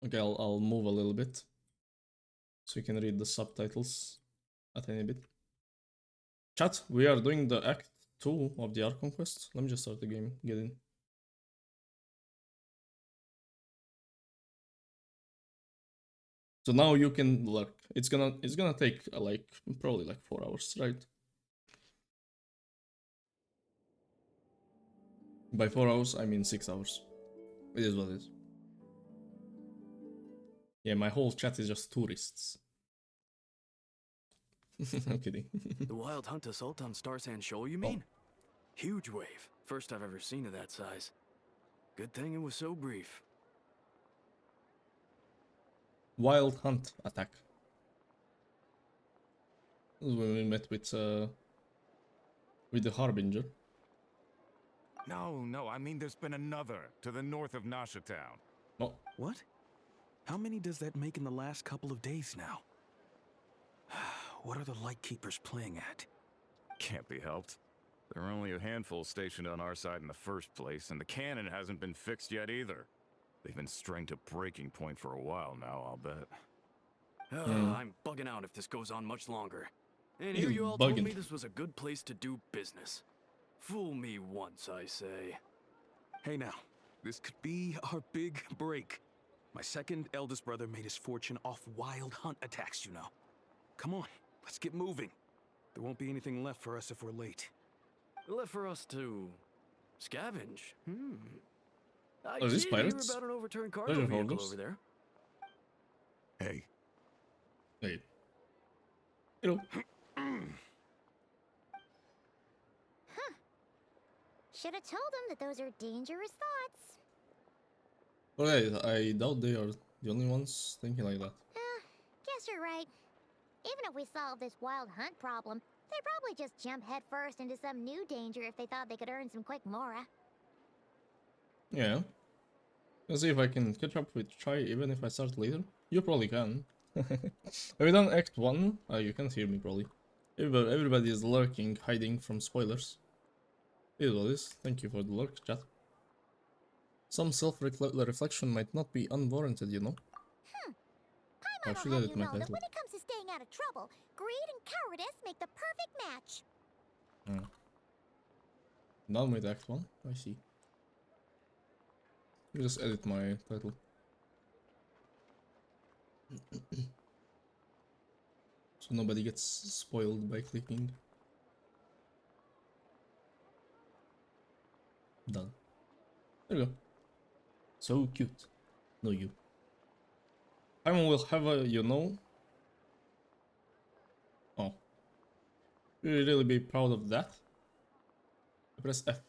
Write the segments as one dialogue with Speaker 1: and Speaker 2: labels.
Speaker 1: Okay, I'll move a little bit so you can read the subtitles a tiny bit. Chat, we are doing the Act 2 of the Archon quest. Let me just start the game, get in. So now you can lurk. It's gonna take like probably like 4 hours, right? By 4 hours, I mean 6 hours. It is what it is. Yeah, my whole chat is just tourists. I'm kidding.
Speaker 2: The Wild Hunt assault on Star Sand Shoal, you mean? Huge wave. First I've ever seen of that size. Good thing it was so brief.
Speaker 1: Wild Hunt attack. This is when we met with the Harbinger.
Speaker 3: No, I mean there's been another to the north of Nasha Town.
Speaker 1: Oh.
Speaker 2: What? How many does that make in the last couple of days now? What are the Lightkeepers playing at?
Speaker 3: Can't be helped. There are only a handful stationed on our side in the first place, and the cannon hasn't been fixed yet either. They've been strained to breaking point for a while now, I'll bet.
Speaker 2: I'm bugging out if this goes on much longer. And here you all told me this was a good place to do business. Fool me once, I say. Hey now, this could be our big break. My second eldest brother made his fortune off wild hunt attacks, you know. Come on, let's get moving. There won't be anything left for us if we're late. Left for us to scavenge?
Speaker 1: Are these pirates?
Speaker 2: Hear about an overturned cargo vehicle over there.
Speaker 3: Hey.
Speaker 1: Hey. Hello.
Speaker 4: Should have told them that those are dangerous thoughts.
Speaker 1: Okay, I doubt they are the only ones thinking like that.
Speaker 4: Guess you're right. Even if we solve this wild hunt problem, they'd probably just jump headfirst into some new danger if they thought they could earn some quick mora.
Speaker 1: Yeah. Let's see if I can catch up with Chai even if I start later. You probably can. Have you done Act 1? You can't hear me probably. Everybody is lurking, hiding from spoilers. It is what it is. Thank you for the lurk, chat. Some self-reflection might not be unwarranted, you know.
Speaker 4: I should have you know that when it comes to staying out of trouble, greed and cowardice make the perfect match.
Speaker 1: Done with Act 1? I see. Let me just edit my title. So nobody gets spoiled by clicking. Done. There you go. So cute. No, you. Simon will have a, you know. Oh. You'll really be proud of that. Press F.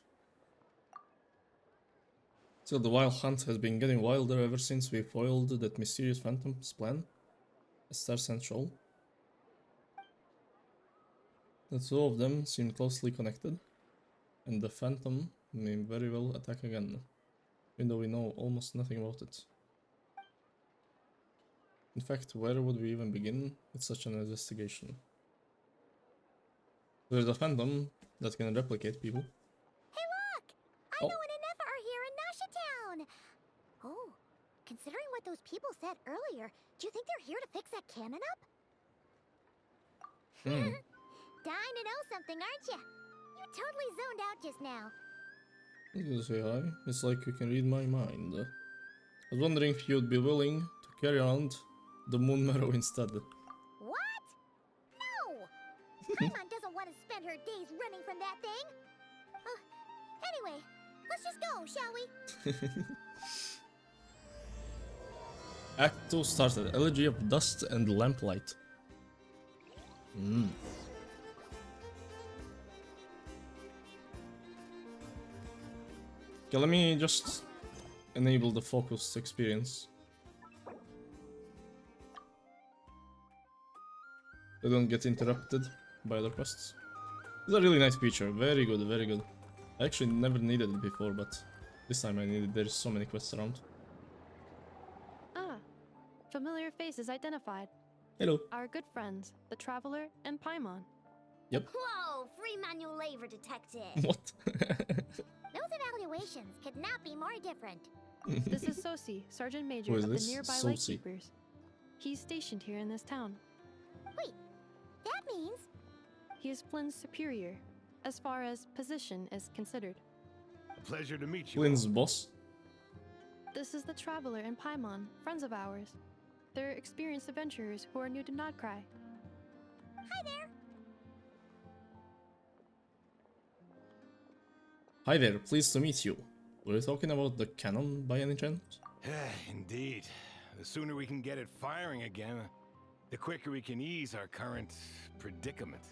Speaker 1: So the wild hunt has been getting wilder ever since we foiled that mysterious phantom's plan. A Star Sand Shoal. The two of them seem closely connected, and the phantom may very well attack again, even though we know almost nothing about it. In fact, where would we even begin with such an investigation? There's a phantom that can replicate people.
Speaker 4: Hey look! I know and Enough are here in Nasha Town! Oh, considering what those people said earlier, do you think they're here to fix that cannon up? Dying to know something, aren't you? You totally zoned out just now.
Speaker 1: You say hi. It's like you can read my mind. I was wondering if you'd be willing to carry around the moon marrow instead.
Speaker 4: What? No! Paimon doesn't want to spend her days running from that thing. Anyway, let's just go, shall we?
Speaker 1: Act 2 started. Elegy of Dust and Lamplight. Okay, let me just enable the focus experience. They don't get interrupted by other quests. It's a really nice feature. Very good, very good. I actually never needed it before, but this time I needed it. There's so many quests around.
Speaker 5: Ah, familiar faces identified.
Speaker 1: Hello.
Speaker 5: Our good friends, the Traveler and Paimon.
Speaker 1: Yep.
Speaker 4: Whoa, free manual labor detected.
Speaker 1: What?
Speaker 4: Those evaluations could not be more different.
Speaker 5: This is Sosi, Sergeant Major
Speaker 1: Who is
Speaker 5: of the
Speaker 1: this?
Speaker 5: nearby
Speaker 1: Sosi.
Speaker 5: Lightkeepers. He's stationed here in this town.
Speaker 4: Wait, that means...
Speaker 5: He is Flynn's superior, as far as position is considered.
Speaker 3: A pleasure to meet you.
Speaker 1: Flynn's boss.
Speaker 5: This is the Traveler and Paimon, friends of ours. They're experienced adventurers who are new to Nodcry.
Speaker 4: Hi there.
Speaker 1: Hi there, pleased to meet you. Were you talking about the cannon by any chance?
Speaker 6: Indeed. The sooner we can get it firing again, the quicker we can ease our current predicament.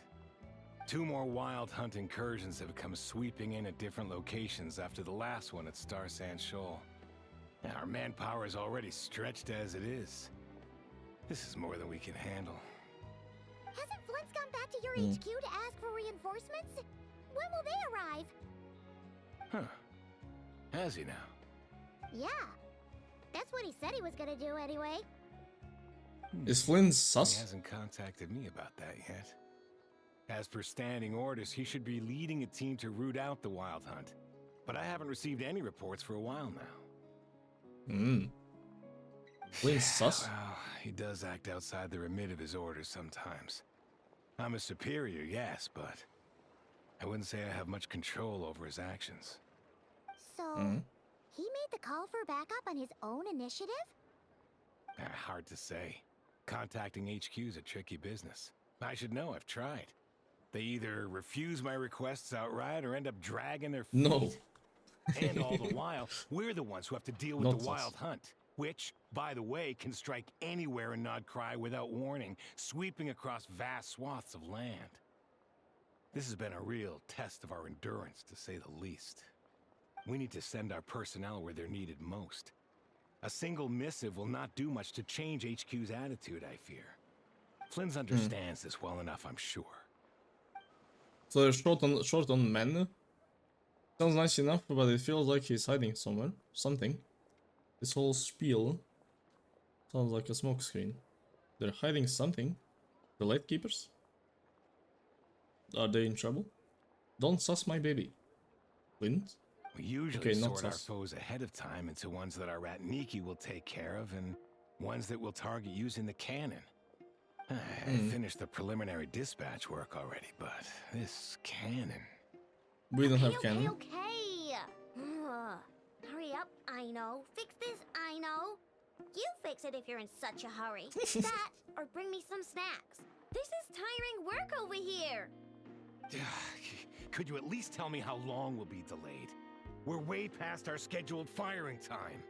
Speaker 6: 2 more wild hunt incursions have come sweeping in at different locations after the last one at Star Sand Shoal. Our manpower is already stretched as it is. This is more than we can handle.
Speaker 4: Hasn't Flint's gone back to your HQ to ask for reinforcements? When will they arrive?
Speaker 6: Huh. Has he now?
Speaker 4: Yeah. That's what he said he was gonna do anyway.
Speaker 1: Is Flynn
Speaker 6: He
Speaker 1: sus?
Speaker 6: hasn't contacted me about that yet. As per standing orders, he should be leading a team to root out the wild hunt. But I haven't received any reports for a while now.
Speaker 1: Flynn's sus?
Speaker 6: Well, he does act outside the remit of his orders sometimes. I'm a superior, yes, but I wouldn't say I have much control over his actions.
Speaker 4: So, he made the call for backup on his own initiative?
Speaker 6: Hard to say. Contacting HQ is a tricky business. I should know, I've tried. They either refuse my requests outright or end up dragging their feet.
Speaker 1: No.
Speaker 6: And all the while, we're the ones who have to deal with
Speaker 1: Not
Speaker 6: the
Speaker 1: us.
Speaker 6: wild hunt, which, by the way, can strike anywhere in Nodcry without warning, sweeping across vast swaths of land. This has been a real test of our endurance, to say the least. We need to send our personnel where they're needed most. A single missive will not do much to change HQ's attitude, I fear. Flynn's understands this well enough, I'm sure.
Speaker 1: So they're short on men. Sounds nice enough, but it feels like he's hiding somewhere. Something. This whole spiel sounds like a smokescreen. They're hiding something. The Lightkeepers? Are they in trouble? Don't sus my baby. Flint?
Speaker 6: We usually
Speaker 1: Okay, not
Speaker 6: sort our
Speaker 1: us.
Speaker 6: foes ahead of time into ones that our Ratniki will take care of and ones that we'll target using the cannon. I finished the preliminary dispatch work already, but this cannon...
Speaker 1: We don't have
Speaker 4: Okay,
Speaker 1: cannon.
Speaker 4: okay. Ugh. Hurry up, I know. Fix this, I know. You fix it if you're in such a hurry. That, or bring me some snacks. This is tiring work over here.
Speaker 6: Could you at least tell me how long we'll be delayed? We're way past our scheduled firing time.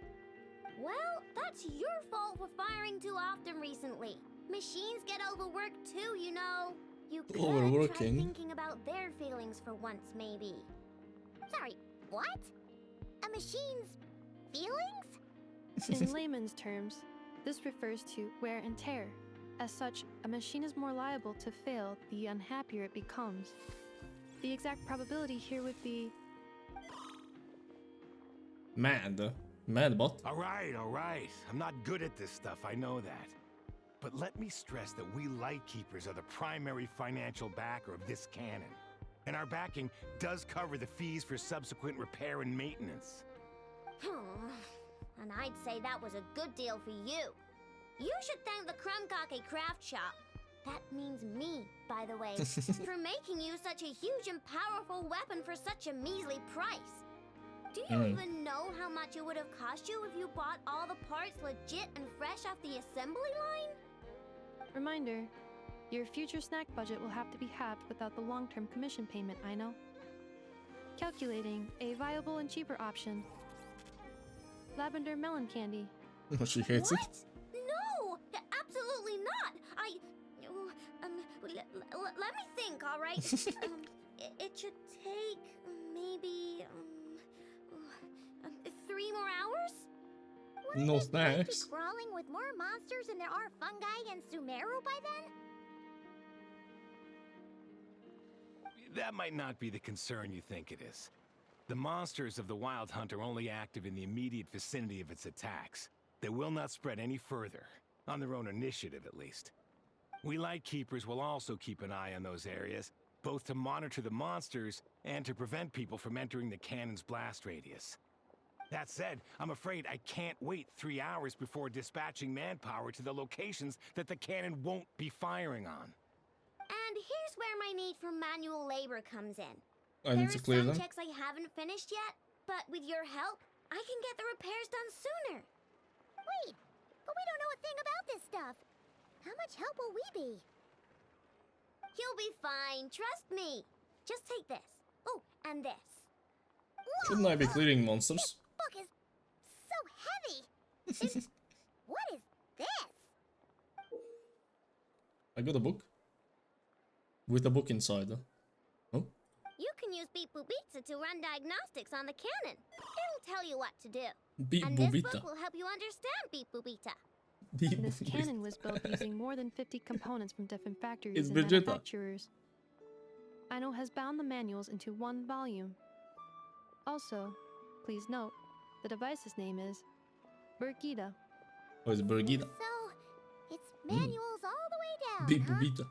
Speaker 4: Well, that's your fault for firing too often recently. Machines get overworked too, you know. You could try
Speaker 1: Overworking?
Speaker 4: thinking about their feelings for once, maybe. Sorry, what? A machine's feelings?
Speaker 5: In layman's terms, this refers to wear and tear. As such, a machine is more liable to fail the unhappier it becomes. The exact probability here would be...
Speaker 1: Mad. Mad bot?
Speaker 6: All right. I'm not good at this stuff, I know that. But let me stress that we Lightkeepers are the primary financial backer of this cannon. And our backing does cover the fees for subsequent repair and maintenance.
Speaker 4: And I'd say that was a good deal for you. You should thank the Krumkake Craft Shop. That means me, by the way, for making you such a huge and powerful weapon for such a measly price. Do you even know how much it would have cost you if you bought all the parts legit and fresh off the assembly line?
Speaker 5: Reminder, your future snack budget will have to be halved without the long-term commission payment, I know. Calculating a viable and cheaper option. Lavender melon candy.
Speaker 1: She hates
Speaker 4: What?
Speaker 1: it.
Speaker 4: No, absolutely not. Let me think, all right? It should take maybe 3 more hours. Wouldn't
Speaker 1: No
Speaker 4: this place be
Speaker 1: snacks.
Speaker 4: crawling with more monsters than there are fungi in Sumeru by then?
Speaker 6: That might not be the concern you think it is. The monsters of the Wild Hunt are only active in the immediate vicinity of its attacks. They will not spread any further, on their own initiative at least. We Lightkeepers will also keep an eye on those areas, both to monitor the monsters and to prevent people from entering the cannon's blast radius. That said, I'm afraid I can't wait 3 hours before dispatching manpower to the locations that the cannon won't be firing on.
Speaker 4: And here's where my need for manual labor comes in.
Speaker 1: I need to clear
Speaker 4: There are
Speaker 1: them.
Speaker 4: some checks I haven't finished yet, but with your help, I can get the repairs done sooner.
Speaker 7: Wait, but we don't know a thing about this stuff. How much help will we be?
Speaker 4: You'll be fine, trust me. Just take this. Oh, and this.
Speaker 1: Shouldn't I be clearing monsters?
Speaker 7: This book is so heavy. And what is this?
Speaker 1: I got a book. With a book inside. Oh,
Speaker 4: You can use Beep Boobitsa to run diagnostics on the cannon. It'll tell you what to do.
Speaker 1: Beep
Speaker 4: And this
Speaker 1: Boobita.
Speaker 4: book will help you understand Beep Boobita.
Speaker 1: Beep
Speaker 5: This
Speaker 1: Boobita.
Speaker 5: cannon was built using more than 50 components from different factories
Speaker 1: It's
Speaker 5: and
Speaker 1: Vegeta.
Speaker 5: manufacturers. Aino has bound the manuals into one volume. Also, please note, the device's name is Birgita.
Speaker 1: Oh, it's Birgita.
Speaker 7: So, it's manuals all the way down,
Speaker 1: Beep
Speaker 7: huh?
Speaker 1: Boobita.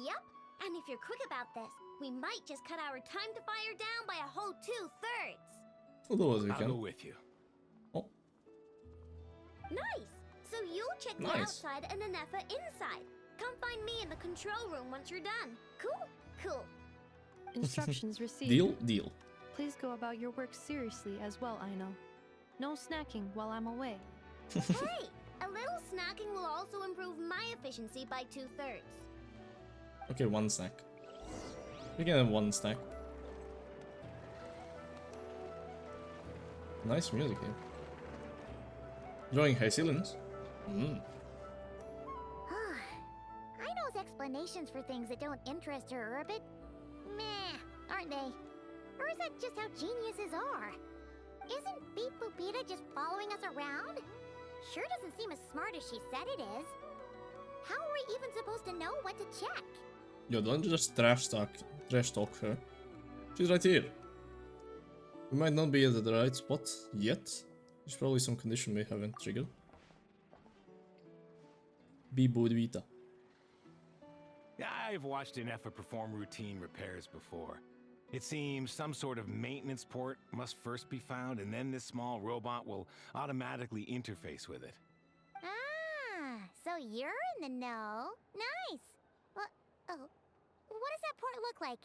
Speaker 4: Yep. And if you're quick about this, we might just cut our time to fire down by a whole 2/3.
Speaker 1: Otherwise we
Speaker 6: I'll go
Speaker 1: can.
Speaker 6: with you.
Speaker 1: Oh,
Speaker 4: Nice. So you'll check the
Speaker 1: Nice.
Speaker 4: outside and the Nefa inside. Come find me in the control room once you're done. Cool? Cool.
Speaker 5: Instructions received.
Speaker 1: deal, deal.
Speaker 5: Please go about your work seriously as well, Aino. No snacking while I'm away.
Speaker 4: Hey, a little snacking will also improve my efficiency by 2/3.
Speaker 1: Okay, one snack. We can have one snack. Nice music here. Enjoying high ceilings.
Speaker 7: Aino's explanations for things that don't interest her are a bit meh, aren't they? Or is that just how geniuses are? Isn't Beep Boopita just following us around? Sure doesn't seem as smart as she said it is. How are we even supposed to know what to check?
Speaker 1: Yo, don't just trash talk her. She's right here. We might not be at the right spot yet. There's probably some condition we haven't triggered. Be Bodvita.
Speaker 6: I've watched an Nefa perform routine repairs before. It seems some sort of maintenance port must first be found, and then this small robot will automatically interface with it.
Speaker 7: Ah, so you're in the know. Nice. Well, oh, what does that port look like?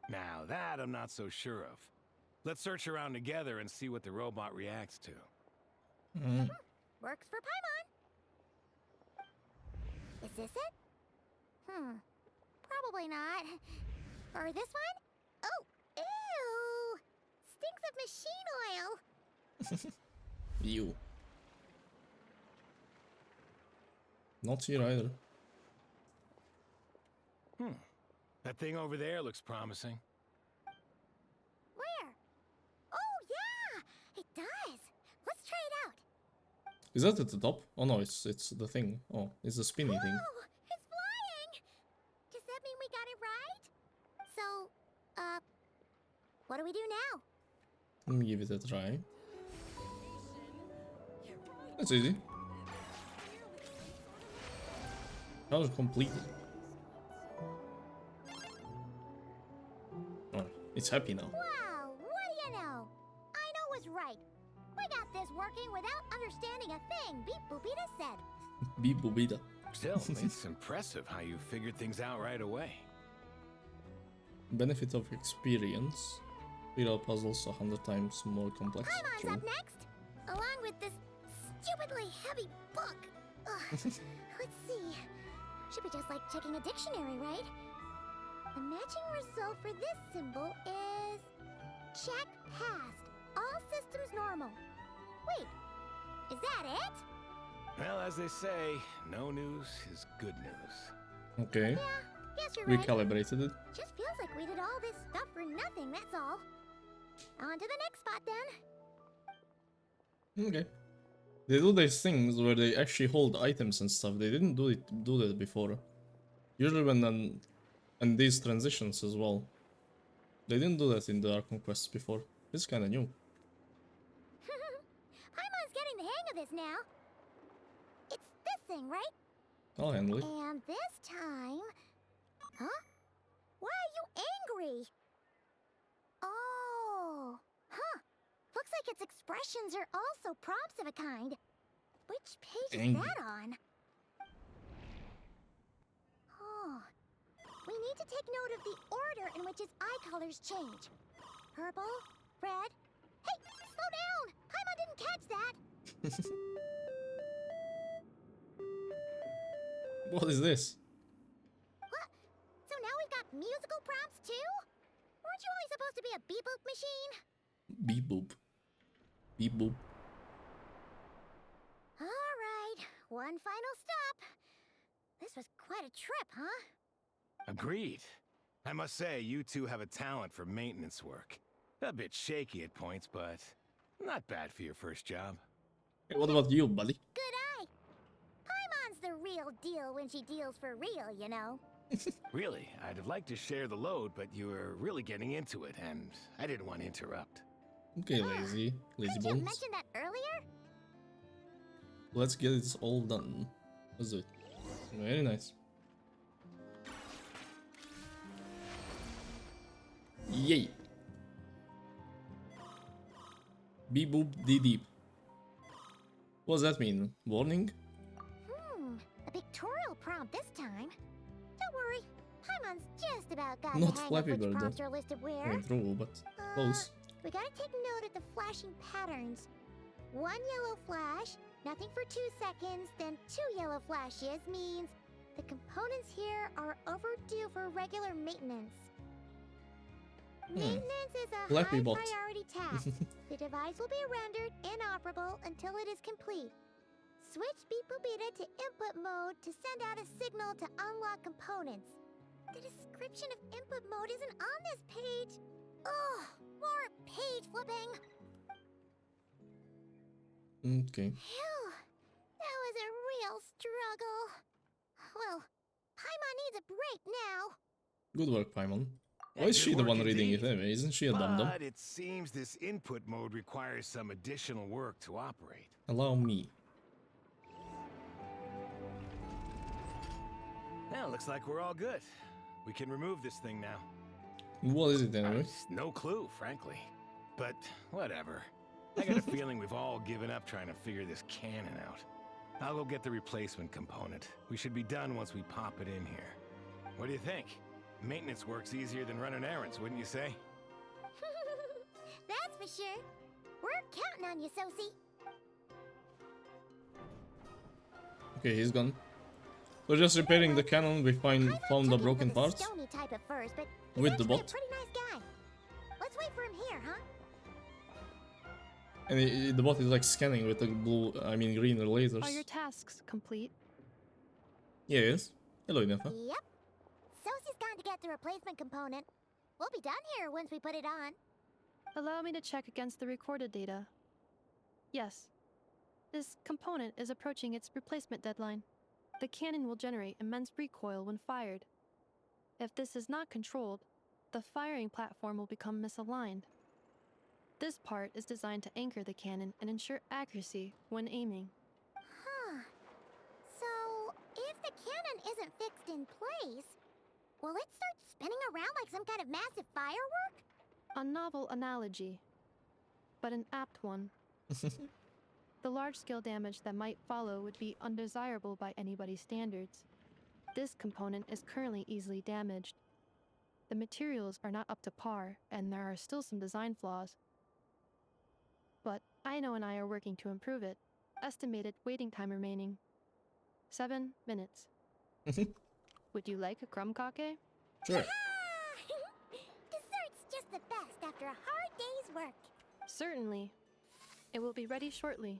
Speaker 6: Now that I'm not so sure of. Let's search around together and see what the robot reacts to.
Speaker 7: Works for Paimon. Is this it? Probably not. Or this one? Oh, ew! Stinks of machine oil.
Speaker 1: You. Not here either.
Speaker 6: That thing over there looks promising.
Speaker 7: Where? Oh, yeah! It does. Let's try it out.
Speaker 1: Is that at the top? Oh no, it's the thing. Oh, it's the spinny thing.
Speaker 7: Oh, it's flying! Does that mean we got it right? So, what do we do now?
Speaker 1: Let me give it a try. That's easy. Challenge completed. Oh, it's happy now.
Speaker 7: Wow, what do you know? Aino was right. We got this working without understanding a thing Beep Boopita said.
Speaker 1: Beep boobita.
Speaker 6: Still, it's impressive how you figured things out right away.
Speaker 1: Benefit of experience. Speed out puzzles 100 times more complex.
Speaker 7: Paimon's
Speaker 1: True.
Speaker 7: up next, along with this stupidly heavy book. Ugh, let's see. Should be just like checking a dictionary, right? The matching result for this symbol is check passed. All systems normal. Wait, is that it?
Speaker 6: Well, as they say, no news is good news.
Speaker 1: Okay,
Speaker 7: Yeah, guess you're right.
Speaker 1: recalibrated it.
Speaker 7: Just feels like we did all this stuff for nothing, that's all. On to the next spot then.
Speaker 1: Okay. They do these things where they actually hold items and stuff. They didn't do that before. Usually when and these transitions as well. They didn't do that in the Archon quests before. It's kind of new.
Speaker 7: Paimon's getting the hang of this now. It's this thing, right?
Speaker 1: I'll handle it.
Speaker 7: And this time... Huh? Why are you angry? Oh. Huh. Looks like its expressions are also prompts of a kind. Which page
Speaker 1: Dang.
Speaker 7: is that on? Oh. We need to take note of the order in which its eye colors change. Purple, red. Hey, slow down! Paimon didn't catch that!
Speaker 1: What is this?
Speaker 7: What? So now we've got musical prompts too? Weren't you only supposed to be a beep boop machine?
Speaker 1: Beep boop. Beep boop.
Speaker 7: Alright, one final stop. This was quite a trip, huh?
Speaker 6: Agreed. I must say, you two have a talent for maintenance work. A bit shaky at points, but not bad for your first job.
Speaker 1: Hey, what about you, buddy?
Speaker 7: Good eye. Paimon's the real deal when she deals for real, you know.
Speaker 6: Really, I'd have liked to share the load, but you were really getting into it, and I didn't want to interrupt.
Speaker 1: Okay, lazy
Speaker 7: Couldn't you have
Speaker 1: bones.
Speaker 7: mentioned that earlier?
Speaker 1: Let's get it all done. Let's do it. Very nice. Yay! Beep boop dee deep. What does that mean? Warning?
Speaker 7: A pictorial prompt this time. Don't worry, Paimon's just about got
Speaker 1: Not
Speaker 7: the hang
Speaker 1: Flappy
Speaker 7: of which
Speaker 1: Bird,
Speaker 7: prompts
Speaker 1: though.
Speaker 7: are listed where.
Speaker 1: Yeah, true, but close.
Speaker 7: We gotta take note of the flashing patterns. One yellow flash, nothing for 2 seconds, then 2 yellow flashes means the components here are overdue for regular maintenance. Maintenance is a
Speaker 1: Flappy
Speaker 7: high
Speaker 1: bot.
Speaker 7: priority task. The device will be rendered inoperable until it is complete. Switch Beep Boopita to input mode to send out a signal to unlock components. The description of input mode isn't on this page. Ugh, more page flipping.
Speaker 1: Okay.
Speaker 7: Phew, that was a real struggle. Well, Paimon needs a break now.
Speaker 1: Good work, Paimon. Why
Speaker 6: Yeah,
Speaker 1: is she
Speaker 6: good
Speaker 1: the
Speaker 6: work
Speaker 1: one reading it
Speaker 6: indeed.
Speaker 1: anyway? Isn't she a dum-dum?
Speaker 6: But it seems this input mode requires some additional work to operate.
Speaker 1: Allow me.
Speaker 6: Well, looks like we're all good. We can remove this thing now.
Speaker 1: What is it anyway?
Speaker 6: No clue, frankly. But whatever. I got a feeling we've all given up trying to figure this cannon out. I'll go get the replacement component. We should be done once we pop it in here. What do you think? Maintenance work's easier than running errands, wouldn't you say?
Speaker 7: That's for sure. We're counting on you, Sosie.
Speaker 1: Okay, he's gone. So just repairing the cannon, we found the
Speaker 7: Paimon
Speaker 1: broken
Speaker 7: took him for
Speaker 1: parts.
Speaker 7: the stony type at first, but he's
Speaker 1: With the
Speaker 7: actually
Speaker 1: bot.
Speaker 7: a pretty nice guy. Let's wait for him here, huh?
Speaker 1: And the bot is like scanning with the green lasers.
Speaker 5: Are your tasks complete?
Speaker 1: Yes. Hello, Nefa.
Speaker 7: Yep. Sosie's gone to get the replacement component. We'll be done here once we put it on.
Speaker 5: Allow me to check against the recorded data. Yes. This component is approaching its replacement deadline. The cannon will generate immense recoil when fired. If this is not controlled, the firing platform will become misaligned. This part is designed to anchor the cannon and ensure accuracy when aiming.
Speaker 7: Huh. So, if the cannon isn't fixed in place, will it start spinning around like some kind of massive firework?
Speaker 5: A novel analogy, but an apt one. The large-scale damage that might follow would be undesirable by anybody's standards. This component is currently easily damaged. The materials are not up to par, and there are still some design flaws. But Aino and I are working to improve it. Estimated waiting time remaining: 7 minutes. Would you like a crumb cake?
Speaker 1: Sure.
Speaker 7: Dessert's just the best after a hard day's work.
Speaker 5: Certainly. It will be ready shortly.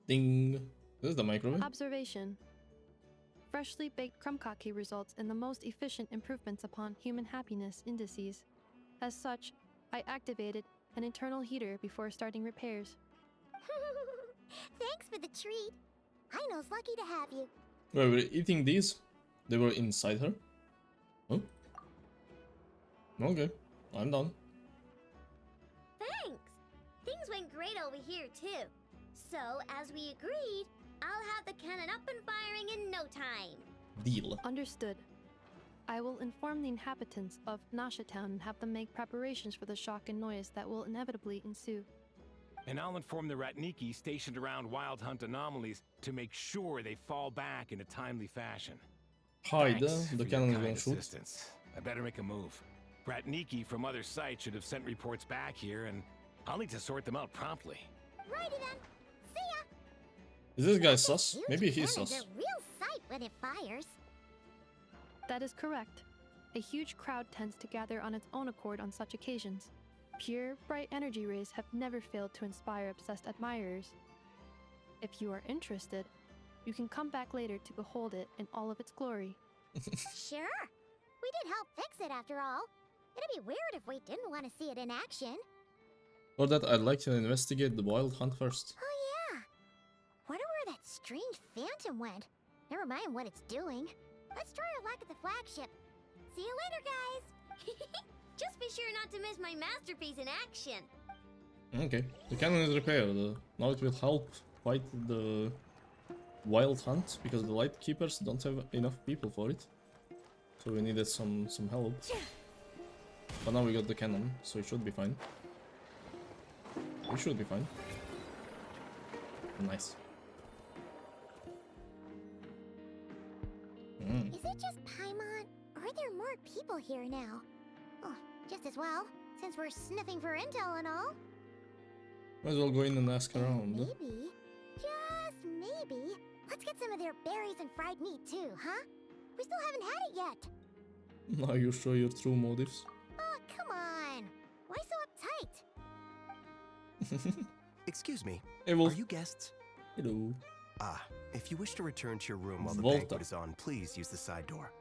Speaker 1: Ding. This is the microwave.
Speaker 5: Observation. Freshly baked crumb cake results in the most efficient improvements upon human happiness indices. As such, I activated an internal heater before starting repairs.
Speaker 7: Thanks for the treat. Aino's lucky to have you.
Speaker 1: Wait, we're eating these? They were inside her? Oh. Okay. I'm done.
Speaker 4: Thanks! Things went great over here, too. So, as we agreed, I'll have the cannon up and firing in no time.
Speaker 1: Deal.
Speaker 5: Understood. I will inform the inhabitants of Nasha Town and have them make preparations for the shock and noise that will inevitably ensue.
Speaker 6: And I'll inform the Ratniki stationed around Wild Hunt anomalies to make sure they fall back in a timely fashion.
Speaker 1: Hide,
Speaker 6: Thanks
Speaker 1: the
Speaker 6: for your
Speaker 1: cannon is
Speaker 6: kind
Speaker 1: gonna shoot.
Speaker 6: assistance. I better make a move. Ratniki from other sites should have sent reports back here, and I'll need to sort them out promptly.
Speaker 7: Righty then. See ya.
Speaker 1: Is this guy sus?
Speaker 7: Huge
Speaker 1: Maybe he's
Speaker 7: cannon's
Speaker 1: sus.
Speaker 7: a real sight when it fires.
Speaker 5: That is correct. A huge crowd tends to gather on its own accord on such occasions. Pure, bright energy rays have never failed to inspire obsessed admirers. If you are interested, you can come back later to behold it in all of its glory.
Speaker 7: Sure. We did help fix it after all. It'd be weird if we didn't want to see it in action.
Speaker 1: For that, I'd like to investigate the Wild Hunt first.
Speaker 7: Oh yeah. Wonder where that strange phantom went. Never mind what it's doing. Let's try our luck at the flagship. See you later, guys.
Speaker 4: Just be sure not to miss my masterpiece in action.
Speaker 1: Okay, the cannon is repaired. Now it will help fight the Wild Hunt, because the Light Keepers don't have enough people for it. So we needed some help. But now we got the cannon, so it should be fine. We should be fine. Nice.
Speaker 7: Is it just Paimon, or are there more people here now? Oh, just as well, since we're sniffing for intel and all.
Speaker 1: Might as well go in and ask around.
Speaker 7: Maybe, just maybe, let's get some of their berries and fried meat too, huh? We still haven't had it yet.
Speaker 1: Now you show your true motives.
Speaker 7: Oh, come on. Why so uptight?
Speaker 8: Excuse me,
Speaker 1: Hey,
Speaker 8: are
Speaker 1: Wolf.
Speaker 8: you guests?
Speaker 1: Hello.
Speaker 8: Ah, if you wish to return to your room while the
Speaker 1: Volta.
Speaker 8: banquet is on, please use the side door.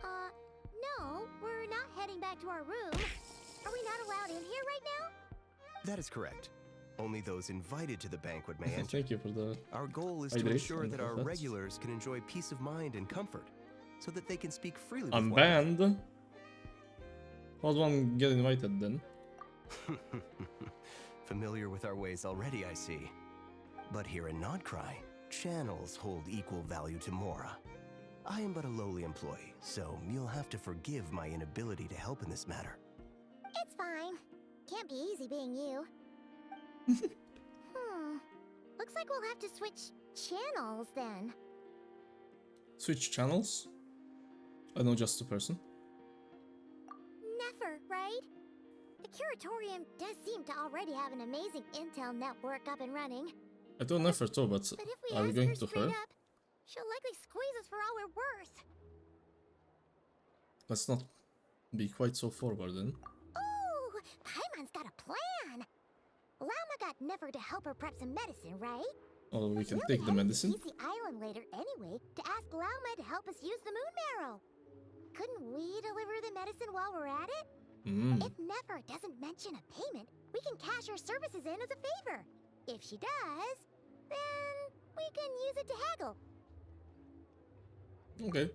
Speaker 7: No, we're not heading back to our room. Are we not allowed in here right now?
Speaker 8: That is correct. Only those invited to the banquet may enter.
Speaker 1: Thank you for the...
Speaker 8: Our goal is to
Speaker 1: Hydration
Speaker 8: ensure that our
Speaker 1: effects.
Speaker 8: regulars can enjoy peace of mind and comfort, so that they can speak freely with
Speaker 1: I'm
Speaker 8: one another.
Speaker 1: banned. How does one get invited then?
Speaker 8: Familiar with our ways already, I see. But here in Nodcry, channels hold equal value to Mora. I am but a lowly employee, so you'll have to forgive my inability to help in this matter.
Speaker 7: It's fine. Can't be easy being you. Looks like we'll have to switch channels then.
Speaker 1: Switch channels? I know just a person.
Speaker 7: Never, right? The Curatorium does seem to already have an amazing intel network up and running.
Speaker 1: I don't know her too, but
Speaker 7: But if we
Speaker 1: are we
Speaker 7: ask
Speaker 1: going
Speaker 7: her
Speaker 1: to
Speaker 7: straight
Speaker 1: her?
Speaker 7: up, she'll likely squeeze us for all we're worth.
Speaker 1: Let's not be quite so forward then.
Speaker 7: Oh, Paimon's got a plan. Lauma got Nefer to help her prep some medicine, right?
Speaker 1: Or we can
Speaker 7: We'll
Speaker 1: take
Speaker 7: be
Speaker 1: the
Speaker 7: heading
Speaker 1: medicine.
Speaker 7: to Kisi Island later anyway to ask Lauma to help us use the moon marrow. Couldn't we deliver the medicine while we're at it? If Nefer doesn't mention a payment, we can cash her services in as a favor. If she does, then we can use it to haggle.
Speaker 1: Okay.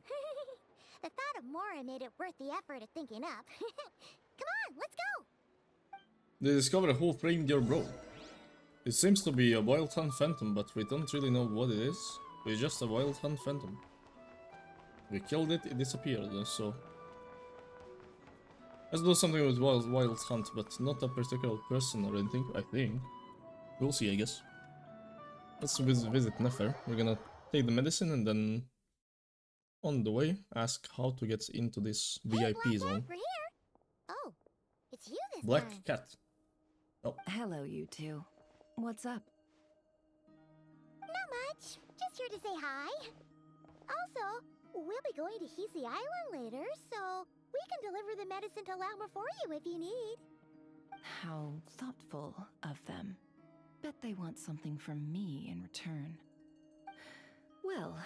Speaker 7: The thought of Mora made it worth the effort of thinking up. Come on, let's go!
Speaker 1: They discovered who framed your bro. It seems to be a Wild Hunt Phantom, but we don't really know what it is. It's just a Wild Hunt Phantom. We killed it, it disappeared, so... Let's do something with Wild Hunt, but not a particular person or anything, I think. We'll see, I guess. Let's visit Nefer. We're gonna take the medicine and then... on the way, ask how to get into this
Speaker 7: Hey,
Speaker 1: VIP
Speaker 7: Black Cat,
Speaker 1: zone.
Speaker 7: we're here! Oh, it's you this
Speaker 1: Black
Speaker 7: time.
Speaker 1: Cat. Oh,
Speaker 9: Hello, you two. What's up?
Speaker 7: Not much. Just here to say hi. Also, we'll be going to Hisi Island later, so we can deliver the medicine to Lauma for you if you need.
Speaker 9: How thoughtful of them. Bet they want something from me in return. Well,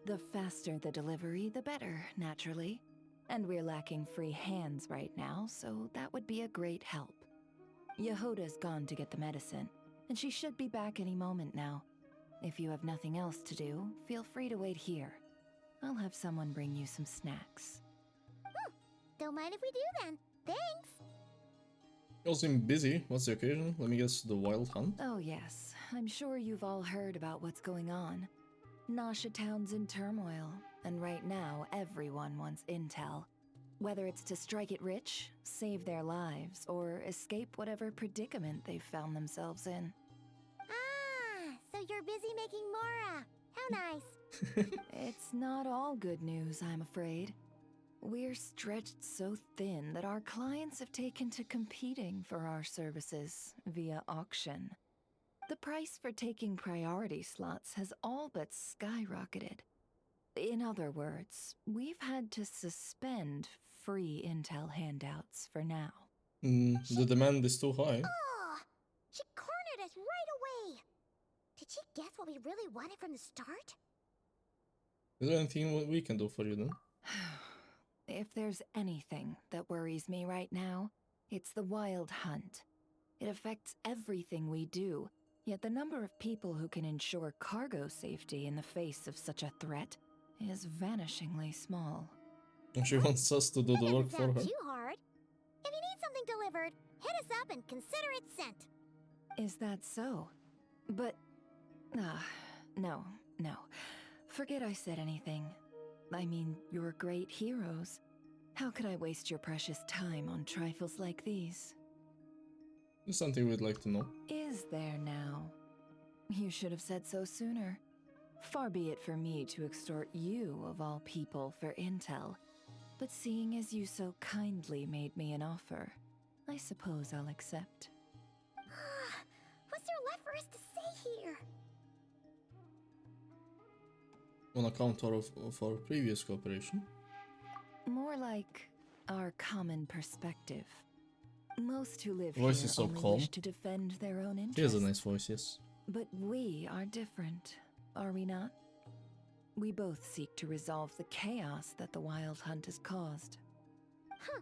Speaker 9: the faster the delivery, the better, naturally. And we're lacking free hands right now, so that would be a great help. Yehoda's gone to get the medicine, and she should be back any moment now. If you have nothing else to do, feel free to wait here. I'll have someone bring you some snacks.
Speaker 7: Don't mind if we do then. Thanks!
Speaker 1: you all seem busy. What's the occasion? Let me guess, the Wild Hunt?
Speaker 9: Oh yes, I'm sure you've all heard about what's going on. Nasha Town's in turmoil. and right now everyone wants intel. Whether it's to strike it rich, save their lives, or escape whatever predicament they've found themselves in.
Speaker 7: Ah, so you're busy making Mora. How nice.
Speaker 9: It's not all good news, I'm afraid. We're stretched so thin that our clients have taken to competing for our services via auction. The price for taking priority slots has all but skyrocketed. In other words, we've had to suspend free intel handouts for now.
Speaker 1: The demand is too high.
Speaker 7: Oh, she cornered us right away. Did she guess what we really wanted from the start?
Speaker 1: Is there anything we can do for you then?
Speaker 9: If there's anything that worries me right now, it's the Wild Hunt. It affects everything we do, yet the number of people who can ensure cargo safety in the face of such a threat is vanishingly small.
Speaker 1: And she wants us to do the work for her.
Speaker 7: Too hard. If you need something delivered, hit us up and consider it sent.
Speaker 9: Is that so? But... no. Forget I said anything. I mean, you're great heroes. How could I waste your precious time on trifles like these?
Speaker 1: There's something we'd like to know.
Speaker 9: Is there now? You should have said so sooner. Far be it for me to extort you, of all people, for intel. But seeing as you so kindly made me an offer, I suppose I'll accept.
Speaker 7: What's there left for us to say here?
Speaker 1: On account of our previous cooperation.
Speaker 9: More like our common perspective. Most who live
Speaker 1: Voice
Speaker 9: here
Speaker 1: is so
Speaker 9: only
Speaker 1: calm.
Speaker 9: wish to defend their own interests.
Speaker 1: He has a nice voice, yes.
Speaker 9: But we are different, are we not? We both seek to resolve the chaos that the Wild Hunt has caused.
Speaker 7: Huh.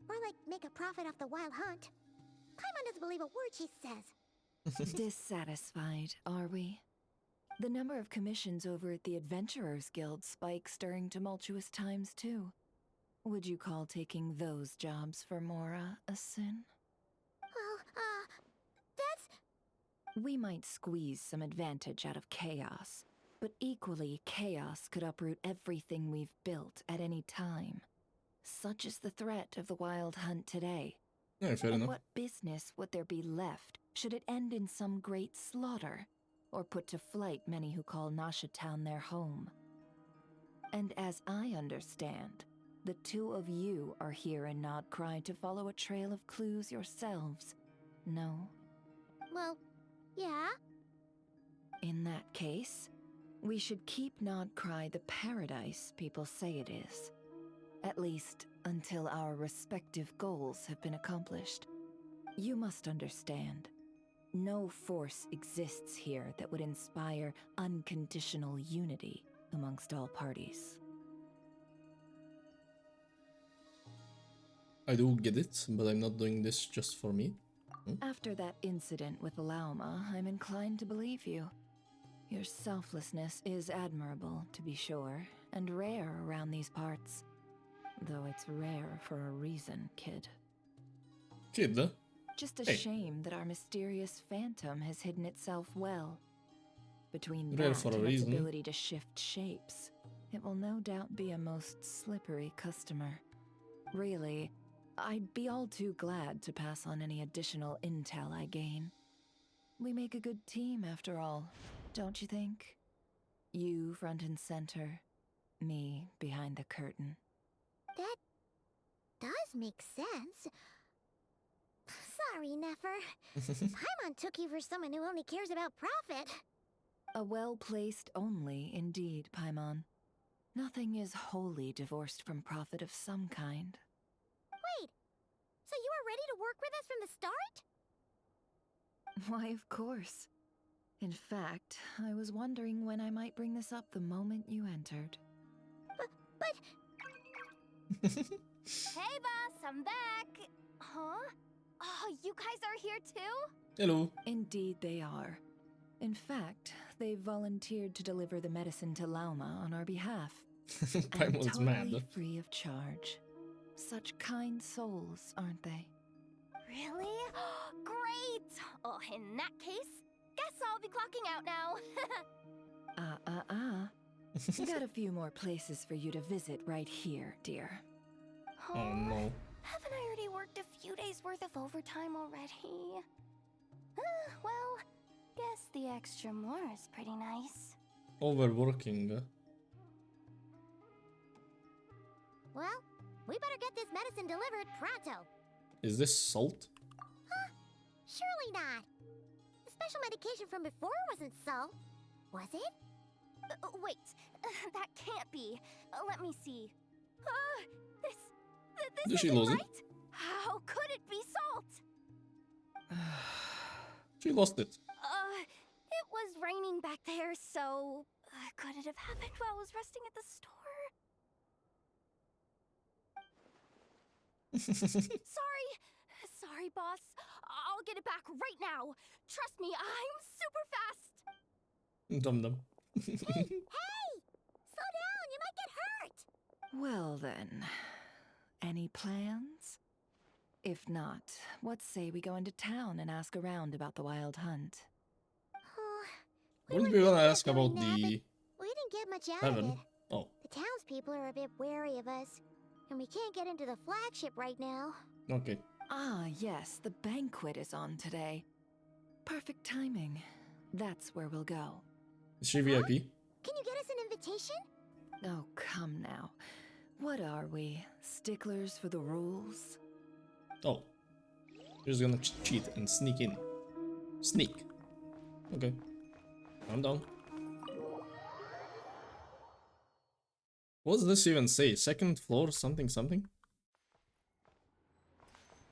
Speaker 7: More like make a profit off the Wild Hunt. Paimon doesn't believe a word she says.
Speaker 9: Dissatisfied, are we? The number of commissions over at the Adventurers Guild spikes during tumultuous times, too. Would you call taking those jobs for Mora a sin?
Speaker 7: Well, that's...
Speaker 9: We might squeeze some advantage out of chaos, but equally, chaos could uproot everything we've built at any time. Such is the threat of the Wild Hunt today.
Speaker 1: Yeah, fair
Speaker 9: And
Speaker 1: enough.
Speaker 9: what business would there be left should it end in some great slaughter, or put to flight many who call Nasha Town their home? And as I understand, the two of you are here in Nodcry to follow a trail of clues yourselves, no?
Speaker 7: Well, yeah.
Speaker 9: In that case, we should keep Nodcry the paradise people say it is. At least until our respective goals have been accomplished. You must understand, no force exists here that would inspire unconditional unity amongst all parties.
Speaker 1: I do get it, but I'm not doing this just for me.
Speaker 9: After that incident with Lauma, I'm inclined to believe you. Your selflessness is admirable, to be sure, and rare around these parts. Though it's rare for a reason, kid.
Speaker 1: Kid?
Speaker 9: Just a
Speaker 1: Hey.
Speaker 9: shame that our mysterious phantom has hidden itself well. Between
Speaker 1: Rare
Speaker 9: that
Speaker 1: for a
Speaker 9: and its
Speaker 1: reason.
Speaker 9: ability to shift shapes, it will no doubt be a most slippery customer. Really, I'd be all too glad to pass on any additional intel I gain. We make a good team, after all, don't you think? You front and center, me behind the curtain.
Speaker 7: That does make sense. Sorry, Nefer. Paimon took you for someone who only cares about profit.
Speaker 9: A well-placed only, indeed, Paimon. Nothing is wholly divorced from profit of some kind.
Speaker 7: Wait, so you were ready to work with us from the start?
Speaker 9: Why, of course. In fact, I was wondering when I might bring this up the moment you entered.
Speaker 7: But...
Speaker 4: Hey, boss, I'm back. Huh? Oh, you guys are here too?
Speaker 1: Hello.
Speaker 9: Indeed they are. In fact, they've volunteered to deliver the medicine to Lauma on our behalf. And
Speaker 1: Paimon's
Speaker 9: totally
Speaker 1: mad.
Speaker 9: free of charge. Such kind souls, aren't they?
Speaker 4: Really? Great! Oh, in that case, guess I'll be clocking out now.
Speaker 9: Got a few more places for you to visit right here, dear.
Speaker 1: Oh no.
Speaker 7: Haven't I already worked a few days worth of overtime already? Well, guess the extra more is pretty nice.
Speaker 1: Overworking.
Speaker 4: Well, we better get this medicine delivered pronto.
Speaker 1: Is this salt?
Speaker 4: Surely not. The special medication from before wasn't salt, was it?
Speaker 7: Wait, that can't be. Let me see. This
Speaker 1: Did she
Speaker 7: isn't
Speaker 1: lose it?
Speaker 7: right? How could it be salt?
Speaker 1: She lost it.
Speaker 7: It was raining back there, so could it have happened while I was resting at the store? Sorry, boss. I'll get it back right now. Trust me, I'm super fast.
Speaker 1: Dum dum.
Speaker 4: Hey! Slow down, you might get hurt!
Speaker 9: Well then, any plans? If not, what say we go into town and ask around about the wild hunt?
Speaker 1: Wouldn't we wanna ask
Speaker 4: doing
Speaker 1: about
Speaker 4: that,
Speaker 1: the
Speaker 4: but we didn't get much out of
Speaker 1: heaven?
Speaker 4: it.
Speaker 1: Oh,
Speaker 4: The townspeople are a bit wary of us, and we can't get into the flagship right now.
Speaker 1: okay.
Speaker 9: Ah, yes, the banquet is on today. Perfect timing. That's where we'll go.
Speaker 1: Is she VIP?
Speaker 4: Can you get us an invitation?
Speaker 9: Oh, come now. What are we? Sticklers for the rules?
Speaker 1: Oh. You're just gonna cheat and sneak in. Sneak. Okay. I'm down. What does this even say? Second floor something something?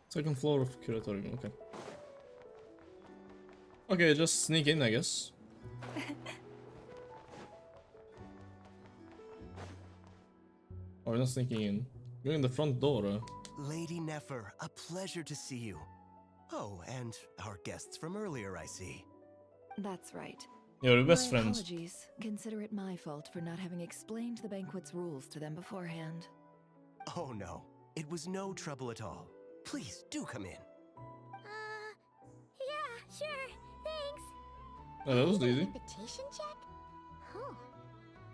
Speaker 1: Second floor of curatorium, okay. Okay, just sneak in, I guess. Oh, we're not sneaking in. You're in the front door.
Speaker 8: Lady Nefer, a pleasure to see you. Oh, and our guests from earlier, I see.
Speaker 9: That's right.
Speaker 1: Yeah, we're best
Speaker 9: My
Speaker 1: friends.
Speaker 9: apologies. Consider it my fault for not having explained the banquet's rules to them beforehand.
Speaker 8: Oh no, it was no trouble at all. Please do come in.
Speaker 4: Yeah, sure, thanks.
Speaker 1: Oh, that was
Speaker 4: An
Speaker 1: easy.
Speaker 4: invitation check? Oh.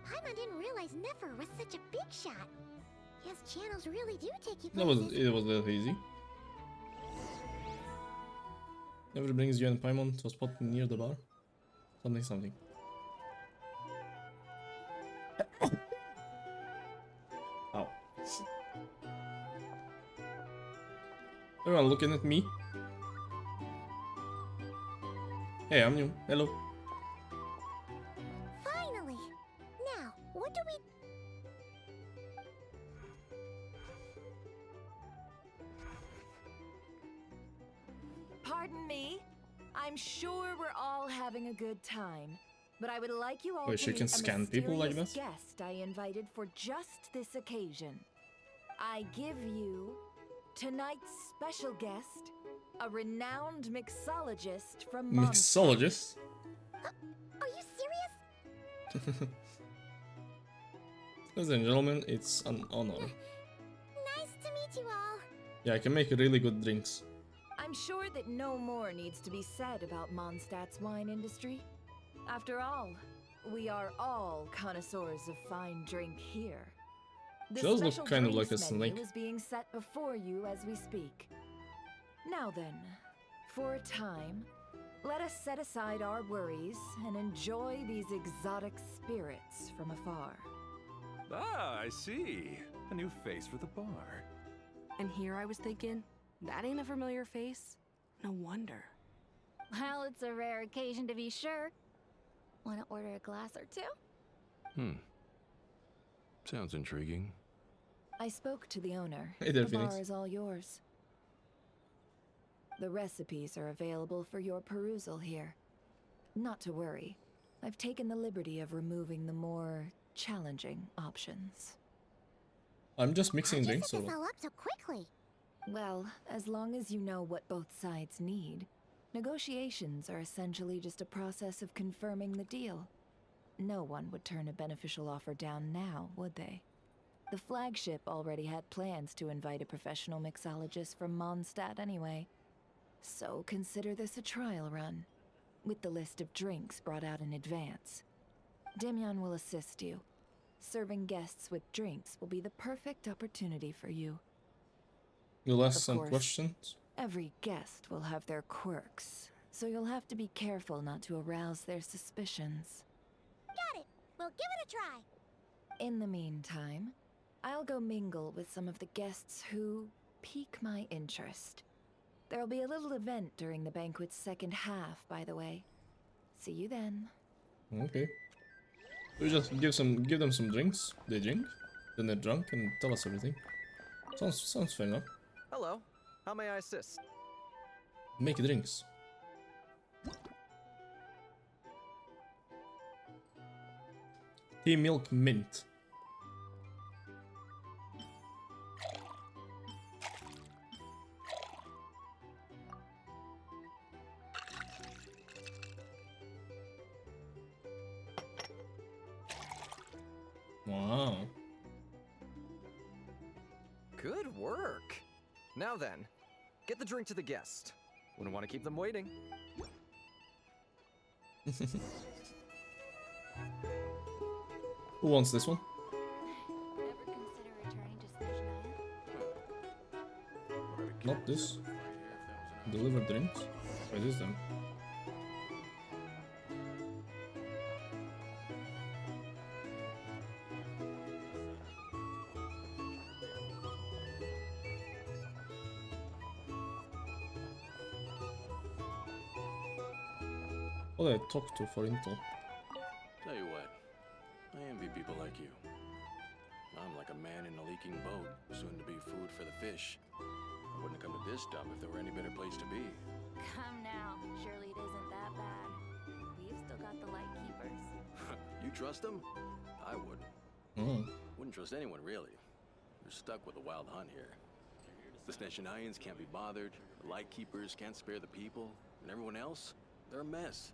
Speaker 4: Paimon didn't realize Nefer was such a big shot. His channels really do take you places.
Speaker 1: It was that easy. Never brings you and Paimon to a spot near the bar. Something something. Ow. Everyone looking at me. Hey, I'm new. Hello.
Speaker 4: Finally! Now, what do we...
Speaker 9: Pardon me. I'm sure we're all having a good time, but I would like you all
Speaker 1: Wait,
Speaker 9: to
Speaker 1: she
Speaker 9: meet
Speaker 1: can
Speaker 9: a
Speaker 1: scan people like
Speaker 9: mysterious
Speaker 1: this?
Speaker 9: guest I invited for just this occasion. I give you tonight's special guest, a renowned mixologist from Mondstadt.
Speaker 1: Mixologist?
Speaker 4: Are you serious?
Speaker 1: Ladies and gentlemen, it's an honor.
Speaker 4: Nice to meet you all.
Speaker 1: Yeah, I can make really good drinks.
Speaker 9: I'm sure that no more needs to be said about Mondstadt's wine industry. After all, we are all connoisseurs of fine drink here. The
Speaker 1: She does look
Speaker 9: special
Speaker 1: kind of like a
Speaker 9: drinks menu
Speaker 1: snake.
Speaker 9: is being set before you as we speak. Now then, for a time, let us set aside our worries and enjoy these exotic spirits from afar.
Speaker 10: Ah, I see. A new face for the bar.
Speaker 11: And here I was thinking, that ain't a familiar face. No wonder.
Speaker 7: Well, it's a rare occasion to be sure. Wanna order a glass or two?
Speaker 10: Sounds intriguing.
Speaker 9: I spoke to the owner.
Speaker 1: Hey there,
Speaker 9: The bar
Speaker 1: Phoenix.
Speaker 9: is all yours. The recipes are available for your perusal here. Not to worry. I've taken the liberty of removing the more challenging options.
Speaker 1: I'm just mixing
Speaker 4: How'd you
Speaker 1: drinks
Speaker 4: set
Speaker 1: or
Speaker 4: this
Speaker 1: what?
Speaker 4: all up so quickly?
Speaker 9: Well, as long as you know what both sides need, negotiations are essentially just a process of confirming the deal. No one would turn a beneficial offer down now, would they? The flagship already had plans to invite a professional mixologist from Mondstadt anyway. So consider this a trial run, with the list of drinks brought out in advance. Demyon will assist you, Serving guests with drinks will be the perfect opportunity for you.
Speaker 1: You'll ask
Speaker 9: Of
Speaker 1: some
Speaker 9: course.
Speaker 1: questions.
Speaker 9: Every guest will have their quirks, so you'll have to be careful not to arouse their suspicions.
Speaker 7: Got it. We'll give it a try.
Speaker 9: In the meantime, I'll go mingle with some of the guests who pique my interest. There'll be a little event during the banquet's second half, by the way. See you then.
Speaker 1: Okay. We just give them some drinks. They drink, then they're drunk and tell us everything. Sounds fair enough.
Speaker 12: Hello. How may I assist?
Speaker 1: Make drinks. Tea milk mint. Wow.
Speaker 12: Good work. Now then, get the drink to the guest. Wouldn't want to keep them waiting.
Speaker 1: Who wants this one?
Speaker 7: Ever consider returning to Snezhnaya?
Speaker 1: Not this. Deliver drinks. What is them? What did I talk to for intel?
Speaker 2: Tell you what, I envy people like you. I'm like a man in a leaking boat, soon to be food for the fish. I wouldn't come to this dump if there were any better place to be.
Speaker 4: Come now. Surely it isn't that bad. We've still got the light keepers.
Speaker 2: You trust them? I wouldn't.
Speaker 1: Oh.
Speaker 2: Wouldn't trust anyone, really. You're stuck with a wild hunt here. The Snezhnayans can't be bothered, the light keepers can't spare the people, and everyone else, they're a mess.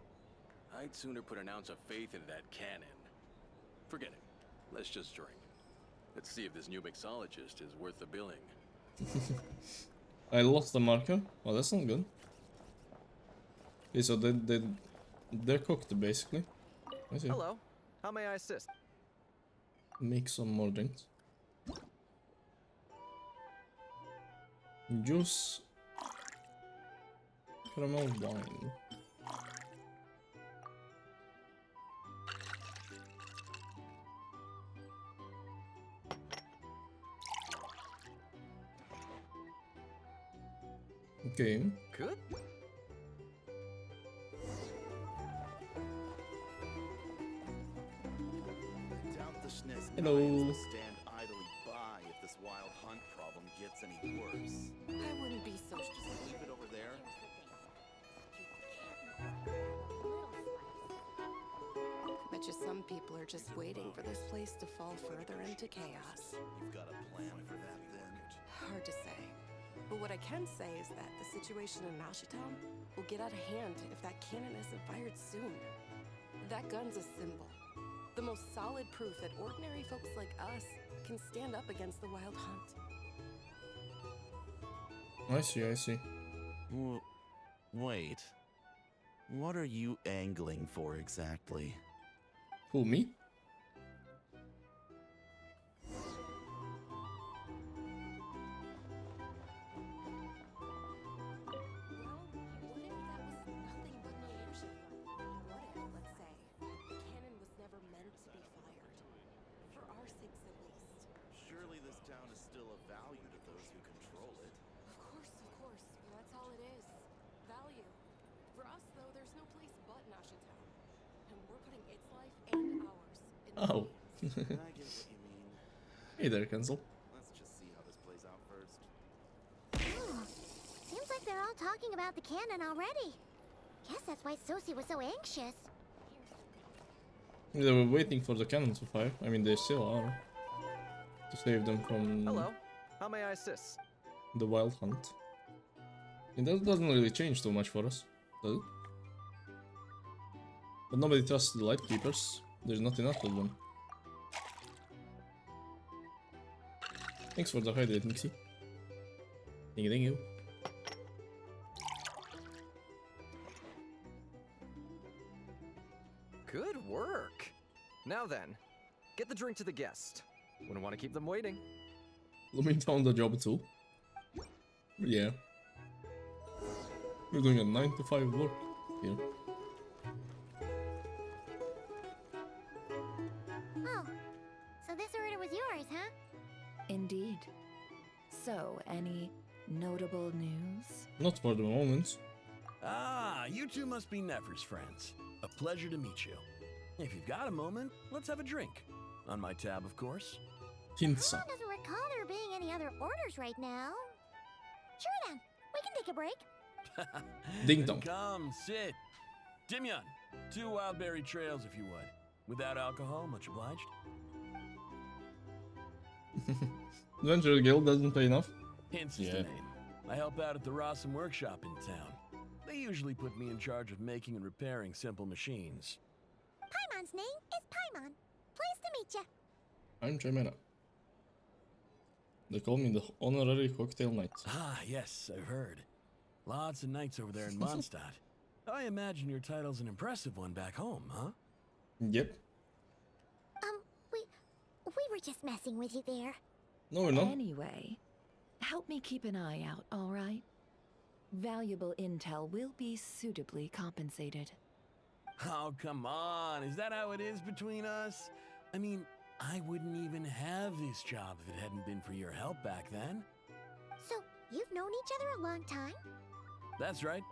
Speaker 2: I'd sooner put an ounce of faith into that cannon. Forget it. Let's just drink. Let's see if this new mixologist is worth the billing.
Speaker 1: I lost the marker. Oh, that's not good. Okay, so they're cooked basically. I see.
Speaker 12: Hello. How may I assist?
Speaker 1: Make some more drinks. Juice. Caramel wine. Okay.
Speaker 12: Good.
Speaker 1: Hello.
Speaker 13: Stand idly by if this wild hunt problem gets any worse.
Speaker 11: I wouldn't be so
Speaker 13: Just leave it over there.
Speaker 11: Bet you some people are just waiting for this place to fall further into chaos.
Speaker 13: You've got a plan for that then?
Speaker 11: Hard to say. But what I can say is that the situation in Nashitown will get out of hand if that cannon isn't fired soon. That gun's a symbol. The most solid proof that ordinary folks like us can stand up against the wild hunt.
Speaker 1: I see, I see.
Speaker 13: Wait. What are you angling for exactly?
Speaker 1: Who, me?
Speaker 13: Surely this town is still of value to those who control it.
Speaker 11: Of course. That's all it is. Value. For us, though, there's no place but Nashitown. And we're putting its life and ours in the
Speaker 1: Oh.
Speaker 13: I get what you mean.
Speaker 1: Hey there, Cancel.
Speaker 13: Let's just see how this plays out first.
Speaker 7: Seems like they're all talking about the cannon already. Guess that's why Sosie was so anxious.
Speaker 1: They were waiting for the cannon to fire. I mean, they still are. To save them from
Speaker 12: Hello. How may I assist?
Speaker 1: the wild hunt. And that doesn't really change too much for us, does it? But nobody trusts the light keepers. There's not enough of them. Thanks for the hydrate, Nixie. Thank you.
Speaker 12: Good work. Now then, Get the drink to the guest. Wouldn't want to keep them waiting.
Speaker 1: Let me down the job too. Yeah. We're doing a 9 to 5 work here.
Speaker 7: Oh, so this order was yours, huh?
Speaker 9: Indeed. So, any notable news?
Speaker 1: Not for the moment.
Speaker 14: Ah, you two must be Nefer's friends. A pleasure to meet you. If you've got a moment, let's have a drink. On my tab, of course.
Speaker 1: Hinsa.
Speaker 7: Paimon doesn't recall there being any other orders right now. Sure then, we can take a break.
Speaker 1: Ding
Speaker 14: Then
Speaker 1: dong.
Speaker 14: Come, sit. Dimyon, 2 wildberry trails if you would. Without alcohol, much obliged.
Speaker 1: Adventure Guild doesn't pay enough.
Speaker 14: Hence is the name. I help out at the Rossum workshop in town. They usually put me in charge of making and repairing simple machines.
Speaker 7: Paimon's name is Paimon. Pleased to meet you.
Speaker 1: I'm Jemena. They call me the honorary cocktail knight.
Speaker 14: Ah, yes, I've heard. Lots of nights over there in Mondstadt. I imagine your title's an impressive one back home, huh?
Speaker 1: Yep.
Speaker 7: We were just messing with you there.
Speaker 1: No, we're not.
Speaker 9: Anyway, help me keep an eye out, all right? Valuable intel will be suitably compensated.
Speaker 14: Oh, come on. Is that how it is between us? I mean, I wouldn't even have this job if it hadn't been for your help back then.
Speaker 7: So, you've known each other a long time?
Speaker 14: That's right.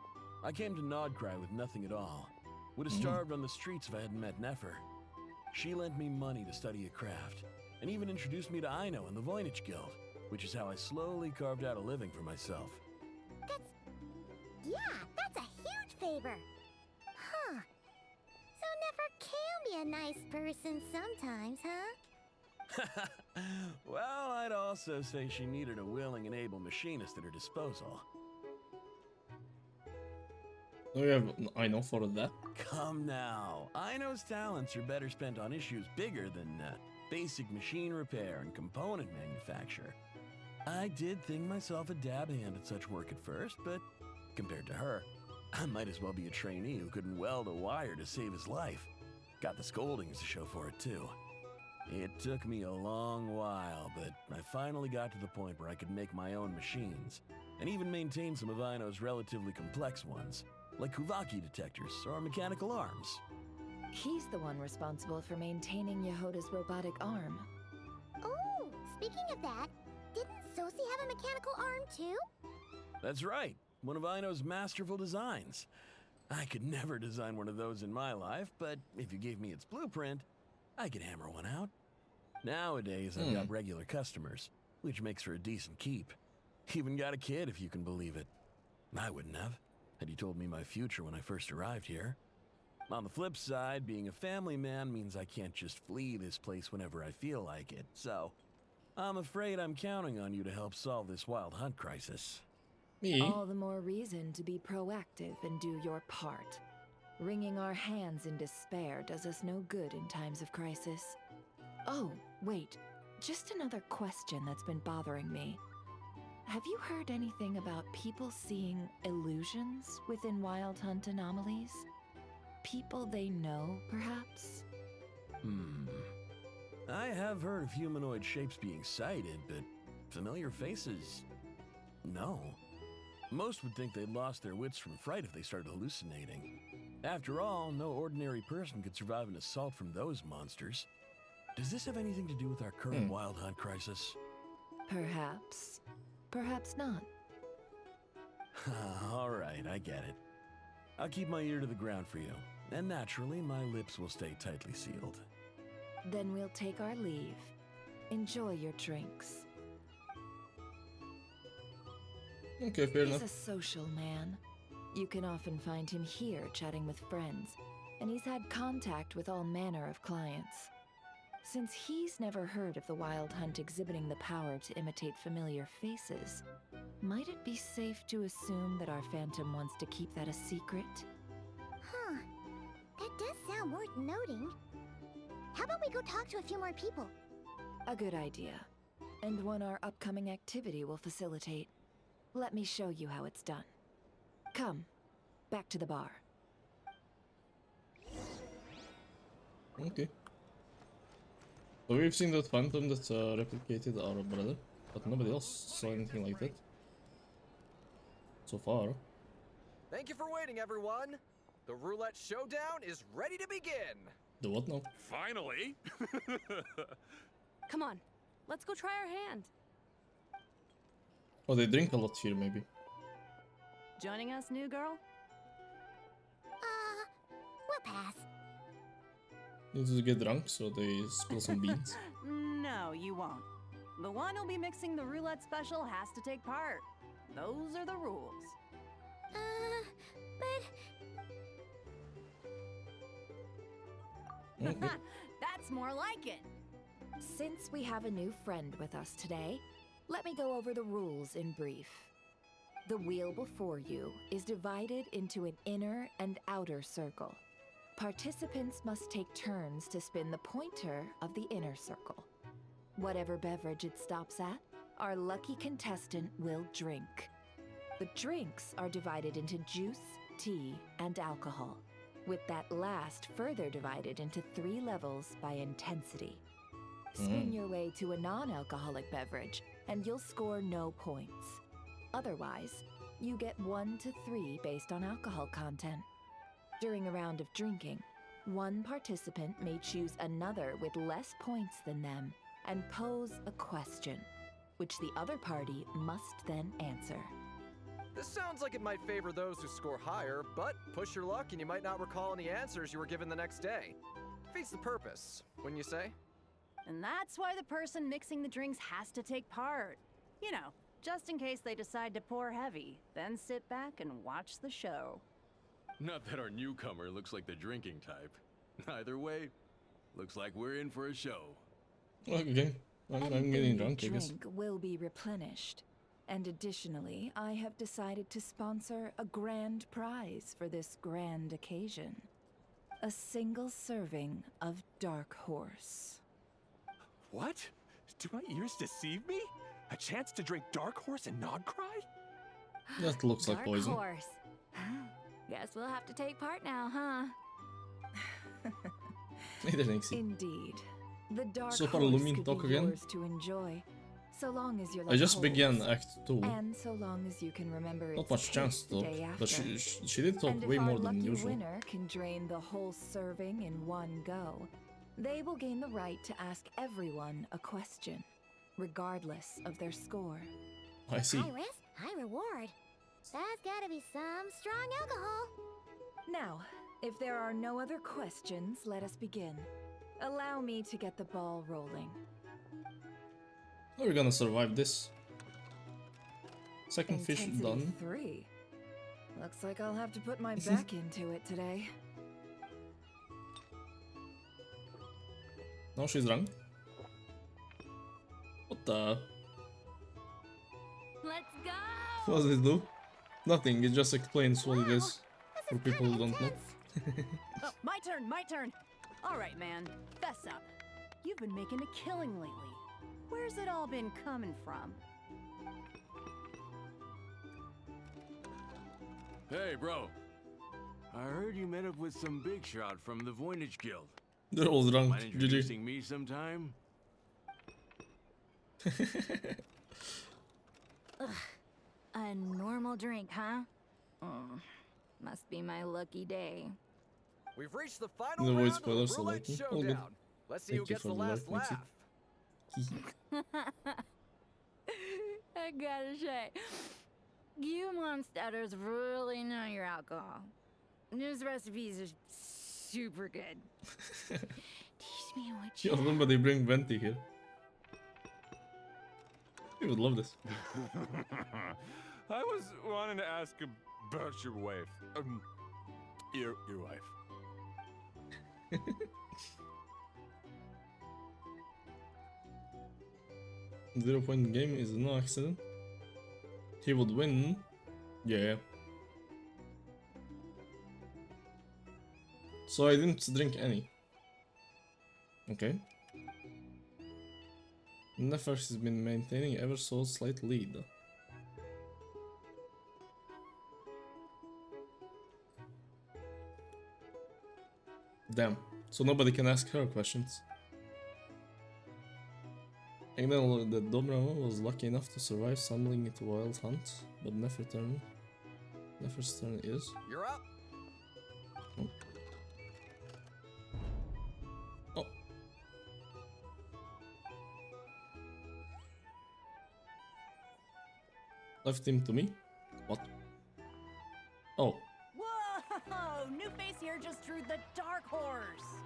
Speaker 14: I came to Nodcry with nothing at all. Would have starved on the streets if I hadn't met Nefer. She lent me money to study a craft, and even introduced me to Aino and the Voynich Guild, which is how I slowly carved out a living for myself.
Speaker 7: That's a huge favor. Huh. So Nefer can be a nice person sometimes, huh?
Speaker 14: Well, I'd also say she needed a willing and able machinist at her disposal.
Speaker 1: Do you have Aino for that?
Speaker 14: Come now. Aino's talents are better spent on issues bigger than basic machine repair and component manufacture. I did think myself a dab hand at such work at first, but compared to her, I might as well be a trainee who couldn't weld a wire to save his life. Got the scoldings to show for it, too. It took me a long while, but I finally got to the point where I could make my own machines, and even maintain some of Aino's relatively complex ones, like Kuvaki detectors or mechanical arms.
Speaker 9: He's the one responsible for maintaining Yehoda's robotic arm.
Speaker 7: Oh, speaking of that, didn't Sosi have a mechanical arm too?
Speaker 14: That's right, one of Aino's masterful designs. I could never design one of those in my life, but if you gave me its blueprint, I could hammer one out. Nowadays, I've got regular customers, which makes for a decent keep. Even got a kid, if you can believe it. I wouldn't have, had you told me my future when I first arrived here. On the flip side, being a family man means I can't just flee this place whenever I feel like it, so I'm afraid I'm counting on you to help solve this wild hunt crisis.
Speaker 1: Me?
Speaker 9: All the more reason to be proactive and do your part. Wringing our hands in despair does us no good in times of crisis. Oh, wait. Just another question that's been bothering me. Have you heard anything about people seeing illusions within Wild Hunt anomalies? People they know, perhaps?
Speaker 14: I have heard of humanoid shapes being sighted, but familiar faces? No. Most would think they'd lost their wits from fright if they started hallucinating. After all, no ordinary person could survive an assault from those monsters. Does this have anything to do with our current Wild Hunt crisis?
Speaker 9: Perhaps. Perhaps not.
Speaker 14: All right, I get it. I'll keep my ear to the ground for you, and naturally, my lips will stay tightly sealed.
Speaker 9: Then we'll take our leave. Enjoy your drinks.
Speaker 1: Okay, fair
Speaker 9: He's
Speaker 1: enough.
Speaker 9: a social man. You can often find him here chatting with friends, and he's had contact with all manner of clients. Since he's never heard of the Wild Hunt exhibiting the power to imitate familiar faces, might it be safe to assume that our Phantom wants to keep that a secret?
Speaker 7: Huh. That does sound worth noting. How about we go talk to a few more people?
Speaker 9: A good idea. And one our upcoming activity will facilitate. Let me show you how it's done. Come, back to the bar.
Speaker 1: So we've seen that phantom that replicated our brother, but nobody else saw anything like that so far.
Speaker 12: Thank you for waiting, everyone. The roulette showdown is ready to begin.
Speaker 1: The what now?
Speaker 10: Finally!
Speaker 11: Come on, let's go try our hand.
Speaker 1: Oh, they drink a lot here, maybe.
Speaker 11: Joining us, new girl?
Speaker 7: We'll pass.
Speaker 1: Need to get drunk, so they spill some beans.
Speaker 15: No, you won't. The one who'll be mixing the roulette special has to take part. Those are the rules.
Speaker 7: But...
Speaker 1: Okay.
Speaker 15: That's more like it.
Speaker 9: Since we have a new friend with us today, let me go over the rules in brief. The wheel before you is divided into an inner and outer circle. Participants must take turns to spin the pointer of the inner circle. Whatever beverage it stops at, our lucky contestant will drink. The drinks are divided into juice, tea, and alcohol, with that last further divided into 3 levels by intensity. Spin your way to a non-alcoholic beverage, and you'll score no points. Otherwise, you get 1 to 3 based on alcohol content. During a round of drinking, one participant may choose another with less points than them and pose a question, which the other party must then answer.
Speaker 12: This sounds like it might favor those who score higher, but push your luck and you might not recall any answers you were given the next day. Defeats the purpose, wouldn't you say?
Speaker 15: And that's why the person mixing the drinks has to take part. You know, just in case they decide to pour heavy, then sit back and watch the show.
Speaker 10: Not that our newcomer looks like the drinking type. Either way, looks like we're in for a show.
Speaker 1: Okay, I'm
Speaker 9: Anything
Speaker 1: getting
Speaker 9: you
Speaker 1: drunk, I guess.
Speaker 9: drink will be replenished. And additionally, I have decided to sponsor a grand prize for this grand occasion. A single serving of Dark Horse.
Speaker 6: What? Do my ears deceive me? A chance to drink Dark Horse and not cry?
Speaker 1: That looks like poison.
Speaker 4: Dark Horse. Guess we'll have to take part now, huh?
Speaker 9: Indeed. The Dark
Speaker 1: So far,
Speaker 9: Horse
Speaker 1: Lumin
Speaker 9: could
Speaker 1: talk
Speaker 9: be
Speaker 1: again.
Speaker 9: yours to enjoy, so long as you're
Speaker 1: I
Speaker 9: like
Speaker 1: just began
Speaker 9: Holes,
Speaker 1: Act 2.
Speaker 9: and so long as you can remember
Speaker 1: Not
Speaker 9: its
Speaker 1: much chance
Speaker 9: taste
Speaker 1: to
Speaker 9: the
Speaker 1: talk,
Speaker 9: day
Speaker 1: but
Speaker 9: after.
Speaker 1: she did talk
Speaker 9: And
Speaker 1: way
Speaker 9: if
Speaker 1: more
Speaker 9: our
Speaker 1: than
Speaker 9: lucky
Speaker 1: usual.
Speaker 9: winner can drain the whole serving in one go, they will gain the right to ask everyone a question, regardless of their score.
Speaker 1: I see.
Speaker 7: High risk, high reward. That's gotta be some strong alcohol.
Speaker 9: Now, if there are no other questions, let us begin. Allow me to get the ball rolling.
Speaker 1: How are we gonna survive this? Second fish
Speaker 9: Intensity
Speaker 1: done.
Speaker 9: 3. Looks like I'll have to put my back into it today.
Speaker 1: Now she's drunk. What the?
Speaker 4: Let's go!
Speaker 1: What does it do? Nothing, it just explains what it is for people who don't know.
Speaker 15: Oh, my turn. All right, man, fess up. You've been making a killing lately. Where's it all been coming from?
Speaker 10: Hey, bro. I heard you met up with some big shot from the Voynich Guild.
Speaker 1: They're all drunk.
Speaker 10: Mind
Speaker 1: GG.
Speaker 10: introducing me sometime?
Speaker 4: Ugh. A normal drink, huh? Must be my lucky day.
Speaker 12: We've reached the final
Speaker 1: Avoid
Speaker 12: round of the
Speaker 1: spoilers, so
Speaker 12: roulette
Speaker 1: like, all good.
Speaker 12: showdown. Let's see who
Speaker 1: Thank you
Speaker 12: gets
Speaker 1: for
Speaker 12: the
Speaker 1: the
Speaker 12: last
Speaker 1: like,
Speaker 12: laugh.
Speaker 4: I gotta say, you monsters really know your alcohol. These recipes are super good. Teach me what you
Speaker 1: Yo, remember they bring Venti here. You would love this.
Speaker 10: I was wanting to ask about your wife. Your wife.
Speaker 1: 0-point game is no accident. He would win. Yeah. So I didn't drink any. Okay. Nefesh has been maintaining ever so slight lead. Damn. So nobody can ask her questions. think that Dobrava was lucky enough to survive stumbling into Wild Hunt, but Nefer's turn is.
Speaker 12: You're up.
Speaker 1: Oh. Oh. Left him to me? What? Oh.
Speaker 15: Whoa! New face here just drew the dark horse.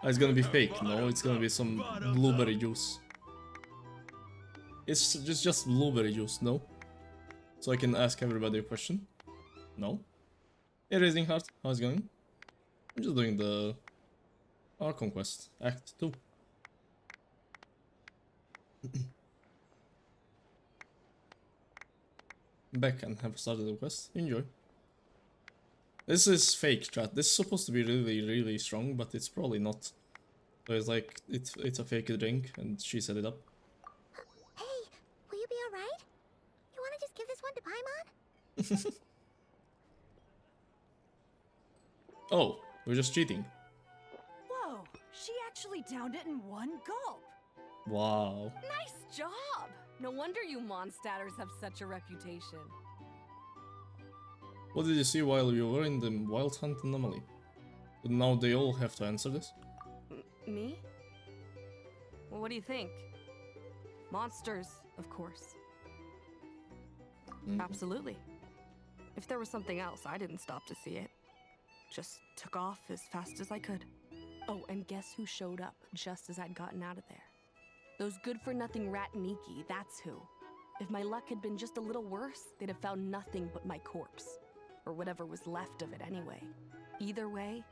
Speaker 1: It's gonna be fake. No, it's gonna be some blueberry juice. It's just blueberry juice, no? So I can ask everybody a question? No? Hey, Raising Heart, how's it going? I'm just doing the Archon quest, Act 2. Back and have started the quest. Enjoy. This is fake, chat. This is supposed to be really, really strong, but it's probably not. So it's like, it's a fake drink, and she set it up.
Speaker 7: Hey, will you be alright? You wanna just give this one to Paimon?
Speaker 1: Oh, we're just cheating.
Speaker 15: Whoa! She actually downed it in one gulp.
Speaker 1: Wow.
Speaker 11: Nice job! No wonder you Mondstatters have such a reputation.
Speaker 1: What did you see while you were in the Wild Hunt anomaly? But now they all have to answer this.
Speaker 11: Me? Well, what do you think? Monsters, of course. Absolutely. If there was something else, I didn't stop to see it. Just took off as fast as I could. Oh, and guess who showed up just as I'd gotten out of there? Those good-for-nothing rat Niki, that's who. If my luck had been just a little worse, they'd have found nothing but my corpse. Or whatever was left of it anyway. Either way,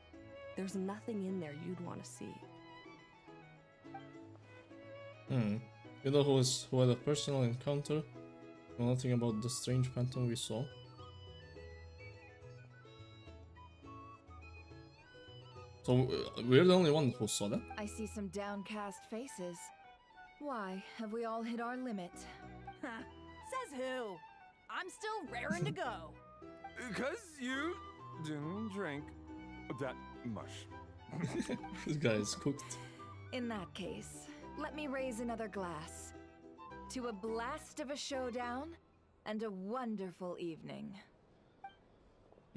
Speaker 11: there's nothing in there you'd want to see.
Speaker 1: You know who had a personal encounter? Know nothing about the strange phantom we saw? So we're the only one who saw that?
Speaker 9: I see some downcast faces. Why, have we all hit our limit?
Speaker 15: Says who? I'm still raring to go.
Speaker 10: Because you didn't drink that much.
Speaker 1: This guy is cooked.
Speaker 9: In that case, let me raise another glass. To a blast of a showdown and a wonderful evening.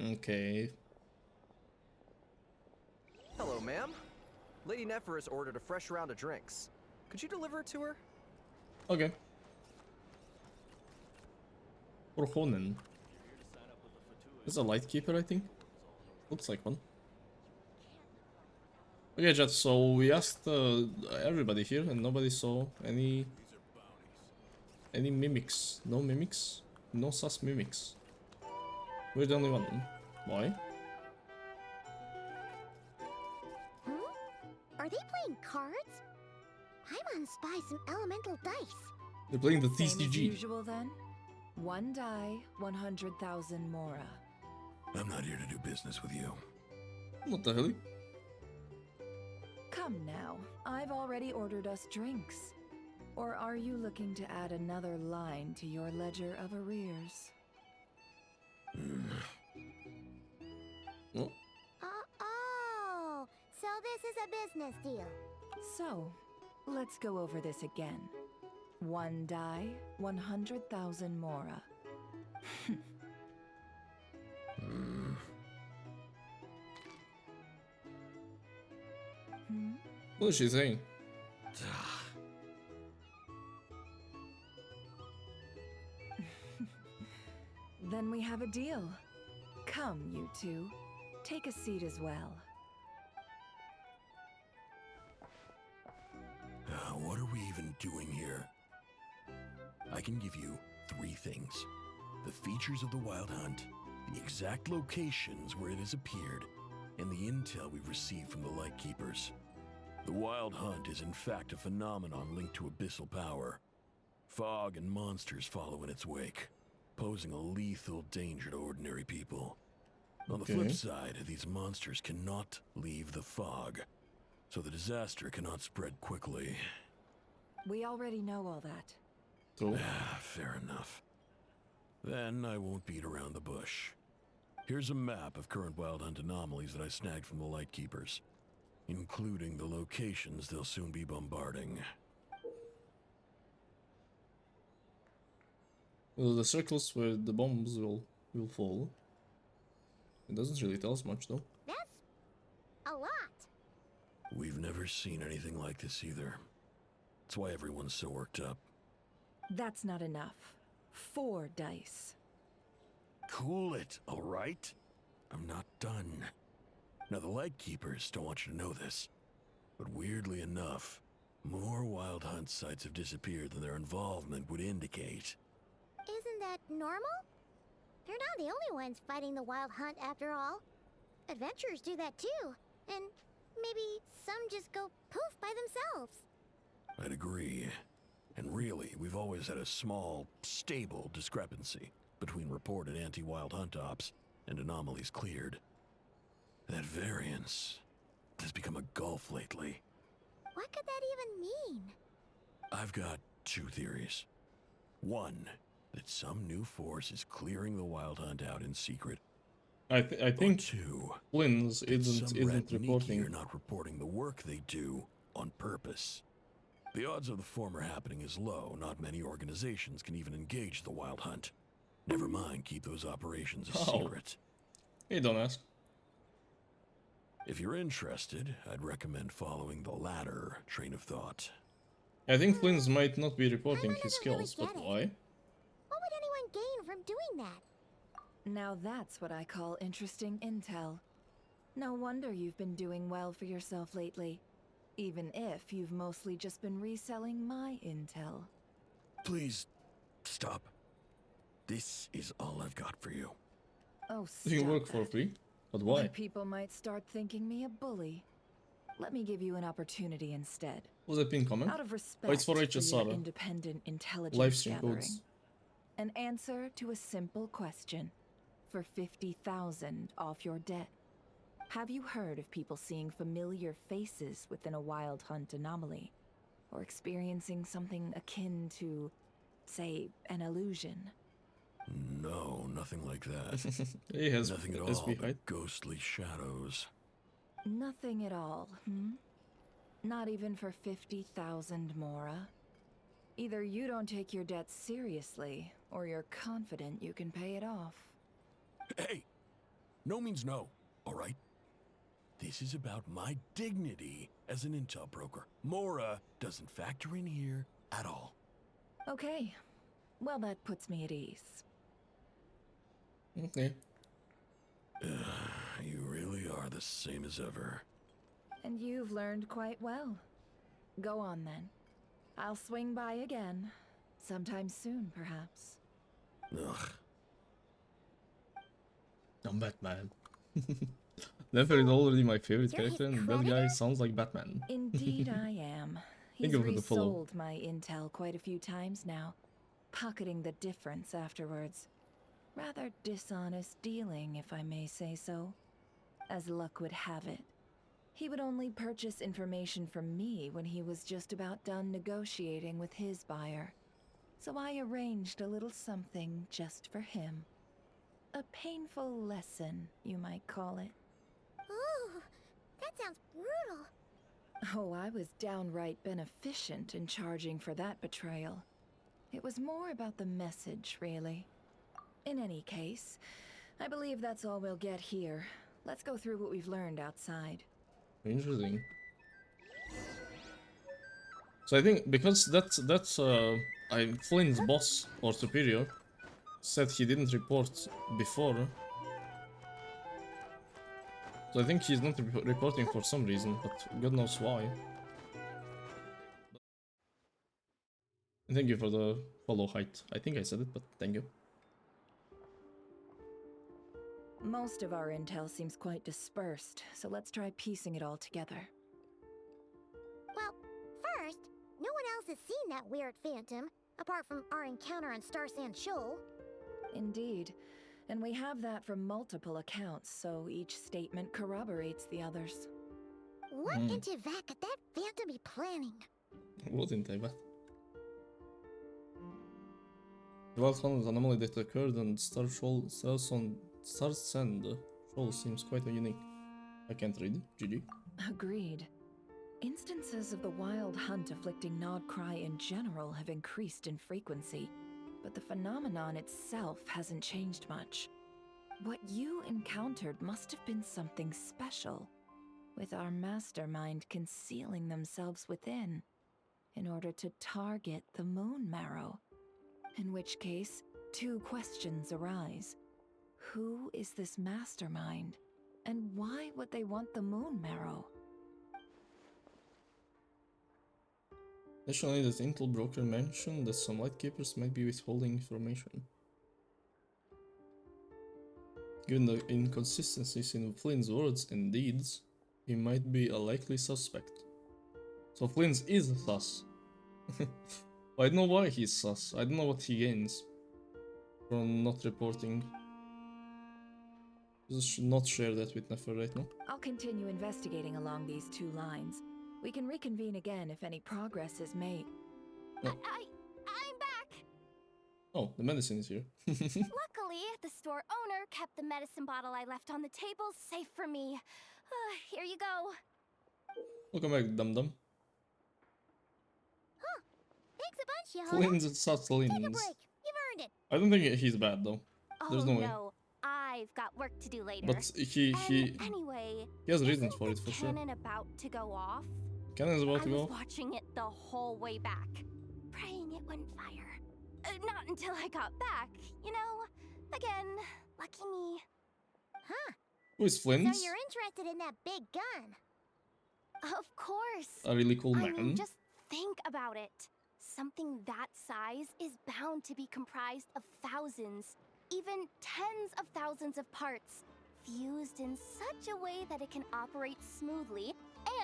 Speaker 1: Okay.
Speaker 12: Hello, ma'am. Lady Nefer has ordered a fresh round of drinks. Could you deliver it to her?
Speaker 1: Okay. Orhonen. This is a Lightkeeper, I think. Looks like one. Okay, chat, so we asked everybody here and nobody saw any mimics. No mimics? No sus mimics. We're the only one. Why?
Speaker 7: Are they playing cards? Paimon spies some elemental dice.
Speaker 1: They're playing the
Speaker 9: Same as
Speaker 1: TCG.
Speaker 9: usual then. One die, 100,000 Mora.
Speaker 14: I'm not here to do business with you.
Speaker 1: What the hell?
Speaker 9: Come now, I've already ordered us drinks. Or are you looking to add another line to your ledger of arrears?
Speaker 1: What?
Speaker 7: Oh, so this is a business deal.
Speaker 9: So, let's go over this again. One die, 100,000 Mora.
Speaker 1: What is she saying?
Speaker 9: Then we have a deal. Come, you two. Take a seat as well.
Speaker 14: What are we even doing here? I can give you 3 things. The features of the Wild Hunt, the exact locations where it has appeared, and the intel we've received from the Lightkeepers. The Wild Hunt is in fact a phenomenon linked to abyssal power. Fog and monsters follow in its wake, posing a lethal danger to ordinary people. On the flip side, these monsters cannot leave the fog, so the disaster cannot spread quickly.
Speaker 9: We already know all that.
Speaker 1: Cool.
Speaker 14: Fair enough. Then I won't beat around the bush. Here's a map of current Wild Hunt anomalies that I snagged from the Lightkeepers, including the locations they'll soon be bombarding.
Speaker 1: Well, the circles where the bombs will fall. It doesn't really tell us much though.
Speaker 7: That's a lot.
Speaker 14: We've never seen anything like this either. That's why everyone's so worked up.
Speaker 9: That's not enough. 4 dice.
Speaker 14: Cool it, all right? I'm not done. Now, the Lightkeepers don't want you to know this, but weirdly enough, more Wild Hunt sites have disappeared than their involvement would indicate.
Speaker 7: Isn't that normal? They're not the only ones fighting the Wild Hunt after all. Adventurers do that too, and maybe some just go poof by themselves.
Speaker 14: I'd agree. And really, we've always had a small, stable discrepancy between reported anti-Wild Hunt ops and anomalies cleared. That variance has become a gulf lately.
Speaker 7: What could that even mean?
Speaker 14: I've got 2 theories. One, that some new force is clearing the Wild Hunt out in secret.
Speaker 1: I think
Speaker 14: 2,
Speaker 1: Flynn's isn't reporting.
Speaker 14: Are not reporting the work they do on purpose. The odds of the former happening is low. Not many organizations can even engage the Wild Hunt. Never mind keep those operations a secret.
Speaker 1: Hey, don't ask.
Speaker 14: If you're interested, I'd recommend following the latter train of thought.
Speaker 1: I think Flynn's might not be reporting his kills, but why?
Speaker 7: What would anyone gain from doing that?
Speaker 9: Now that's what I call interesting intel. No wonder you've been doing well for yourself lately. Even if you've mostly just been reselling my intel.
Speaker 14: Please, stop. This is all I've got for you.
Speaker 9: Oh, stop
Speaker 1: You can work
Speaker 9: it.
Speaker 1: for free, but why?
Speaker 9: People might start thinking me a bully. Let me give you an opportunity instead.
Speaker 1: Was that pin comment?
Speaker 9: Out of respect
Speaker 1: Wait for
Speaker 9: for
Speaker 1: HSR.
Speaker 9: your independent intelligence
Speaker 1: Livestream
Speaker 9: gathering.
Speaker 1: codes.
Speaker 9: An answer to a simple question. For 50,000 off your debt. Have you heard of people seeing familiar faces within a Wild Hunt anomaly? Or experiencing something akin to, say, an illusion?
Speaker 14: No, nothing like that.
Speaker 1: He has
Speaker 14: nothing at all
Speaker 1: SB
Speaker 14: but
Speaker 1: height.
Speaker 14: ghostly shadows.
Speaker 9: Nothing at all, Not even for 50,000 Mora? Either you don't take your debt seriously, or you're confident you can pay it off.
Speaker 14: Hey! No means no, all right? This is about my dignity as an intel broker. Mora doesn't factor in here at all.
Speaker 9: Okay. Well, that puts me at ease.
Speaker 1: Okay.
Speaker 14: You really are the same as ever.
Speaker 9: And you've learned quite well. Go on then. I'll swing by again. Sometime soon, perhaps.
Speaker 14: Ugh.
Speaker 1: I'm Batman. Nefer is already my favorite character, and that guy sounds like Batman.
Speaker 9: Indeed I am.
Speaker 1: Think
Speaker 9: He's
Speaker 1: of the follow.
Speaker 9: resold my intel quite a few times now, pocketing the difference afterwards. Rather dishonest dealing, if I may say so. As luck would have it, he would only purchase information from me when he was just about done negotiating with his buyer. So I arranged a little something just for him. A painful lesson, you might call it.
Speaker 7: Ooh, that sounds brutal.
Speaker 9: Oh, I was downright beneficent in charging for that betrayal. It was more about the message, really. In any case, I believe that's all we'll get here. Let's go through what we've learned outside.
Speaker 1: Interesting. So I think because that's Flynn's boss or superior said he didn't report before. So I think he's not reporting for some reason, but God knows why. Thank you for the follow height. I think I said it, but thank you.
Speaker 9: Most of our intel seems quite dispersed, so let's try piecing it all together.
Speaker 7: Well, first, no one else has seen that weird phantom, apart from our encounter on Star Sand Shoal.
Speaker 9: Indeed. And we have that from multiple accounts, so each statement corroborates the others.
Speaker 7: What in Tivat could that phantom be planning?
Speaker 1: What in Tivat? The Wild Hunt anomaly that occurred on Star Sand Shoal seems quite unique. I can't read. GG.
Speaker 9: Agreed. Instances of the Wild Hunt afflicting Nodcry in general have increased in frequency. but the phenomenon itself hasn't changed much. What you encountered must have been something special, with our mastermind concealing themselves within, in order to target the Moon Marrow. In which case, two questions arise. Who is this mastermind, and why would they want the Moon Marrow?
Speaker 1: Additionally, that intel broker mentioned that some Lightkeepers might be withholding information. Given the inconsistencies in Flynn's words and deeds, he might be a likely suspect. So Flynn's is sus. I don't know why he's sus. I don't know what he gains from not reporting. Just should not share that with Nefer right now.
Speaker 9: I'll continue investigating along these two lines. We can reconvene again if any progress is made.
Speaker 1: Oh.
Speaker 7: I'm back!
Speaker 1: Oh, the medicine is here.
Speaker 7: Luckily, the store owner kept the medicine bottle I left on the table safe for me. Here you go.
Speaker 1: Welcome back, dum-dum.
Speaker 7: Huh. Thanks a bunch, Yoda.
Speaker 1: Flynn's sus
Speaker 7: Take a
Speaker 1: Flynn's.
Speaker 7: break. You've earned it.
Speaker 1: I don't think he's bad though. There's no way.
Speaker 7: No. I've got work to do later.
Speaker 1: But
Speaker 7: anyway,
Speaker 1: he has reasons for it for sure.
Speaker 7: Cannon about to go off?
Speaker 1: Cannon's about to go
Speaker 7: I
Speaker 1: off?
Speaker 7: was watching it the whole way back, praying it wouldn't fire. Not until I got back, you know? Again, lucky me. Huh.
Speaker 1: Who is Flynn?
Speaker 7: So you're interested in that big gun? Of course.
Speaker 1: A really cool man.
Speaker 7: I mean, just think about it. Something that size is bound to be comprised of thousands, even tens of thousands of parts, fused in such a way that it can operate smoothly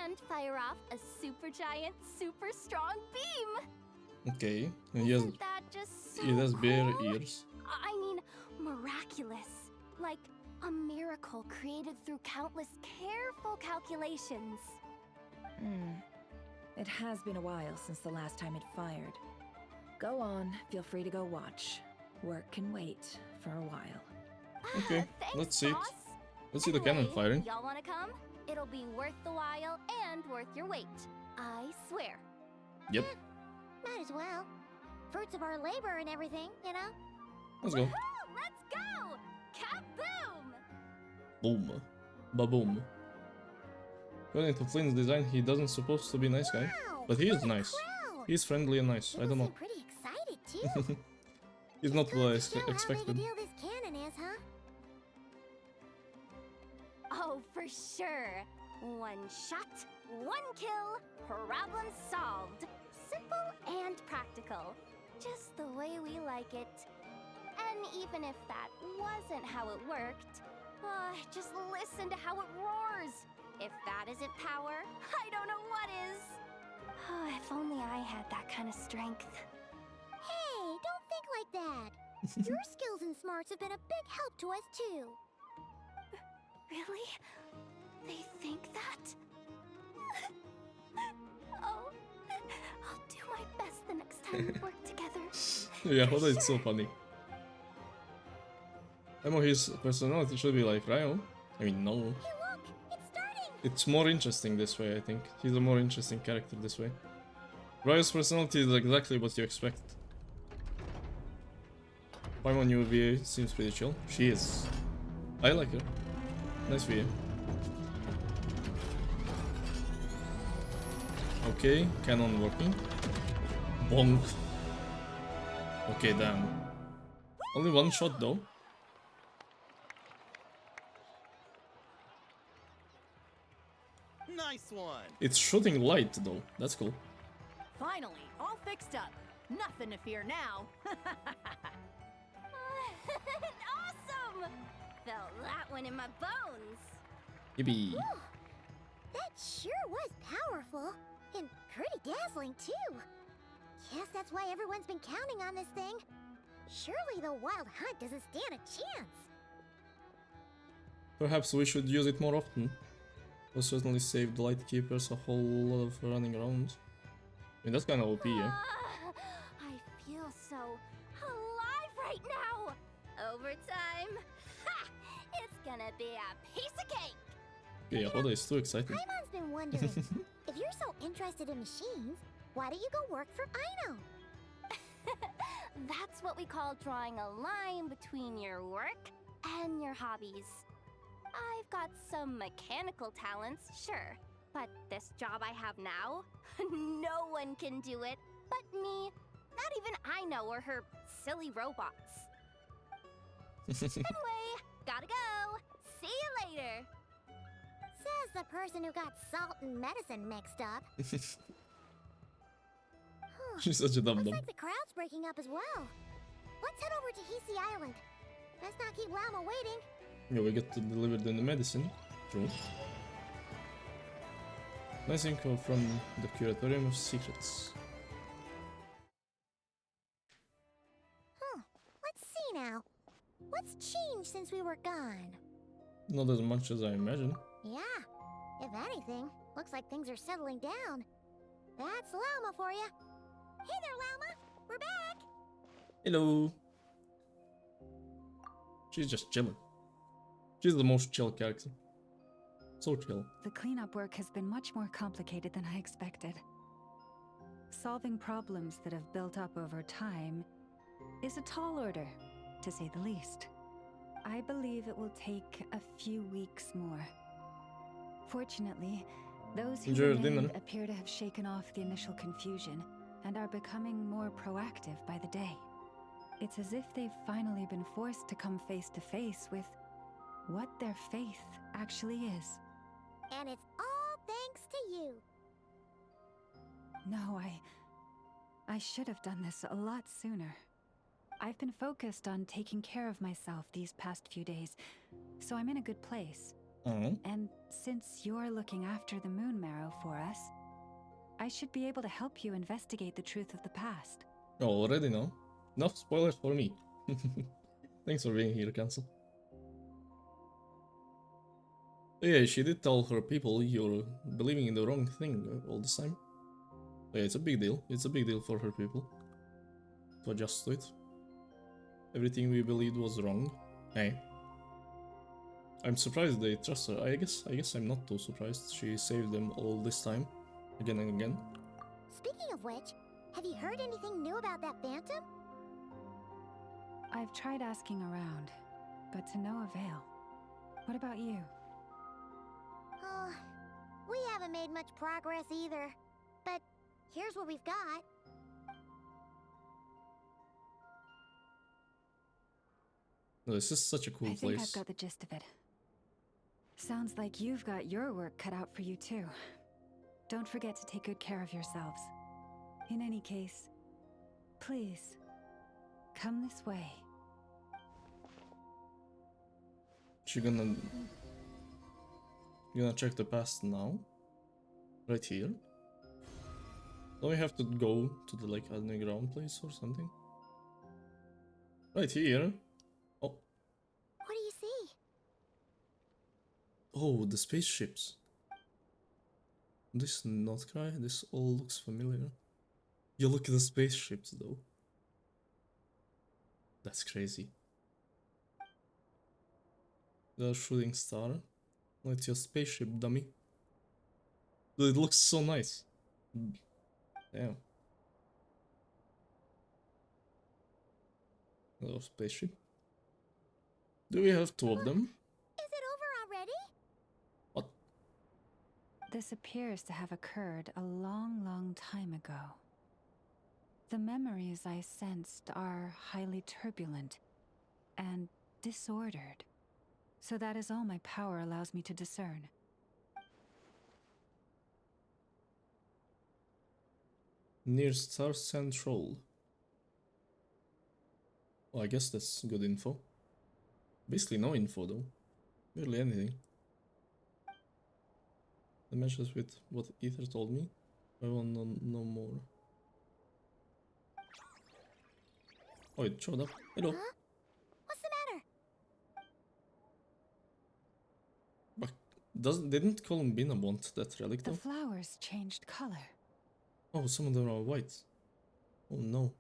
Speaker 7: and fire off a supergiant, super strong beam.
Speaker 1: Okay, and he has,
Speaker 7: Isn't that just so
Speaker 1: he has bare
Speaker 7: cool?
Speaker 1: ears.
Speaker 7: I mean, miraculous. Like a miracle created through countless careful calculations.
Speaker 9: It has been a while since the last time it fired. Go on, feel free to go watch. Work can wait for a while.
Speaker 1: Okay,
Speaker 7: Thanks,
Speaker 1: let's see it.
Speaker 7: boss.
Speaker 1: Let's see the cannon
Speaker 7: Anyway,
Speaker 1: firing.
Speaker 7: Y'all wanna come? It'll be worth the while and worth your wait. I swear.
Speaker 1: Yep,
Speaker 7: Might as well. Fruits of our labor and everything, you know?
Speaker 1: let's go.
Speaker 7: Woohoo! Let's go! Kaboom!
Speaker 1: Boom. Ba-boom. According to Flynn's design, he doesn't supposed to be a nice guy. But he is nice. He's friendly and nice. I don't know.
Speaker 7: Pretty excited too.
Speaker 1: He's not what I
Speaker 7: Show how big a
Speaker 1: expected.
Speaker 7: deal this cannon is, huh? Oh, for sure. One shot, one kill, problem solved. Simple and practical. Just the way we like it. And even if that wasn't how it worked, just listen to how it roars. If that isn't power, I don't know what is. If only I had that kind of strength. Hey, don't think like that. Your skills and smarts have been a big help to us too. Really? They think that? Oh, I'll do my best the next time we work together.
Speaker 1: Yeah, Hoda is so funny. I know his personality should be like Ryo. I mean, no.
Speaker 7: Hey, look, it's starting.
Speaker 1: It's more interesting this way, I think. He's a more interesting character this way. Ryo's personality is exactly what you expect. Paimon new VA seems pretty chill. She is. I like her. Nice VA. Okay, cannon working. Bonk. Okay, damn. Only one shot though.
Speaker 13: Nice one.
Speaker 1: It's shooting light though. That's cool.
Speaker 15: Finally, all fixed up. Nothing to fear now.
Speaker 7: Awesome! Felt that one in my bones.
Speaker 1: Yippee.
Speaker 7: Whew. That sure was powerful. And pretty dazzling, too. Guess that's why everyone's been counting on this thing. Surely the Wild Hunt doesn't stand a chance.
Speaker 1: Perhaps we should use it more often. Will certainly save the Lightkeepers a whole lot of running around. I mean, that's kind of OP, yeah?
Speaker 7: I feel so alive right now. Overtime. Ha! It's gonna be a piece of cake.
Speaker 1: Okay, yeah, Hoda is too excited.
Speaker 7: Paimon's been wondering, if you're so interested in machines, why don't you go work for Aino?
Speaker 4: That's what we call drawing a line between your work and your hobbies. I've got some mechanical talents, sure, but this job I have now, no one can do it but me. Not even I know or her silly robots. Anyway, gotta go. See you later.
Speaker 7: Says the person who got salt and medicine mixed up.
Speaker 1: She's such a dum
Speaker 7: Looks
Speaker 1: dum.
Speaker 7: like the crowd's breaking up as well. Let's head over to Hisi Island. Let's not keep Lama waiting.
Speaker 1: Yeah, we get to deliver the medicine. True. Nice info from the Curatorium of Secrets.
Speaker 7: Let's see now. What's changed since we were gone?
Speaker 1: Not as much as I imagine.
Speaker 7: Yeah, if anything, looks like things are settling down. That's Lama for you. Hey there, Lama. We're back.
Speaker 1: Hello. She's just chilling. She's the most chill character. So chill.
Speaker 16: The cleanup work has been much more complicated than I expected. Solving problems that have built up over time is a tall order, to say the least. I believe it will take a few weeks more. Fortunately, those who
Speaker 1: Enjoy your
Speaker 16: remained
Speaker 1: dinner.
Speaker 16: appear to have shaken off the initial confusion and are becoming more proactive by the day. It's as if they've finally been forced to come face to face with what their faith actually is.
Speaker 7: And it's all thanks to you.
Speaker 16: No, I should have done this a lot sooner. I've been focused on taking care of myself these past few days, so I'm in a good place. And since you're looking after the Moon Marrow for us, I should be able to help you investigate the truth of the past.
Speaker 1: Oh, already know. Enough spoilers for me. Thanks for being here, Cancel. Yeah, she did tell her people you're believing in the wrong thing all this time. Yeah, it's a big deal. It's a big deal for her people to adjust to it. Everything we believed was wrong. Hey. I'm surprised they trust her. I guess I'm not too surprised. She saved them all this time. Again and again.
Speaker 7: Speaking of which, have you heard anything new about that phantom?
Speaker 16: I've tried asking around, but to no avail. What about you?
Speaker 7: Oh, we haven't made much progress either. But here's what we've got.
Speaker 1: No, this is such a cool
Speaker 16: I think
Speaker 1: place.
Speaker 16: I've got the gist of it. Sounds like you've got your work cut out for you too. Don't forget to take good care of yourselves. In any case, please, come this way.
Speaker 1: You gonna check the past now? Right here? Don't we have to go to the like underground place or something? Right here. Oh.
Speaker 7: What do you see?
Speaker 1: Oh, the spaceships. This not cry. This all looks familiar. You look at the spaceships though. That's crazy. The shooting star. It's your spaceship, dummy. Dude, it looks so nice. Damn. Hello, spaceship. Do we have two of them?
Speaker 7: Is it over already?
Speaker 1: What?
Speaker 16: This appears to have occurred a long, long time ago. The memories I sensed are highly turbulent and disordered. So that is all my power allows me to discern.
Speaker 1: Near Star Central. Well, I guess that's good info. Basically no info though. Barely anything. The matches with what Ether told me. I want to know more. Oh, it showed up. Hello.
Speaker 7: Huh? What's the matter?
Speaker 1: But didn't Columbina want that relic
Speaker 16: The
Speaker 1: though?
Speaker 16: flowers changed color.
Speaker 1: Oh, some of them are white. Oh no.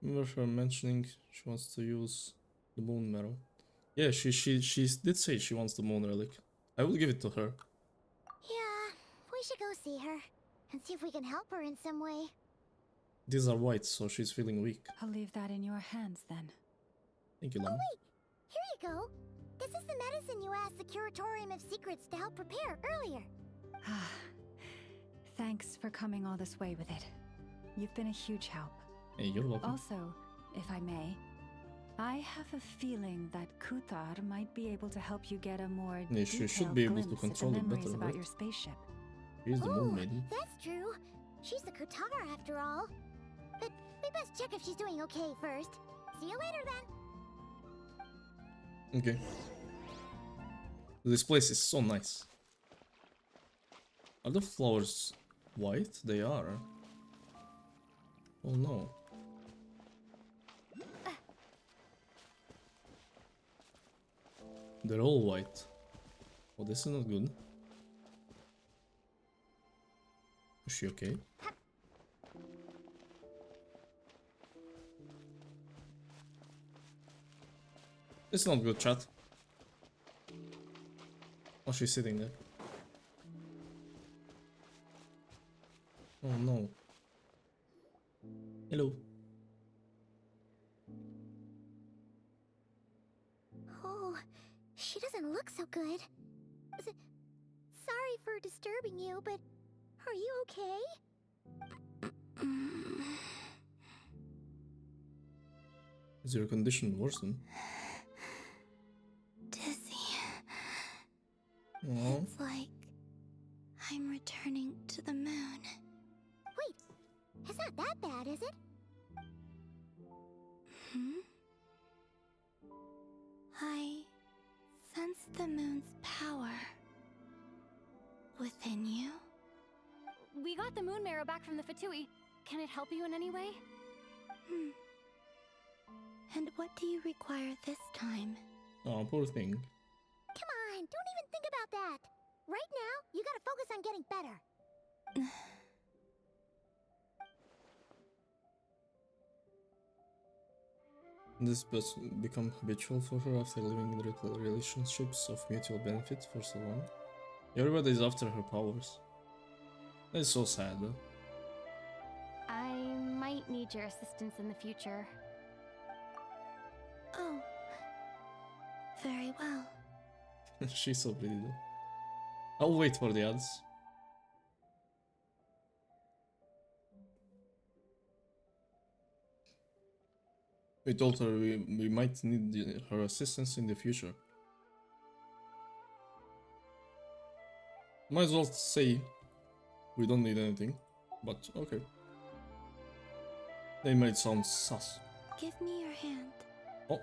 Speaker 1: Remember her mentioning she wants to use the bone marrow. Yeah, she did say she wants the moon relic. I will give it to her.
Speaker 7: Yeah, we should go see her. and see if we can help her in some way.
Speaker 1: These are white, so she's feeling weak.
Speaker 16: I'll leave that in your hands then.
Speaker 1: Thank you,
Speaker 7: Oh
Speaker 1: Llama.
Speaker 7: wait! Here you go! This is the medicine you asked the Curatorium of Secrets to help prepare earlier.
Speaker 16: Thanks for coming all this way with it. You've been a huge help.
Speaker 1: Hey, you're welcome.
Speaker 16: Also, if I may, I have a feeling that Kuthar might be able to help you get a more
Speaker 1: Yeah, she should
Speaker 16: detailed
Speaker 1: be able to
Speaker 16: glimpse
Speaker 1: control
Speaker 16: at
Speaker 1: it
Speaker 16: the memories
Speaker 1: better,
Speaker 16: about
Speaker 1: right?
Speaker 16: your spaceship.
Speaker 1: Here's the
Speaker 7: Ooh,
Speaker 1: moon maiden.
Speaker 7: that's true. She's the Kutar after all. But we best check if she's doing okay first. See you later then.
Speaker 1: Okay. This place is so nice. Are the flowers white? They are. Oh no. They're all white. Oh, this is not good. Is she okay? It's not good, chat. Oh, she's sitting there. Oh no. Hello.
Speaker 7: Oh, she doesn't look so good. Sorry for disturbing you, but are you okay?
Speaker 1: Is your condition worsened?
Speaker 7: Dizzy.
Speaker 1: Oh.
Speaker 7: It's like I'm returning to the moon. Wait, it's not that bad, is it? I sense the moon's power within you.
Speaker 17: We got the moon marrow back from the Fatui. Can it help you in any way?
Speaker 7: And what do you require this time?
Speaker 1: Oh, poor thing.
Speaker 7: Come on, don't even think about that. Right now, you gotta focus on getting better.
Speaker 1: This become habitual for her after living in relationships of mutual benefit for so long. Everybody is after her powers. That's so sad, though.
Speaker 17: I might need your assistance in the future.
Speaker 7: Oh, very well.
Speaker 1: She's so pretty, though. I'll wait for the ads. We told her we might need her assistance in the future. Might as well say we don't need anything, but okay. They might sound sus.
Speaker 7: Give me your hand.
Speaker 1: Oh.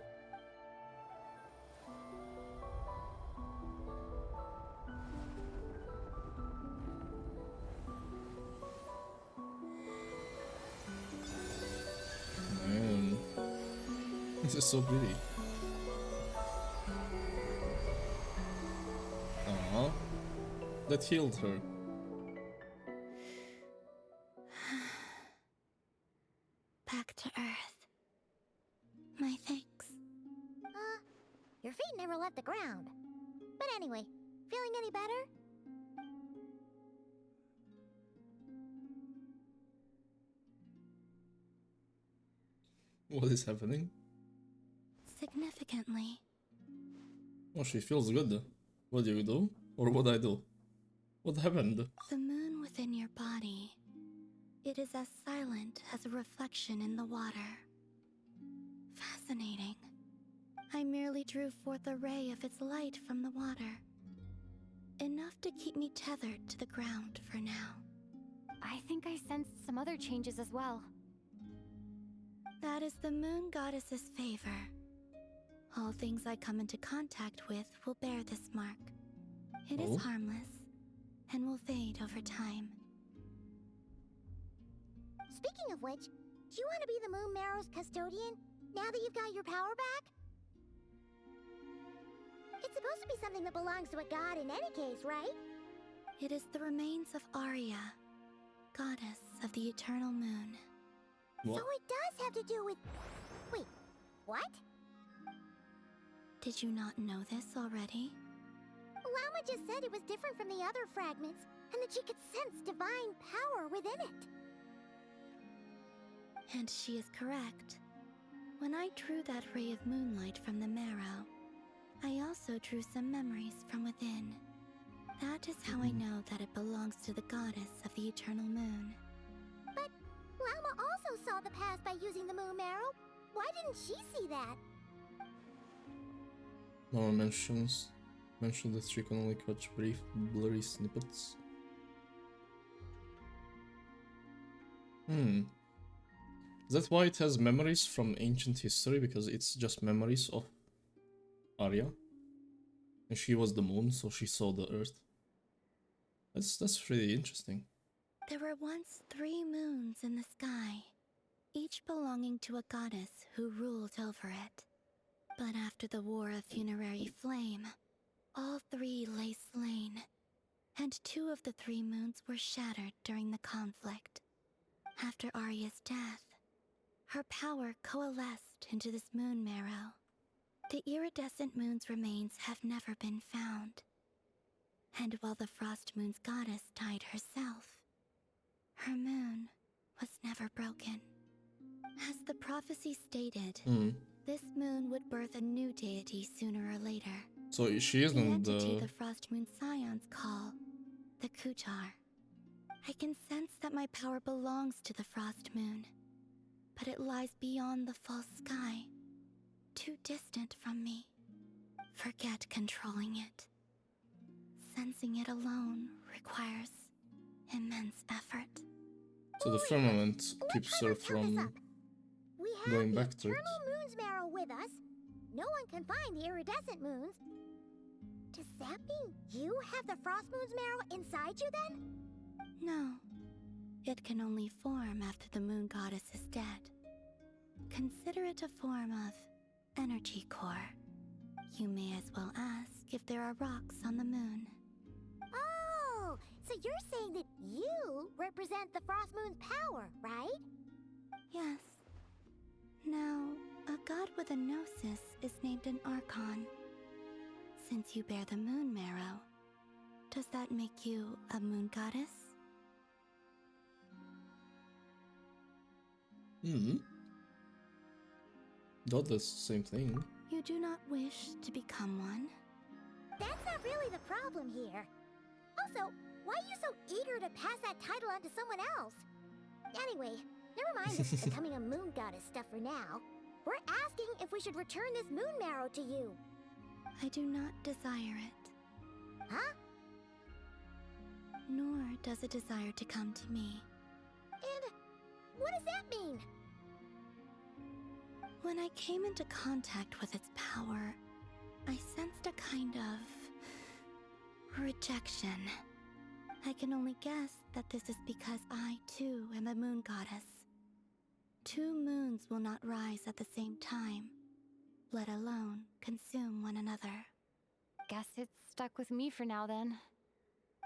Speaker 1: Man. This is so pretty. That healed her.
Speaker 7: Back to Earth. My thanks. Your feet never left the ground. But anyway, feeling any better?
Speaker 1: What is happening?
Speaker 7: Significantly.
Speaker 1: Oh, she feels good. What do you do? Or what I do? What happened?
Speaker 7: The moon within your body. It is as silent as a reflection in the water. Fascinating. I merely drew forth a ray of its light from the water. Enough to keep me tethered to the ground for now.
Speaker 17: I think I sensed some other changes as well.
Speaker 7: That is the moon goddess's favor. All things I come into contact with will bear this mark. It is harmless, and will fade over time. Speaking of which, do you want to be the Moon Marrow's custodian, now that you've got your power back? It's supposed to be something that belongs to a god in any case, right? It is the remains of Arya, goddess of the eternal moon.
Speaker 1: What?
Speaker 7: So it does have to do with... Wait, what? Did you not know this already? Llama just said it was different from the other fragments, and that she could sense divine power within it.
Speaker 18: And she is correct. When I drew that ray of moonlight from the marrow, I also drew some memories from within. That is how I know that it belongs to the goddess of the eternal moon.
Speaker 7: But Llama also saw the past by using the moon marrow. Why didn't she see that?
Speaker 1: No one mentioned that she can only catch brief, blurry snippets. Is that why it has memories from ancient history? Because it's just memories of Arya? And she was the moon, so she saw the earth. That's really interesting.
Speaker 18: There were once 3 moons in the sky, each belonging to a goddess who ruled over it. But after the War of Funerary Flame, all 3 lay slain, and 2 of the 3 moons were shattered during the conflict. After Arya's death, her power coalesced into this moon marrow. The iridescent moon's remains have never been found. And while the Frost Moon's goddess died herself, her moon was never broken. As the prophecy stated, this moon would birth a new deity sooner or later.
Speaker 1: So she isn't
Speaker 18: the entity the Frost Moon Scions call the Kutar. I can sense that my power belongs to the Frost Moon, but it lies beyond the false sky, too distant from me. Forget controlling it. Sensing it alone requires immense effort.
Speaker 1: So the firmament keeps her from going back to it.
Speaker 7: Eternal Moon's marrow with us. No one can find the iridescent moons. Does that mean you have the Frost Moon's marrow inside you then?
Speaker 18: No. It can only form after the moon goddess is dead. Consider it a form of energy core. You may as well ask if there are rocks on the moon.
Speaker 7: Oh, so you're saying that you represent the Frost Moon's power, right?
Speaker 18: Yes. Now, a god with a gnosis is named an Archon. Since you bear the moon marrow, does that make you a moon goddess?
Speaker 1: Not the same thing.
Speaker 18: You do not wish to become one?
Speaker 7: That's not really the problem here. Also, why are you so eager to pass that title on to someone else? Anyway, never mind this becoming a moon goddess stuff for now. We're asking if we should return this moon marrow to you.
Speaker 18: I do not desire it.
Speaker 7: Huh?
Speaker 18: Nor does it desire to come to me.
Speaker 7: And what does that mean?
Speaker 18: When I came into contact with its power, I sensed a kind of rejection. I can only guess that this is because I, too, am a moon goddess. 2 moons will not rise at the same time, let alone consume one another.
Speaker 17: Guess it's stuck with me for now then.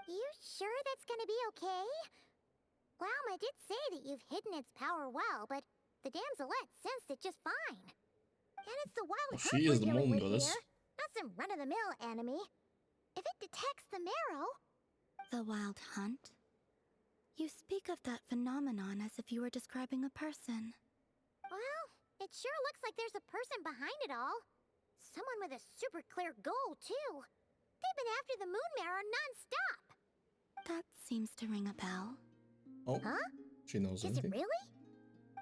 Speaker 7: You sure that's gonna be okay? Llama did say that you've hidden its power well, but the damselette sensed it just fine. And it's the wild hunt
Speaker 1: she is the
Speaker 7: we're dealing
Speaker 1: moon
Speaker 7: with
Speaker 1: goddess.
Speaker 7: here, not some run-of-the-mill enemy. If it detects the marrow...
Speaker 18: The wild hunt? You speak of that phenomenon as if you were describing a person.
Speaker 7: Well, it sure looks like there's a person behind it all. Someone with a super clear goal, too. They've been after the moon marrow non-stop.
Speaker 18: That seems to ring a bell.
Speaker 1: Oh,
Speaker 7: huh?
Speaker 1: She knows
Speaker 7: Is
Speaker 1: anything.
Speaker 7: it really?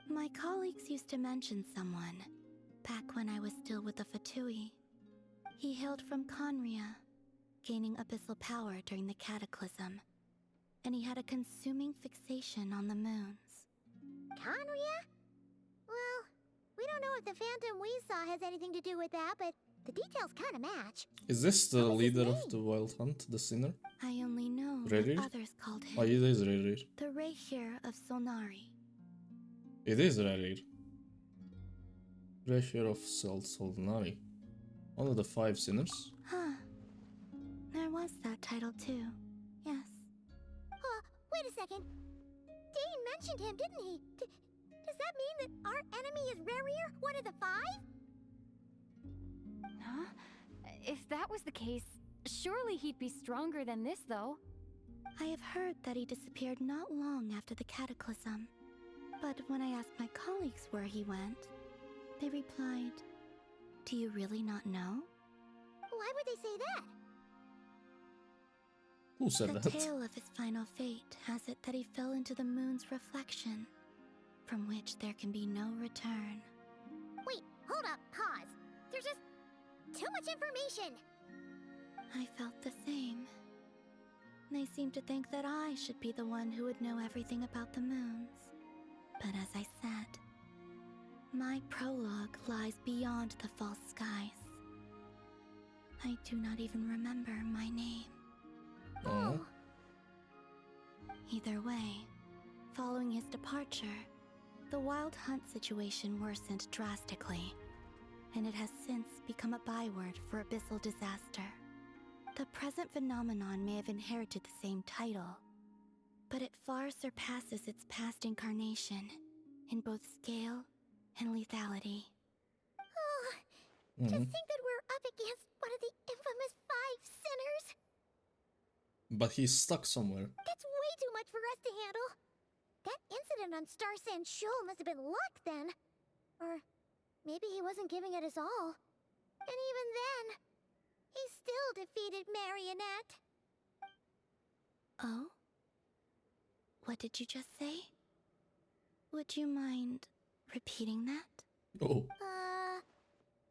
Speaker 18: My colleagues used to mention someone, back when I was still with the Fatui. He hailed from Conria, gaining abyssal power during the Cataclysm, and he had a consuming fixation on the moons.
Speaker 7: Conria? Well, we don't know if the phantom we saw has anything to do with that, but the details kind of match.
Speaker 1: Is this the leader of the Wild Hunt, the sinner?
Speaker 18: I only know
Speaker 1: Rerir?
Speaker 18: what others called him.
Speaker 1: Oh, it is Rerir.
Speaker 18: The Reihir of Solnari.
Speaker 1: It is Rerir. Reihir of Solnari. One of the 5 sinners.
Speaker 18: Huh. There was that title too. Yes.
Speaker 7: Wait a second. Dane mentioned him, didn't he? Does that mean that our enemy is Rerir, one of the 5?
Speaker 17: Huh? If that was the case, Surely he'd be stronger than this, though.
Speaker 18: I have heard that he disappeared not long after the cataclysm. But when I asked my colleagues where he went, they replied, "Do you really not know?"
Speaker 7: Why would they say that?
Speaker 1: Who said
Speaker 18: The
Speaker 1: that?
Speaker 18: tale of his final fate has it that he fell into the moon's reflection, from which there can be no return.
Speaker 7: Wait, hold up, pause. There's just too much information.
Speaker 18: I felt the same. They seemed to think that I should be the one who would know everything about the moons. But as I said, my prologue lies beyond the false skies. I do not even remember my name.
Speaker 1: Oh.
Speaker 18: Either way, following his departure, the wild hunt situation worsened drastically, and it has since become a byword for abyssal disaster. The present phenomenon may have inherited the same title, but it far surpasses its past incarnation in both scale and lethality.
Speaker 7: Oh, to think that we're up against one of the infamous 5 sinners.
Speaker 1: But he's stuck somewhere.
Speaker 7: That's way too much for us to handle. That incident on Star Sand Shoal must have been luck then. Or maybe he wasn't giving it his all. And even then, he still defeated Marionette.
Speaker 18: Oh? What did you just say? Would you mind repeating that?
Speaker 1: Oh.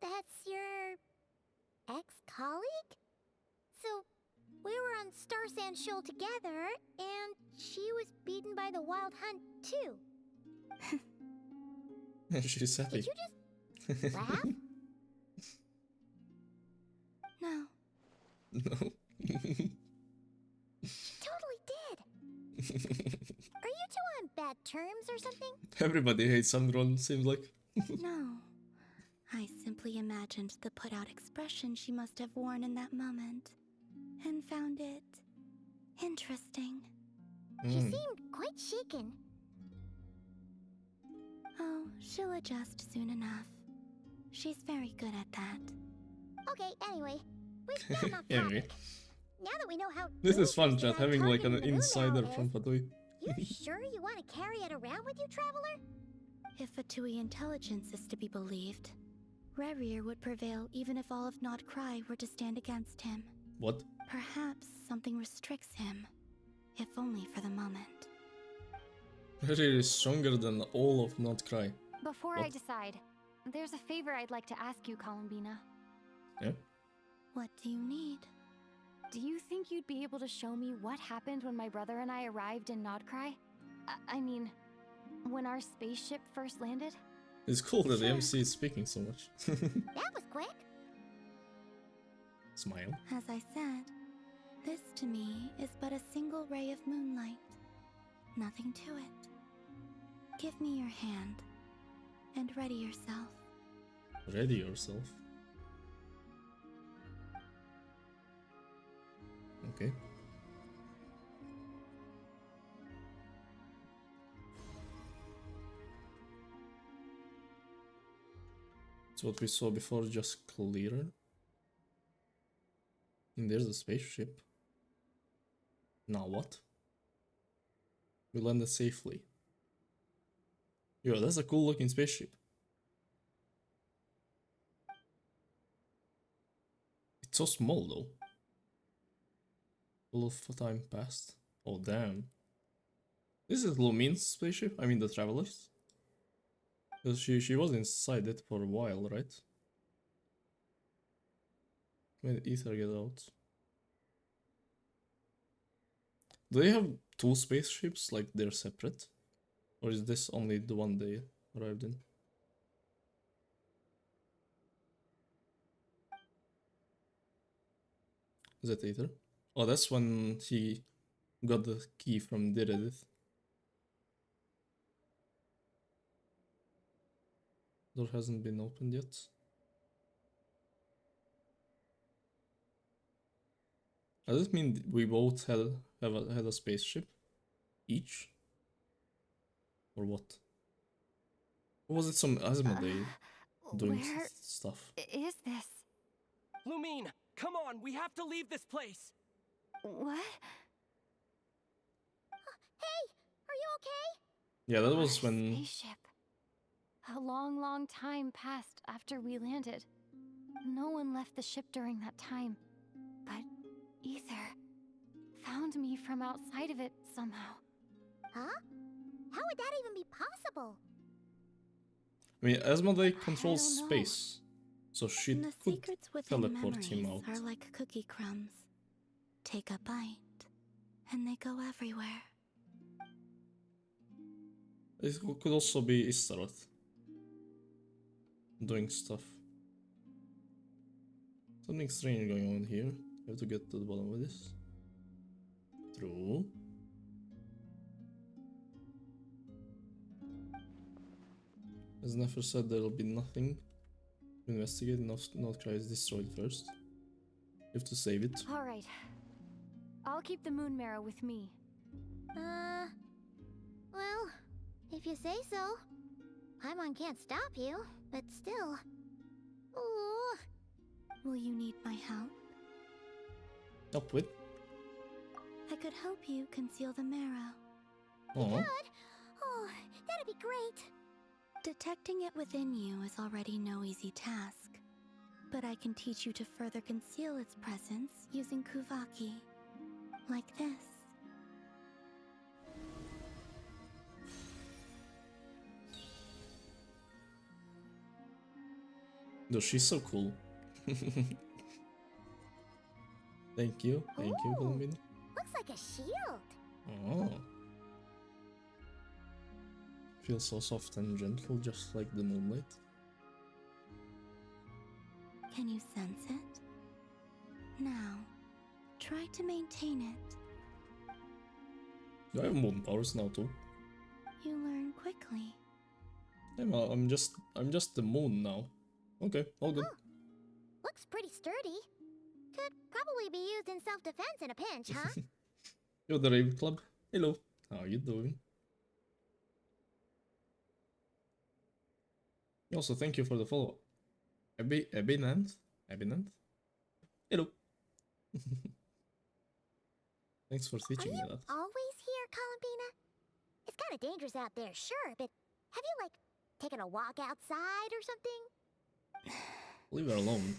Speaker 7: That's your ex-colleague? So, we were on Star Sand Shoal together, and she was beaten by the Wild Hunt, too.
Speaker 1: She's happy.
Speaker 7: Did you just laugh?
Speaker 18: No.
Speaker 1: No.
Speaker 7: Totally did. Are you two on bad terms or something?
Speaker 1: Everybody hates Andron, seems like.
Speaker 18: No. I simply imagined the put-out expression she must have worn in that moment, and found it interesting.
Speaker 7: She seemed quite shaken.
Speaker 18: Oh, she'll adjust soon enough. She's very good at that.
Speaker 7: Okay, anyway, we've gotten off
Speaker 1: Anyway.
Speaker 7: topic. Now that we know how
Speaker 1: This is fun,
Speaker 7: dangerous
Speaker 1: chat,
Speaker 7: the
Speaker 1: having like an
Speaker 7: targeting the moon
Speaker 1: insider
Speaker 7: arrow
Speaker 1: from
Speaker 7: is,
Speaker 1: Fatui.
Speaker 7: You sure you want to carry it around with you, Traveler?
Speaker 18: If Fatui intelligence is to be believed, Rerir would prevail even if all of Nod Cry were to stand against him.
Speaker 1: What?
Speaker 18: Perhaps something restricts him, if only for the moment.
Speaker 1: Rerir is stronger than all of Not Cry.
Speaker 17: Before
Speaker 1: What?
Speaker 17: I decide, there's a favor I'd like to ask you, Columbina.
Speaker 1: Yeah?
Speaker 18: What do you need?
Speaker 17: Do you think you'd be able to show me what happened when my brother and I arrived in Nodcry? I mean, when our spaceship first landed?
Speaker 1: It's cool that the MC is speaking so much.
Speaker 7: That was quick.
Speaker 1: Smile.
Speaker 18: As I said, this to me is but a single ray of moonlight. Nothing to it. Give me your hand, and ready yourself.
Speaker 1: Ready yourself. Okay. So what we saw before just clearer. And there's a spaceship. Now what? We landed safely. Yo, that's a cool looking spaceship. It's so small though. A lot of time passed. Oh damn. This is Lumine's spaceship? I mean the Traveler's? Because she was inside it for a while, right? When did Ether get out? Do they have two spaceships, like they're separate? Or is this only the one they arrived in? Is that Ether? Oh, that's when he got the key from Diredith. Door hasn't been opened yet. Does it mean we both had a spaceship? Each? Or what? Or was it some Asmodee doing
Speaker 17: Where
Speaker 1: stuff?
Speaker 17: is this?
Speaker 12: Lumine,
Speaker 19: Come on, we have to leave this place!
Speaker 17: What?
Speaker 7: Hey! Are you okay?
Speaker 1: Yeah, that was when...
Speaker 17: Spaceship. A long, long time passed after we landed. No one left the ship during that time. But Ether found me from outside of it somehow.
Speaker 7: Huh? How would that even be possible?
Speaker 1: I mean, Asmodee controls space, so she
Speaker 18: The
Speaker 1: could
Speaker 18: secrets within
Speaker 1: teleport him
Speaker 18: memories
Speaker 1: out.
Speaker 18: are like cookie crumbs. Take a bite, and they go everywhere.
Speaker 1: It could also be Istaroth doing stuff. Something strange going on here. I have to get to the bottom of this. True. As Nefer said, there will be nothing to investigate. Nordcry is destroyed first. You have to save it.
Speaker 17: Alright. I'll keep the moon marrow with me.
Speaker 7: Well, if you say so. Paimon can't stop you, but still. Ooh.
Speaker 18: Will you need my help?
Speaker 1: Help with?
Speaker 18: I could help you conceal the marrow.
Speaker 1: Oh.
Speaker 7: Good? Oh, that'd be great.
Speaker 18: Detecting it within you is already no easy task. But I can teach you to further conceal its presence using Kuvaki. Like this.
Speaker 1: No, she's so cool. Thank you, Columbine.
Speaker 7: Looks like a shield.
Speaker 1: Oh. Feels so soft and gentle, just like the moonlight.
Speaker 18: Can you sense it? Now, try to maintain it.
Speaker 1: I have moon powers now too.
Speaker 18: You learn quickly.
Speaker 1: I'm just the moon now. Okay, all good.
Speaker 7: Looks pretty sturdy. Could probably be used in self-defense in a pinch, huh?
Speaker 1: Yo, the Rave Club. Hello. How are you doing? Also, thank you for the follow. Abinant? Hello. Thanks for teaching me that.
Speaker 7: Always here, Columbina? It's kind of dangerous out there, sure, but have you, like, taken a walk outside or something?
Speaker 1: Leave her alone.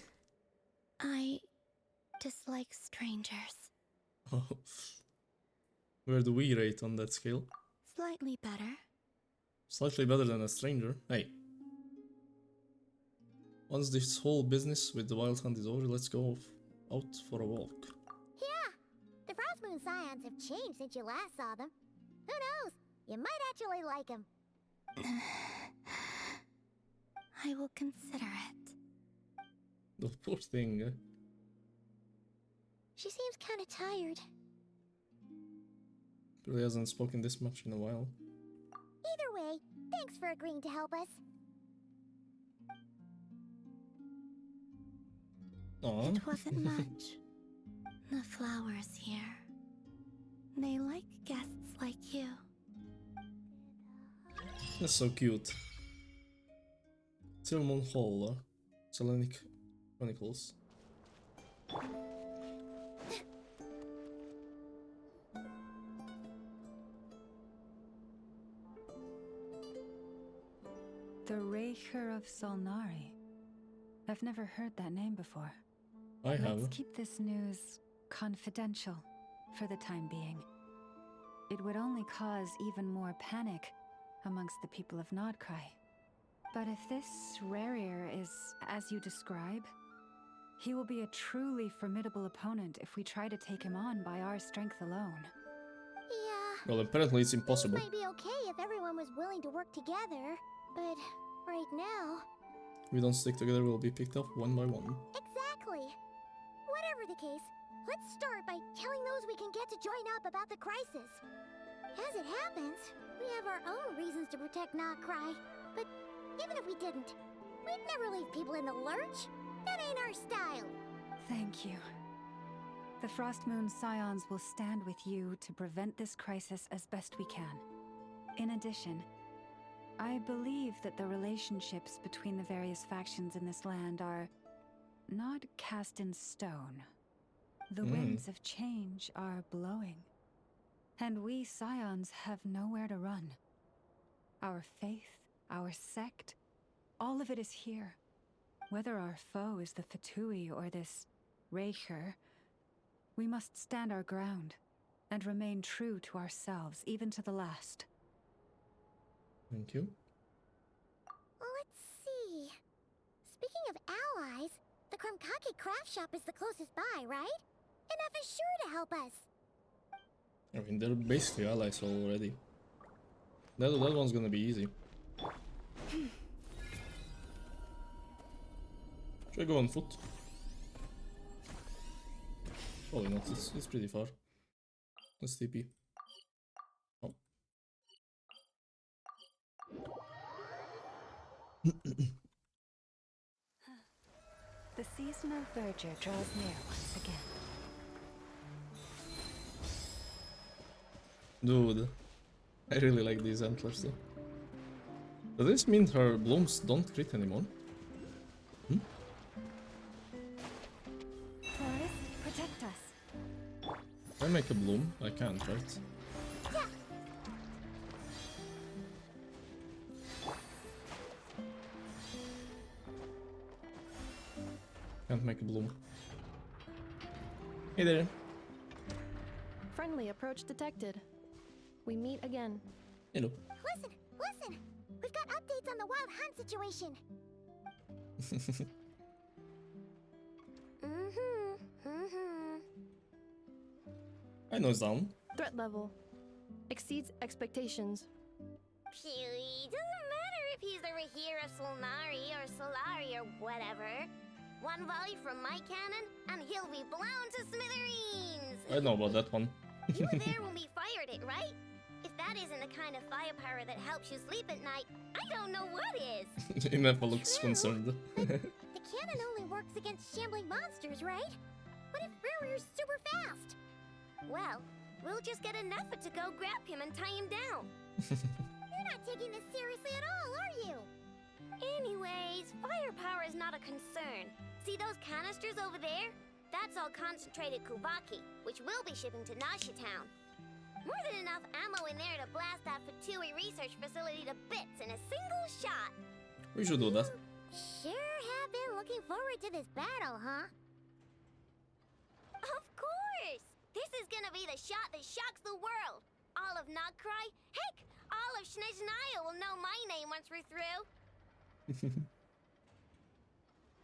Speaker 18: I dislike strangers.
Speaker 1: Where do we rate on that scale?
Speaker 18: Slightly better.
Speaker 1: Slightly better than a stranger. Hey. Once this whole business with the Wild Hunt is over, let's go out for a walk.
Speaker 7: Yeah, the Frost Moon Scions have changed since you last saw them. Who knows? You might actually like them.
Speaker 18: I will consider it.
Speaker 1: The poor thing.
Speaker 7: She seems kind of tired.
Speaker 1: Really hasn't spoken this much in a while.
Speaker 7: Either way, thanks for agreeing to help us.
Speaker 1: Aww.
Speaker 18: It wasn't much. The flowers here. They like guests like you.
Speaker 1: That's so cute. Silmon Hall, Selenic Chronicles.
Speaker 16: The Raker of Solnari. I've never heard that name before.
Speaker 1: I have.
Speaker 16: Let's keep this news confidential for the time being. It would only cause even more panic amongst the people of Nodcry. But if this Rarir is as you describe, he will be a truly formidable opponent if we try to take him on by our strength alone.
Speaker 7: Yeah.
Speaker 1: Well, apparently it's impossible.
Speaker 7: Things might be okay if everyone was willing to work together, but right now...
Speaker 1: If we don't stick together, we'll be picked off one by one.
Speaker 7: Exactly. Whatever the case, let's start by telling those we can get to join up about the crisis. As it happens, we have our own reasons to protect Nodcry, but even if we didn't, we'd never leave people in the lurch. That ain't our style.
Speaker 16: Thank you. The Frost Moon Scions will stand with you to prevent this crisis as best we can. In addition, I believe that the relationships between the various factions in this land are not cast in stone. The winds of change are blowing, and we Scions have nowhere to run. Our faith, our sect, all of it is here. Whether our foe is the Fatui or this Raker, we must stand our ground and remain true to ourselves, even to the last.
Speaker 1: Thank you.
Speaker 7: Let's see. Speaking of allies, the Krumkake craft shop is the closest by, right? Enough is sure to help us.
Speaker 1: I mean, they're basically allies already. That one's gonna be easy. Should I go on foot? Probably not, it's pretty far. Let's TP. Oh.
Speaker 16: The seasonal verdure draws near once again.
Speaker 1: Dude, I really like these antlers though. Does this mean her blooms don't crit anymore?
Speaker 16: Forest, protect us.
Speaker 1: If I make a bloom, I can't, right? Can't make a bloom. Hey there.
Speaker 5: Friendly approach detected. We meet again.
Speaker 1: Hello.
Speaker 7: Listen! We've got updates on the wild hunt situation.
Speaker 1: I know it's down.
Speaker 5: Threat level exceeds expectations.
Speaker 4: Phew, doesn't matter if he's the Rahira Solnari or Solari or whatever. One volley from my cannon, and he'll be blown to smithereens!
Speaker 1: I know about that one.
Speaker 4: You were there when we fired it, right? If that isn't the kind of firepower that helps you sleep at night, I don't know what is!
Speaker 1: Inefa looks concerned.
Speaker 7: The cannon only works against shambling monsters, right? What if Rurier's super fast?
Speaker 4: Well, we'll just get enough to go grab him and tie him down.
Speaker 7: You're not taking this seriously at all, are you?
Speaker 4: Anyways, firepower is not a concern. See those canisters over there? That's all concentrated Kubaki, which we'll be shipping to Nasha Town. More than enough ammo in there to blast that Fatui research facility to bits in a single shot.
Speaker 1: We should do that.
Speaker 7: Sure have been looking forward to this battle, huh?
Speaker 4: Of course! This is gonna be the shot that shocks the world. All of Nagcry, heck, all of Snezhnaya will know my name once we're through.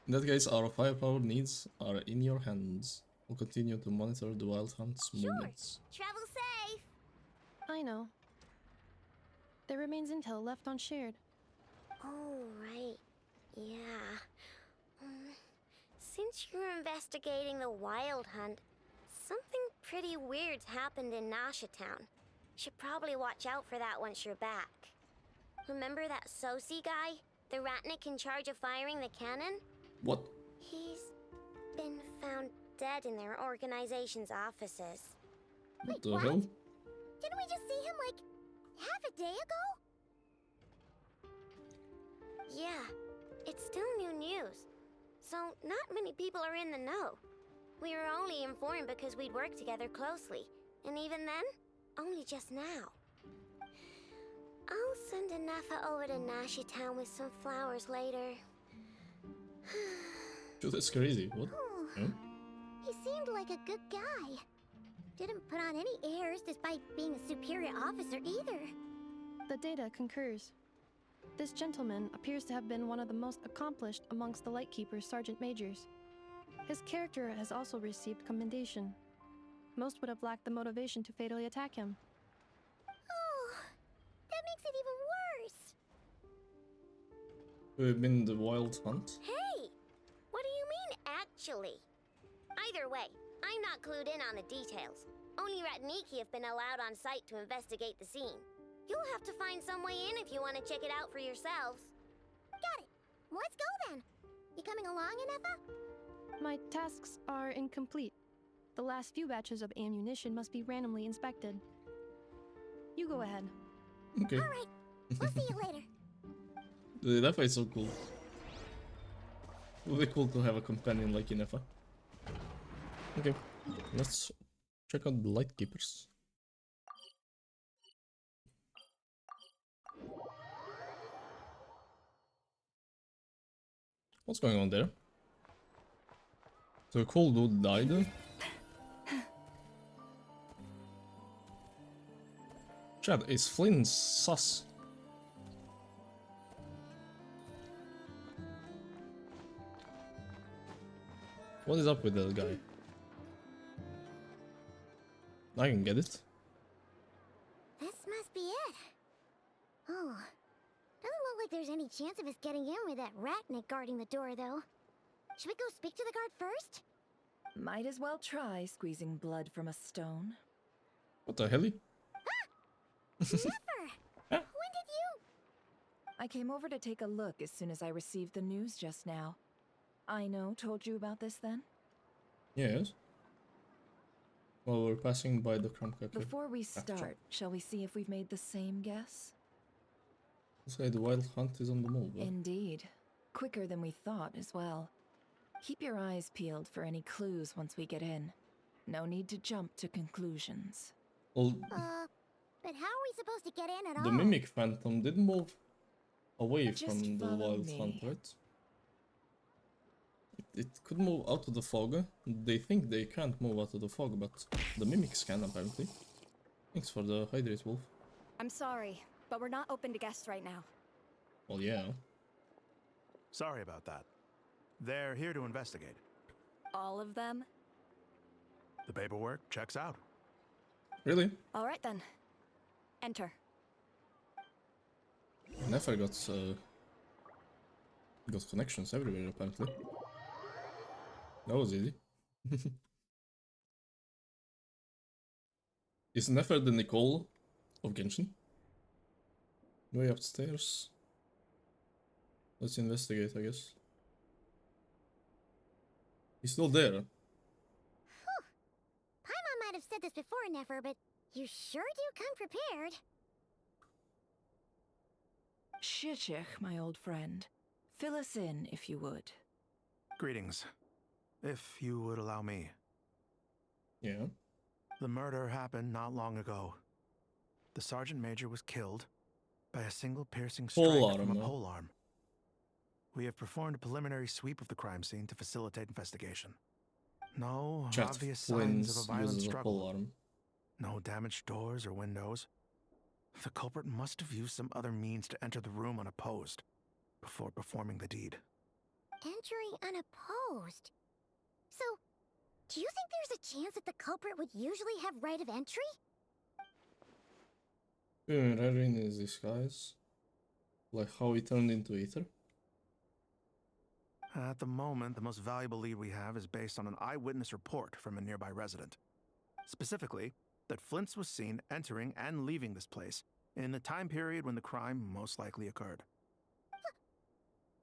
Speaker 1: In that case, our firepower needs are in your hands. We'll continue to monitor the wild hunt's movements.
Speaker 4: Travel safe!
Speaker 5: I know. There remains intel left unshared.
Speaker 4: Oh, right. Yeah. Since you're investigating the wild hunt, something pretty weird's happened in Nasha Town. Should probably watch out for that once you're back. Remember that Sosi guy? The Ratnik in charge of firing the cannon?
Speaker 1: What?
Speaker 4: He's been found dead in their organization's offices.
Speaker 1: What the hell?
Speaker 7: Didn't we just see him, like, half a day ago?
Speaker 4: Yeah, it's still new news. So, not many people are in the know. We were only informed because we'd worked together closely. And even then, only just now. I'll send Anafa over to Nasha Town with some flowers later.
Speaker 1: Dude, that's crazy. What? Huh?
Speaker 7: He seemed like a good guy. Didn't put on any airs despite being a superior officer either.
Speaker 5: The data concurs. This gentleman appears to have been one of the most accomplished amongst the Lightkeeper's Sergeant Majors. His character has also received commendation. Most would have lacked the motivation to fatally attack him.
Speaker 7: Oh, that makes it even worse.
Speaker 1: We've been the wild hunt.
Speaker 4: Hey! What do you mean, actually? Either way, I'm not clued in on the details. Only Ratniki have been allowed on site to investigate the scene. You'll have to find some way in if you want to check it out for yourselves.
Speaker 7: Got it. Let's go then. You coming along, Anafa?
Speaker 5: My tasks are incomplete. The last few batches of ammunition must be randomly inspected. You go ahead.
Speaker 1: Okay.
Speaker 7: All right. We'll see you later.
Speaker 1: Dude, that fight's so cool. It would be cool to have a companion like Inefa. Okay, let's check out the Lightkeepers. What's going on there? So a cool dude died. Chad, is Flynn sus? What is up with that guy? I can get it.
Speaker 7: This must be it. Oh, doesn't look like there's any chance of us getting in with that ratnik guarding the door, though. Should we go speak to the guard first?
Speaker 9: Might as well try squeezing blood from a stone.
Speaker 1: What the hell?
Speaker 7: Never! When did you?
Speaker 9: I came over to take a look as soon as I received the news just now. Aino told you about this then?
Speaker 1: Yes. Well, we're passing by the Krumka.
Speaker 9: Before we start, shall we see if we've made the same guess?
Speaker 1: Say the wild hunt is on the move. Huh?
Speaker 9: Indeed. Quicker than we thought as well. Keep your eyes peeled for any clues once we get in. No need to jump to conclusions.
Speaker 1: Well,
Speaker 7: but how are we supposed to get in at all?
Speaker 1: the Mimic Phantom did move away
Speaker 9: Just
Speaker 1: from the
Speaker 9: follow
Speaker 1: wild
Speaker 9: me.
Speaker 1: hunt, right? It could move out of the fog. They think they can't move out of the fog, but the Mimics can apparently. Thanks for the hydrate, Wolf.
Speaker 20: I'm sorry, but we're not open to guests right now.
Speaker 1: Well, yeah.
Speaker 21: Sorry about that. They're here to investigate.
Speaker 20: All of them?
Speaker 21: The paperwork checks out.
Speaker 1: Really?
Speaker 20: All right then. Enter.
Speaker 1: Nefer got connections everywhere apparently. That was easy. Is Nefer the Nicole of Genshin? Way upstairs. Let's investigate, I guess. He's still there.
Speaker 7: Whew. Paimon might have said this before, Nefer, but you sure do come prepared.
Speaker 9: Shishich, my old friend. Fill us in, if you would.
Speaker 21: Greetings. If you would allow me.
Speaker 1: Yeah.
Speaker 21: The murder happened not long ago. The Sergeant Major was killed by a single piercing strike from a polearm. We have performed a preliminary sweep of the crime scene to facilitate investigation. No obvious signs of a violent struggle. No damaged doors or windows. The culprit must have used some other means to enter the room unopposed before performing the deed.
Speaker 7: Entering unopposed? So, do you think there's a chance that the culprit would usually have right of entry?
Speaker 1: In his disguise. Like how he turned into Ether.
Speaker 21: At the moment, the most valuable lead we have is based on an eyewitness report from a nearby resident. Specifically, that Flint's was seen entering and leaving this place in the time period when the crime most likely occurred.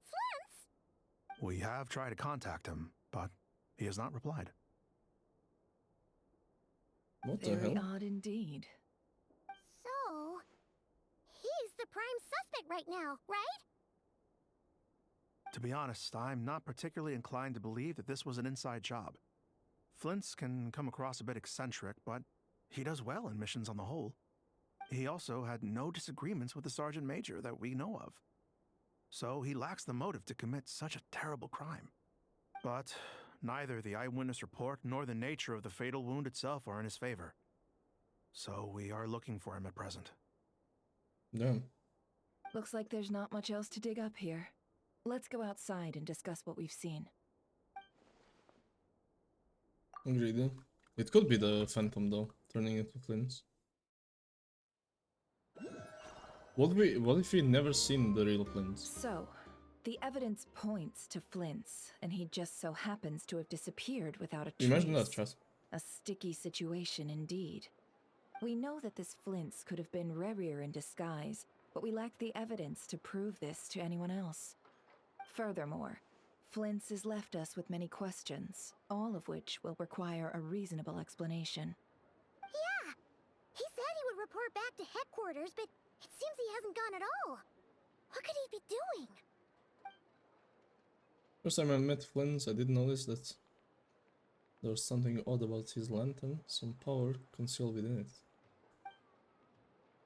Speaker 7: Flint's?
Speaker 21: We have tried to contact him, but he has not replied.
Speaker 1: What the
Speaker 9: Very
Speaker 1: hell?
Speaker 9: odd indeed.
Speaker 7: So, he's the prime suspect right now, right?
Speaker 21: To be honest, I'm not particularly inclined to believe that this was an inside job. Flint's can come across a bit eccentric, but he does well in missions on the whole. He also had no disagreements with the Sergeant Major that we know of. So he lacks the motive to commit such a terrible crime. But neither the eyewitness report nor the nature of the fatal wound itself are in his favor. So we are looking for him at present.
Speaker 1: Damn.
Speaker 9: Looks like there's not much else to dig up here. Let's go outside and discuss what we've seen.
Speaker 1: Agreed. It could be the Phantom though, turning into Flint's. What if we'd never seen the real Flint's?
Speaker 9: So, the evidence points to Flint's, and he just so happens to have disappeared without a trace.
Speaker 1: Imagine that, chat.
Speaker 9: A sticky situation indeed. We know that this Flint's could have been Rerir in disguise, but we lack the evidence to prove this to anyone else. Furthermore, Flint's has left us with many questions, all of which will require a reasonable explanation.
Speaker 7: Yeah! He said he would report back to headquarters, but it seems he hasn't gone at all. What could he be doing?
Speaker 1: First time I met Flint, I did notice that there was something odd about his lantern, some power concealed within it.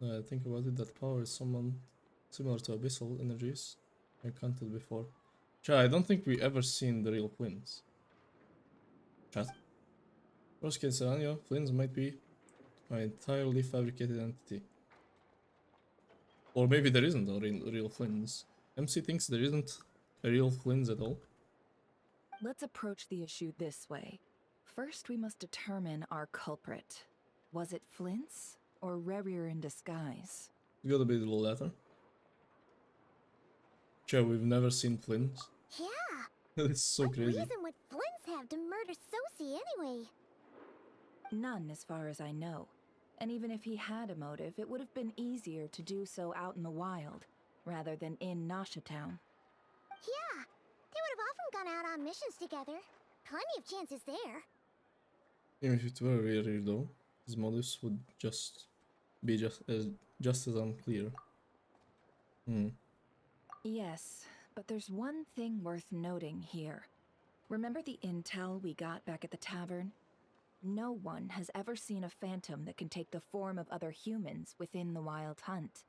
Speaker 1: Now I think about it, that power is someone similar to abyssal energies I encountered before. Chat, I don't think we ever seen the real Flint. Chat. Worst case scenario, Flint might be an entirely fabricated entity. Or maybe there isn't a real Flint. MC thinks there isn't a real Flint at all.
Speaker 9: Let's approach the issue this way. First, we must determine our culprit. Was it Flint's or Rerir in disguise?
Speaker 1: It's gotta be the latter. Chat, we've never seen Flint.
Speaker 7: Yeah.
Speaker 1: It's so
Speaker 7: what
Speaker 1: crazy.
Speaker 7: reason would Flints have to murder Sosie anyway?
Speaker 9: None, as far as I know. And even if he had a motive, it would have been easier to do so out in the wild, rather than in Nasha Town.
Speaker 7: Yeah, they would have often gone out on missions together. Plenty of chances there.
Speaker 1: Even if it were rare though, his motives would be just as unclear.
Speaker 9: Yes, but there's one thing worth noting here. Remember the intel we got back at the tavern? No one has ever seen a phantom that can take the form of other humans within the Wild Hunt.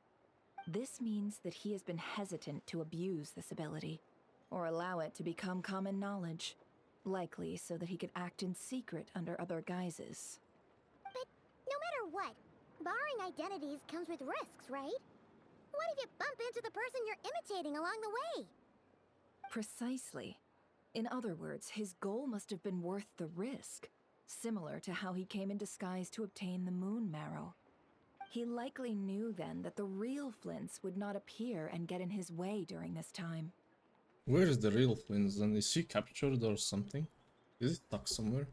Speaker 9: This means that he has been hesitant to abuse this ability, or allow it to become common knowledge, likely so that he could act in secret under other guises.
Speaker 7: But no matter what, borrowing identities comes with risks, right? What if you bump into the person you're imitating along the way?
Speaker 9: Precisely. In other words, his goal must have been worth the risk, similar to how he came in disguise to obtain the moon marrow. He likely knew then that the real Flints would not appear and get in his way during this time.
Speaker 1: Where is the real Flint then? Is he captured or something? Is it stuck somewhere?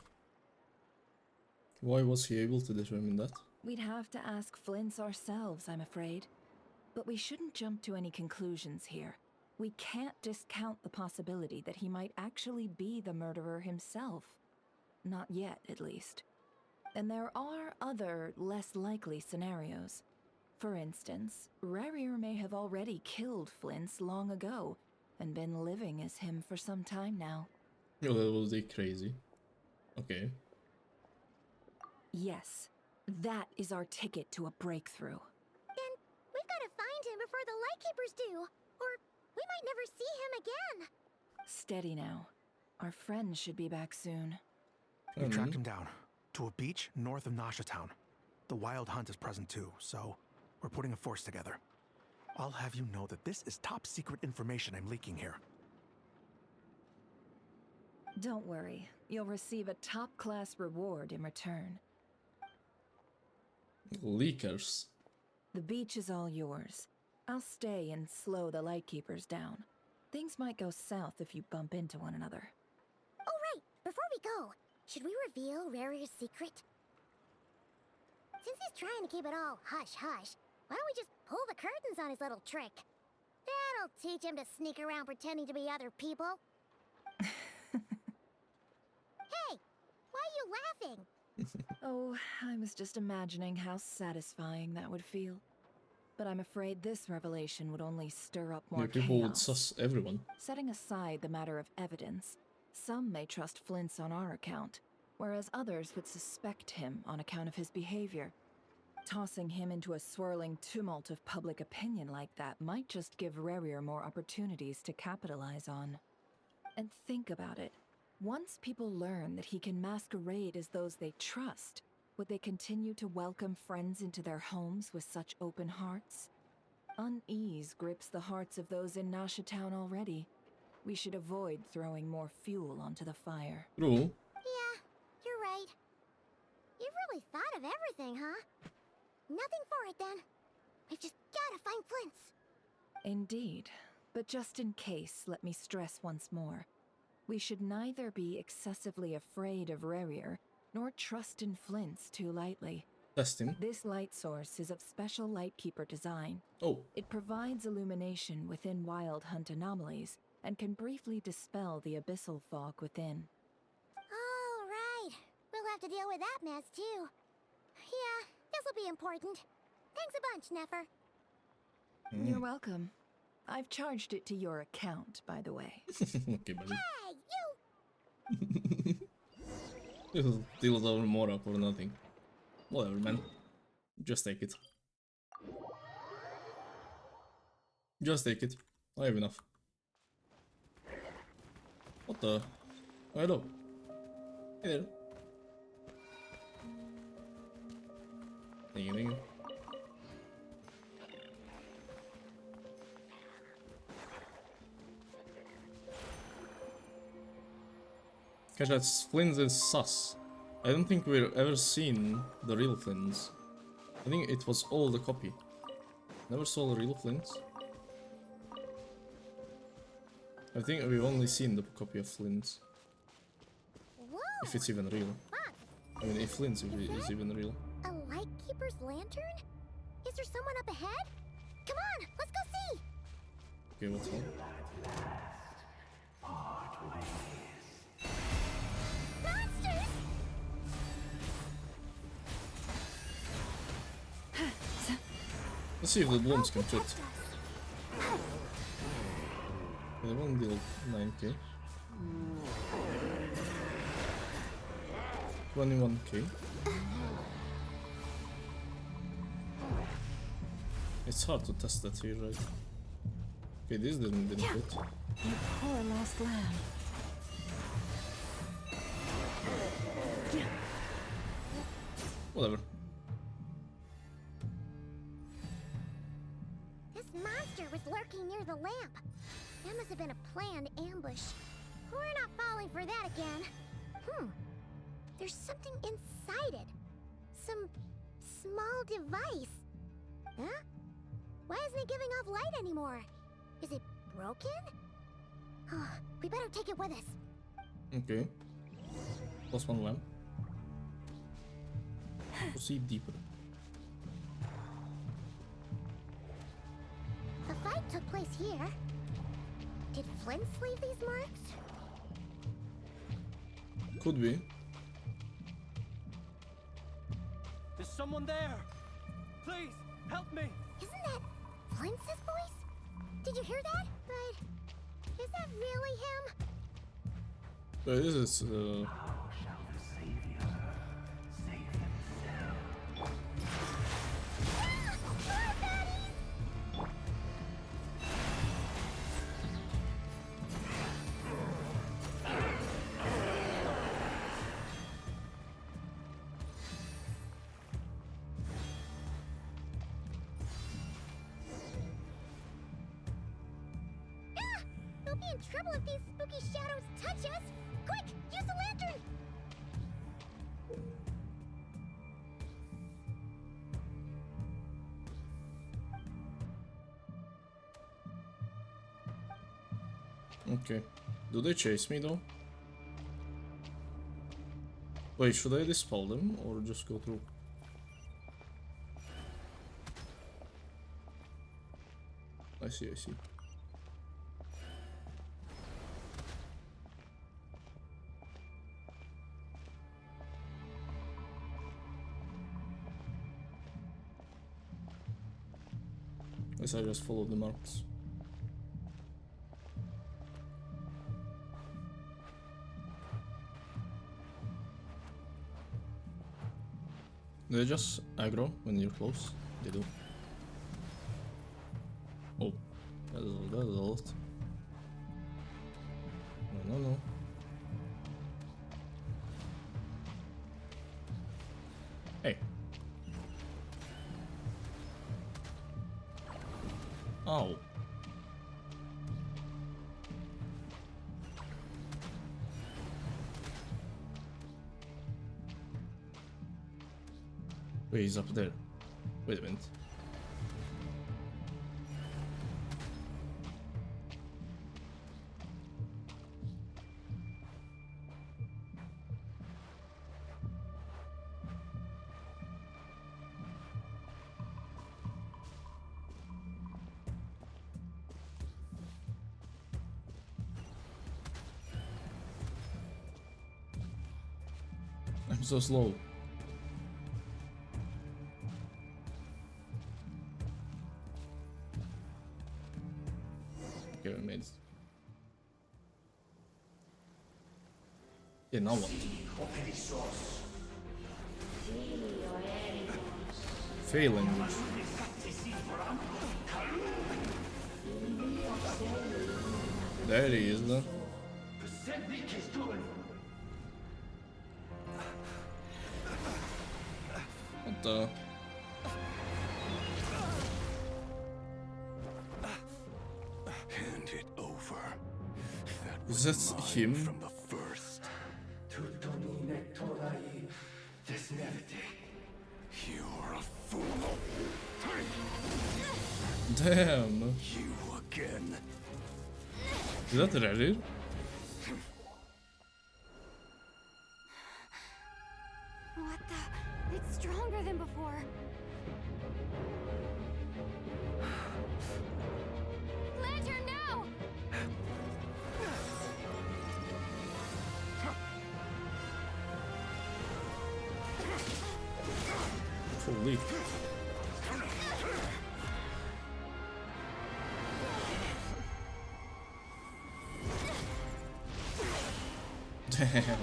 Speaker 1: Why was he able to determine that?
Speaker 9: We'd have to ask Flints ourselves, I'm afraid. But we shouldn't jump to any conclusions here. We can't discount the possibility that he might actually be the murderer himself. Not yet, at least. And there are other, less likely scenarios. For instance, Rerir may have already killed Flints long ago, and been living as him for some time now.
Speaker 1: Oh, that would be crazy. Okay.
Speaker 9: Yes, that is our ticket to a breakthrough.
Speaker 7: Then we've got to find him before the Lightkeepers do, or we might never see him again.
Speaker 9: Steady now. Our friend should be back soon.
Speaker 21: We tracked him down to a beach north of Nasha Town. The Wild Hunt is present too, so we're putting a force together. I'll have you know that this is top secret information I'm leaking here.
Speaker 9: Don't worry, you'll receive a top-class reward in return.
Speaker 1: Leakers.
Speaker 9: The beach is all yours. I'll stay and slow the Lightkeepers down. Things might go south if you bump into one another.
Speaker 7: Oh right, before we go, should we reveal Rerir's secret? Since he's trying to keep it all hush-hush, why don't we just pull the curtains on his little trick? That'll teach him to sneak around pretending to be other people. Hey, why are you laughing?
Speaker 9: Oh, I was just imagining how satisfying that would feel. But I'm afraid this revelation would only stir up more
Speaker 1: People would
Speaker 9: chaos.
Speaker 1: sus everyone.
Speaker 9: Setting aside the matter of evidence, some may trust Flint's on our account, whereas others would suspect him on account of his behavior. Tossing him into a swirling tumult of public opinion like that might just give Rerir more opportunities to capitalize on. And think about it. Once people learn that he can masquerade as those they trust, would they continue to welcome friends into their homes with such open hearts? Unease grips the hearts of those in Nasha Town already. We should avoid throwing more fuel onto the fire.
Speaker 1: True.
Speaker 7: Yeah, you're right. You've really thought of everything, huh? Nothing for it then. We've just gotta find Flint's.
Speaker 9: Indeed. But just in case, let me stress once more. We should neither be excessively afraid of Rerir, nor trust in Flint's too lightly.
Speaker 1: Testing.
Speaker 9: This light source is of special Lightkeeper design.
Speaker 1: Oh.
Speaker 9: It provides illumination within Wild Hunt anomalies, and can briefly dispel the abyssal fog within.
Speaker 7: Oh, right. We'll have to deal with that mess, too. Yeah, this'll be important. Thanks a bunch, Nefer.
Speaker 9: You're welcome. I've charged it to your account, by the way.
Speaker 1: Okay, buddy. Little deals over Mora for nothing. Whatever, man. Just take it. Just take it. I have enough. What the? Oh, hello. Hey there. Thank you, thank you. Gosh, that's Flynn's is sus. I don't think we've ever seen the real Flynn's. I think it was all the copy. Never saw the real Flynn's. I think we've only seen the copy of Flynn's. If it's even real. I mean, if Flynn's is even real.
Speaker 7: A Lightkeeper's lantern? Is there someone up ahead? Come on, let's go see!
Speaker 1: Okay, what's on?
Speaker 7: Monsters!
Speaker 1: Let's see if the blooms can fit. They won't deal 9k. 21k. It's hard to test that here, right? Okay, this didn't fit.
Speaker 9: You poor lost lamb.
Speaker 1: Whatever.
Speaker 7: This monster was lurking near the lamp. That must have been a planned ambush. We're not falling for that again. There's something inside it. Some small device. Huh? Why isn't it giving off light anymore? Is it broken? Oh, we better take it with us.
Speaker 1: Okay. Plus one lamp. Proceed deeper.
Speaker 7: The fight took place here. Did Flint leave these marks?
Speaker 1: Could be.
Speaker 19: There's someone there! Please, help me!
Speaker 7: Isn't that Flint's voice? Did you hear that? But is that really him?
Speaker 1: But this is
Speaker 7: We'll be in trouble if these spooky shadows touch us! Quick, use the lantern!
Speaker 1: okay. Do they chase me though? Wait, should I dispel them or just go through? I see, I see. Guess I just follow the marks. Do they just aggro when you're close? They do. Oh, that is a lot. No, no, no. Hey. Oh. Wait, he's up there. Wait a minute. I'm so slow. Okay, I made it. Yeah, now what? Fail language. There he is, though. What the?
Speaker 6: Hand it over.
Speaker 1: Is that him?
Speaker 6: From the first. You're a fool.
Speaker 1: Damn.
Speaker 6: You again.
Speaker 1: Is that Rerir?
Speaker 17: What the? It's stronger than before. Lantern, now!
Speaker 1: Holy. Damn.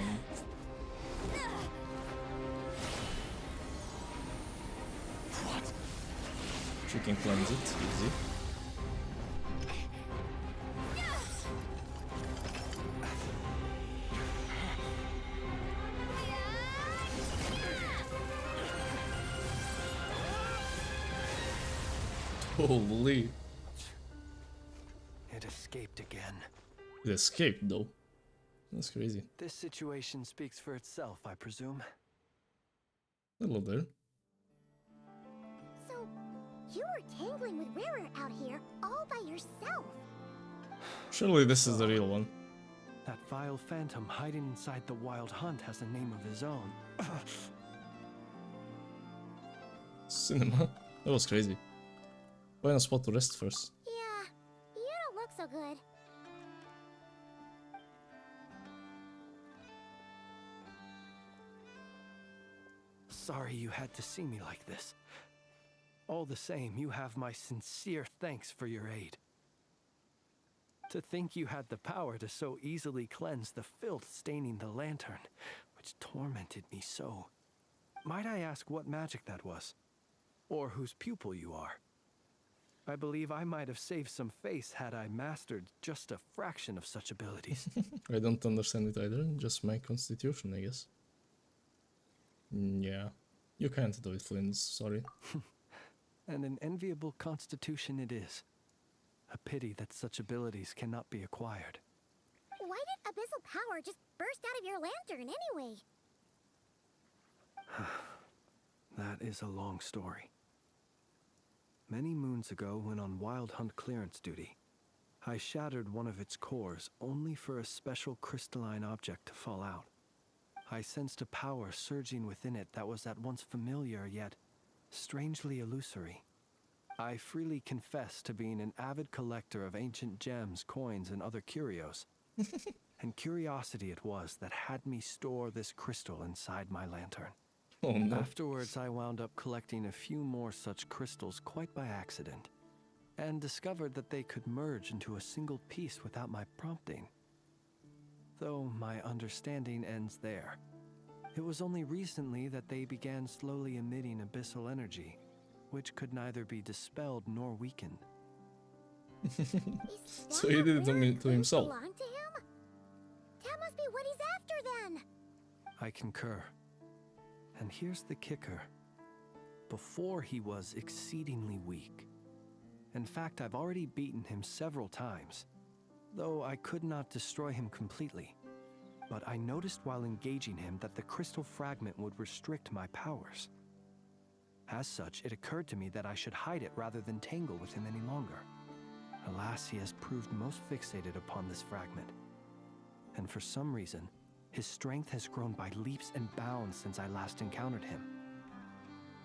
Speaker 6: What?
Speaker 1: She can cleanse it, easy. Holy.
Speaker 12: It escaped again.
Speaker 1: It escaped though. That's crazy.
Speaker 12: This situation speaks for itself, I presume.
Speaker 1: Hello there.
Speaker 7: So, you were tangling with Rarer out here all by yourself.
Speaker 1: Surely this is the real one.
Speaker 12: That vile phantom hiding inside the Wild Hunt has a name of his own.
Speaker 1: Cinema. That was crazy. Find a spot to rest first.
Speaker 7: Yeah, you don't look so good.
Speaker 12: Sorry you had to see me like this. All the same, you have my sincere thanks for your aid. To think you had the power to so easily cleanse the filth staining the lantern, which tormented me so. Might I ask what magic that was? Or whose pupil you are? I believe I might have saved some face had I mastered just a fraction of such abilities.
Speaker 1: I don't understand it either, just my constitution, I guess. Yeah. You can't do it, Flint, sorry.
Speaker 12: And an enviable constitution it is. A pity that such abilities cannot be acquired.
Speaker 7: Why did abyssal power just burst out of your lantern anyway?
Speaker 12: That is a long story. Many moons ago, when on Wild Hunt clearance duty, I shattered one of its cores only for a special crystalline object to fall out. I sensed a power surging within it that was at once familiar yet strangely illusory. I freely confess to being an avid collector of ancient gems, coins, and other curios. And curiosity it was that had me store this crystal inside my lantern.
Speaker 1: Oh no.
Speaker 12: Afterwards, I wound up collecting a few more such crystals quite by accident, and discovered that they could merge into a single piece without my prompting. Though my understanding ends there. It was only recently that they began slowly emitting abyssal energy, which could neither be dispelled nor weakened.
Speaker 1: So he did it to himself.
Speaker 7: Belong to him? That must be what he's after then.
Speaker 12: I concur. And here's the kicker. Before he was exceedingly weak. In fact, I've already beaten him several times, though I could not destroy him completely. But I noticed while engaging him that the crystal fragment would restrict my powers. As such, it occurred to me that I should hide it rather than tangle with him any longer. Alas, he has proved most fixated upon this fragment. And for some reason, his strength has grown by leaps and bounds since I last encountered him.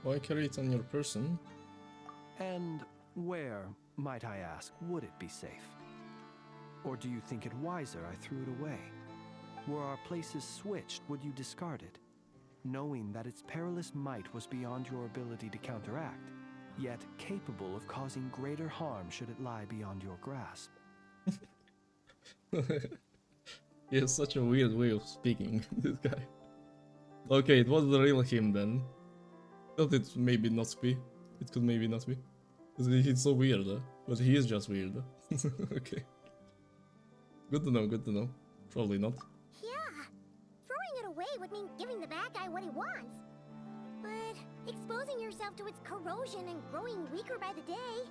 Speaker 1: Why carry it on your person?
Speaker 12: And where, might I ask, would it be safe? Or do you think it wiser I threw it away? Were our places switched, would you discard it, knowing that its perilous might was beyond your ability to counteract, yet capable of causing greater harm should it lie beyond your grasp?
Speaker 1: He has such a weird way of speaking, this guy. Okay, it was the real him then. But it maybe not be. It could maybe not be. He's so weird, but he is just weird. Okay. Good to know, good to know. Probably not.
Speaker 7: Yeah, throwing it away would mean giving the bad guy what he wants. But exposing yourself to its corrosion and growing weaker by the day,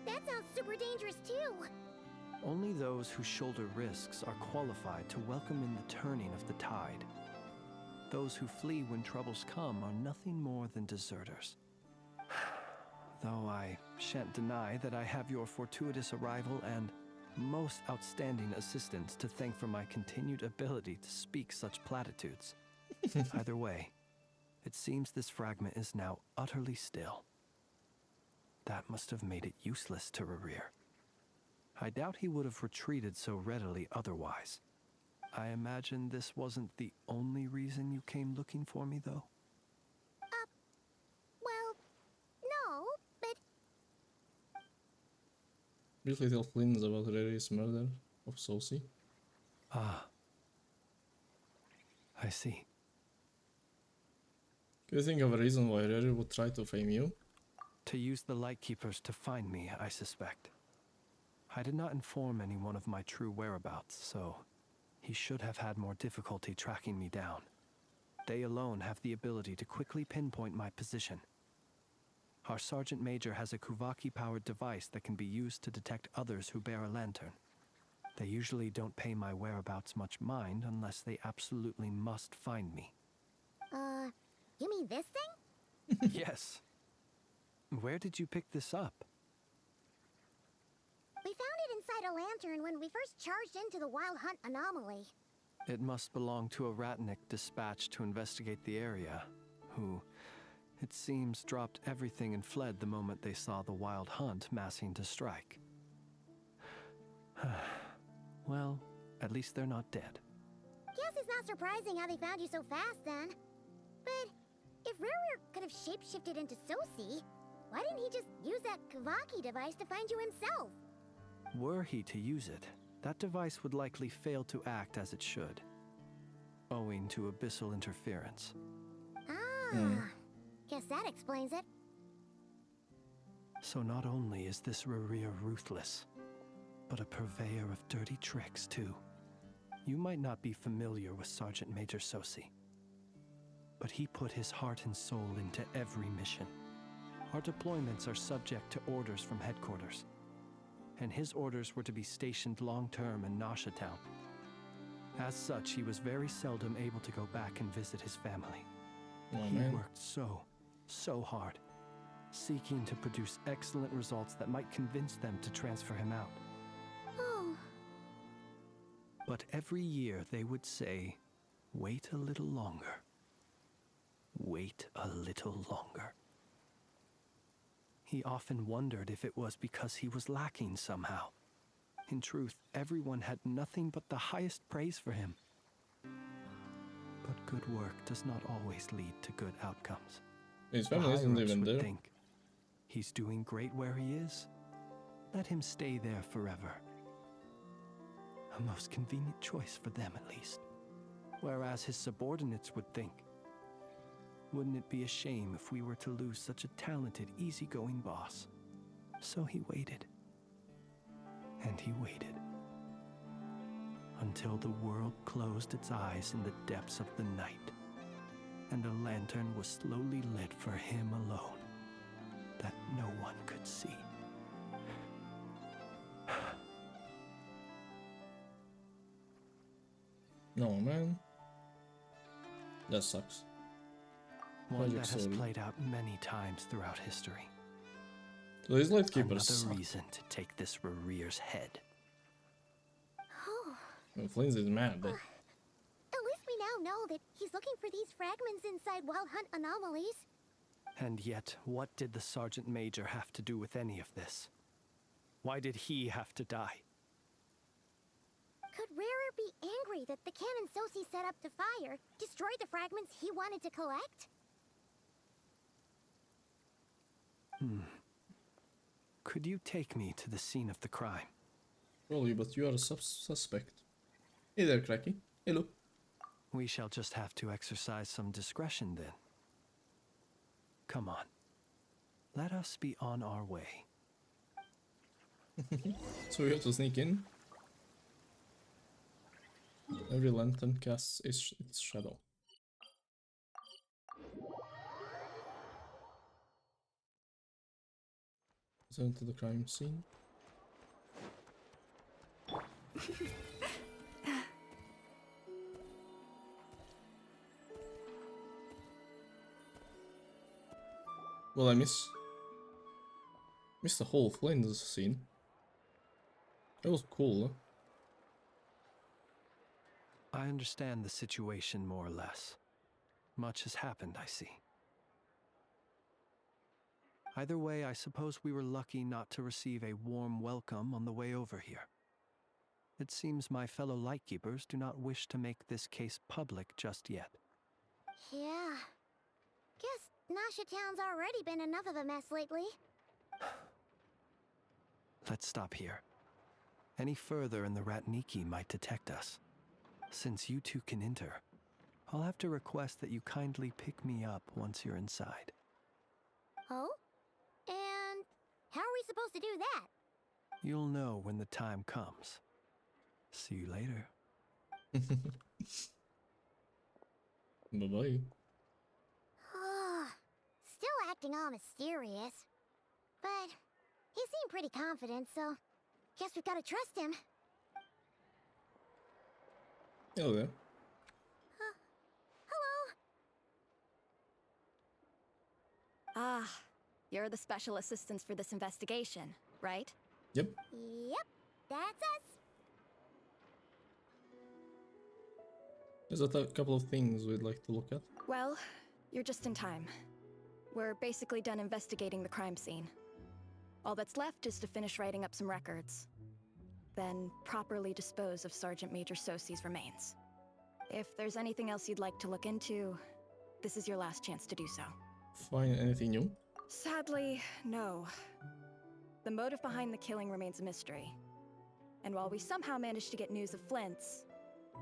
Speaker 7: that sounds super dangerous too.
Speaker 12: Only those who shoulder risks are qualified to welcome in the turning of the tide. Those who flee when troubles come are nothing more than deserters. Though I shan't deny that I have your fortuitous arrival and most outstanding assistance to thank for my continued ability to speak such platitudes. Either way, it seems this fragment is now utterly still. That must have made it useless to Rerir. I doubt he would have retreated so readily otherwise. I imagine this wasn't the only reason you came looking for me, though?
Speaker 7: Well, no, but...
Speaker 1: Briefly tell Flynn about Reri's murder of Sosi.
Speaker 12: Ah. I see.
Speaker 1: Do you think of a reason why Reri would try to frame you?
Speaker 12: To use the Lightkeepers to find me, I suspect. I did not inform anyone of my true whereabouts, so he should have had more difficulty tracking me down. They alone have the ability to quickly pinpoint my position. Our Sergeant Major has a Kuvaki-powered device that can be used to detect others who bear a lantern. They usually don't pay my whereabouts much mind unless they absolutely must find me.
Speaker 7: You mean this thing?
Speaker 12: Yes. Where did you pick this up?
Speaker 7: We found it inside a lantern when we first charged into the Wild Hunt anomaly.
Speaker 12: It must belong to a Ratnik dispatched to investigate the area, who, it seems, dropped everything and fled the moment they saw the Wild Hunt massing to strike. Well, at least they're not dead.
Speaker 7: Guess it's not surprising how they found you so fast then. But if Rerir could have shapeshifted into Sosi, why didn't he just use that Kavaki device to find you himself?
Speaker 12: Were he to use it, that device would likely fail to act as it should, owing to abyssal interference.
Speaker 7: Guess that explains it.
Speaker 12: So not only is this Rerir ruthless, but a purveyor of dirty tricks too. You might not be familiar with Sergeant Major Sosi, but he put his heart and soul into every mission. Our deployments are subject to orders from headquarters, and his orders were to be stationed long-term in Nasha Town. As such, he was very seldom able to go back and visit his family. He worked so hard, seeking to produce excellent results that might convince them to transfer him out.
Speaker 7: Oh.
Speaker 12: But every year they would say, wait a little longer. Wait a little longer. He often wondered if it was because he was lacking somehow. In truth, everyone had nothing but the highest praise for him. But good work does not always lead to good outcomes.
Speaker 1: His family isn't even there.
Speaker 12: Think, he's doing great where he is. Let him stay there forever. A most convenient choice for them, at least. Whereas his subordinates would think, wouldn't it be a shame if we were to lose such a talented, easygoing boss? So he waited. And he waited. Until the world closed its eyes in the depths of the night, and a lantern was slowly lit for him alone, that no one could see.
Speaker 1: No, man. That sucks.
Speaker 12: One that has played out many times throughout history.
Speaker 1: So these Lightkeepers.
Speaker 12: Another reason to take this Rerir's head.
Speaker 1: Well, Flynn's is mad.
Speaker 7: At least we now know that he's looking for these fragments inside Wild Hunt anomalies.
Speaker 12: And yet, what did the Sergeant Major have to do with any of this? Why did he have to die?
Speaker 7: Could Rerir be angry that the cannon Sosi set up to fire destroyed the fragments he wanted to collect?
Speaker 12: Could you take me to the scene of the crime?
Speaker 1: Probably, but you are a suspect. Hey there, Cracky. Hello.
Speaker 12: We shall just have to exercise some discretion then. Come on. Let us be on our way.
Speaker 1: So we have to sneak in. Every lantern casts its shadow. Return to the crime scene. Well, I missed the whole Flint scene. That was cool, huh?
Speaker 12: I understand the situation more or less. Much has happened, I see. Either way, I suppose we were lucky not to receive a warm welcome on the way over here. It seems my fellow Lightkeepers do not wish to make this case public just yet.
Speaker 7: Yeah. Guess Nasha Town's already been enough of a mess lately.
Speaker 12: Let's stop here. Any further and the Ratniki might detect us. Since you two can enter, I'll have to request that you kindly pick me up once you're inside.
Speaker 7: Oh? And how are we supposed to do that?
Speaker 12: You'll know when the time comes. See you later.
Speaker 1: Bye-bye.
Speaker 7: Still acting all mysterious. But he seemed pretty confident, so guess we've got to trust him.
Speaker 1: Hello there.
Speaker 7: Hello?
Speaker 20: Ah, you're the special assistants for this investigation, right?
Speaker 1: Yep.
Speaker 7: Yep, that's us.
Speaker 1: There's a couple of things we'd like to look at.
Speaker 20: Well, you're just in time. We're basically done investigating the crime scene. All that's left is to finish writing up some records. Then properly dispose of Sergeant Major Sosi's remains. If there's anything else you'd like to look into, this is your last chance to do so.
Speaker 1: Find anything new?
Speaker 20: Sadly, no. The motive behind the killing remains a mystery. And while we somehow managed to get news of Flint's,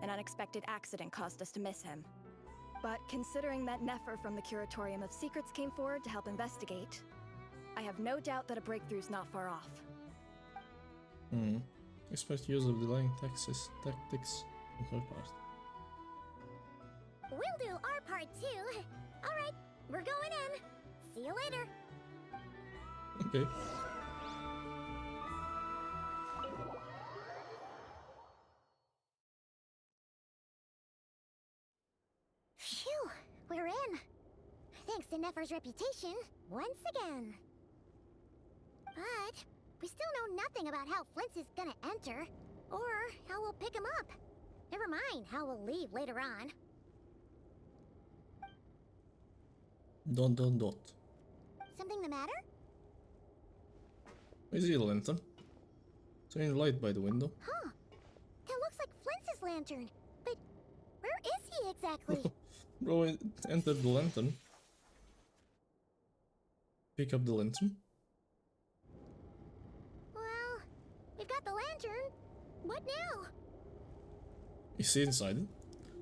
Speaker 20: an unexpected accident caused us to miss him. But considering that Nefer from the Curatorium of Secrets came forward to help investigate, I have no doubt that a breakthrough's not far off.
Speaker 1: Expect use of delaying tactics on her part.
Speaker 7: We'll do our part too. Alright, we're going in. See you later.
Speaker 1: Okay.
Speaker 7: Phew, we're in. Thanks to Nefer's reputation, once again. But we still know nothing about how Flint is gonna enter, or how we'll pick him up. Never mind how we'll leave later on.
Speaker 1: Dot.
Speaker 7: Something the matter?
Speaker 1: I see a lantern. Turning light by the window.
Speaker 7: Huh. That looks like Flint's lantern. But where is he exactly?
Speaker 1: Bro, enter the lantern. Pick up the lantern.
Speaker 7: Well, we've got the lantern. What now?
Speaker 1: Is he inside it?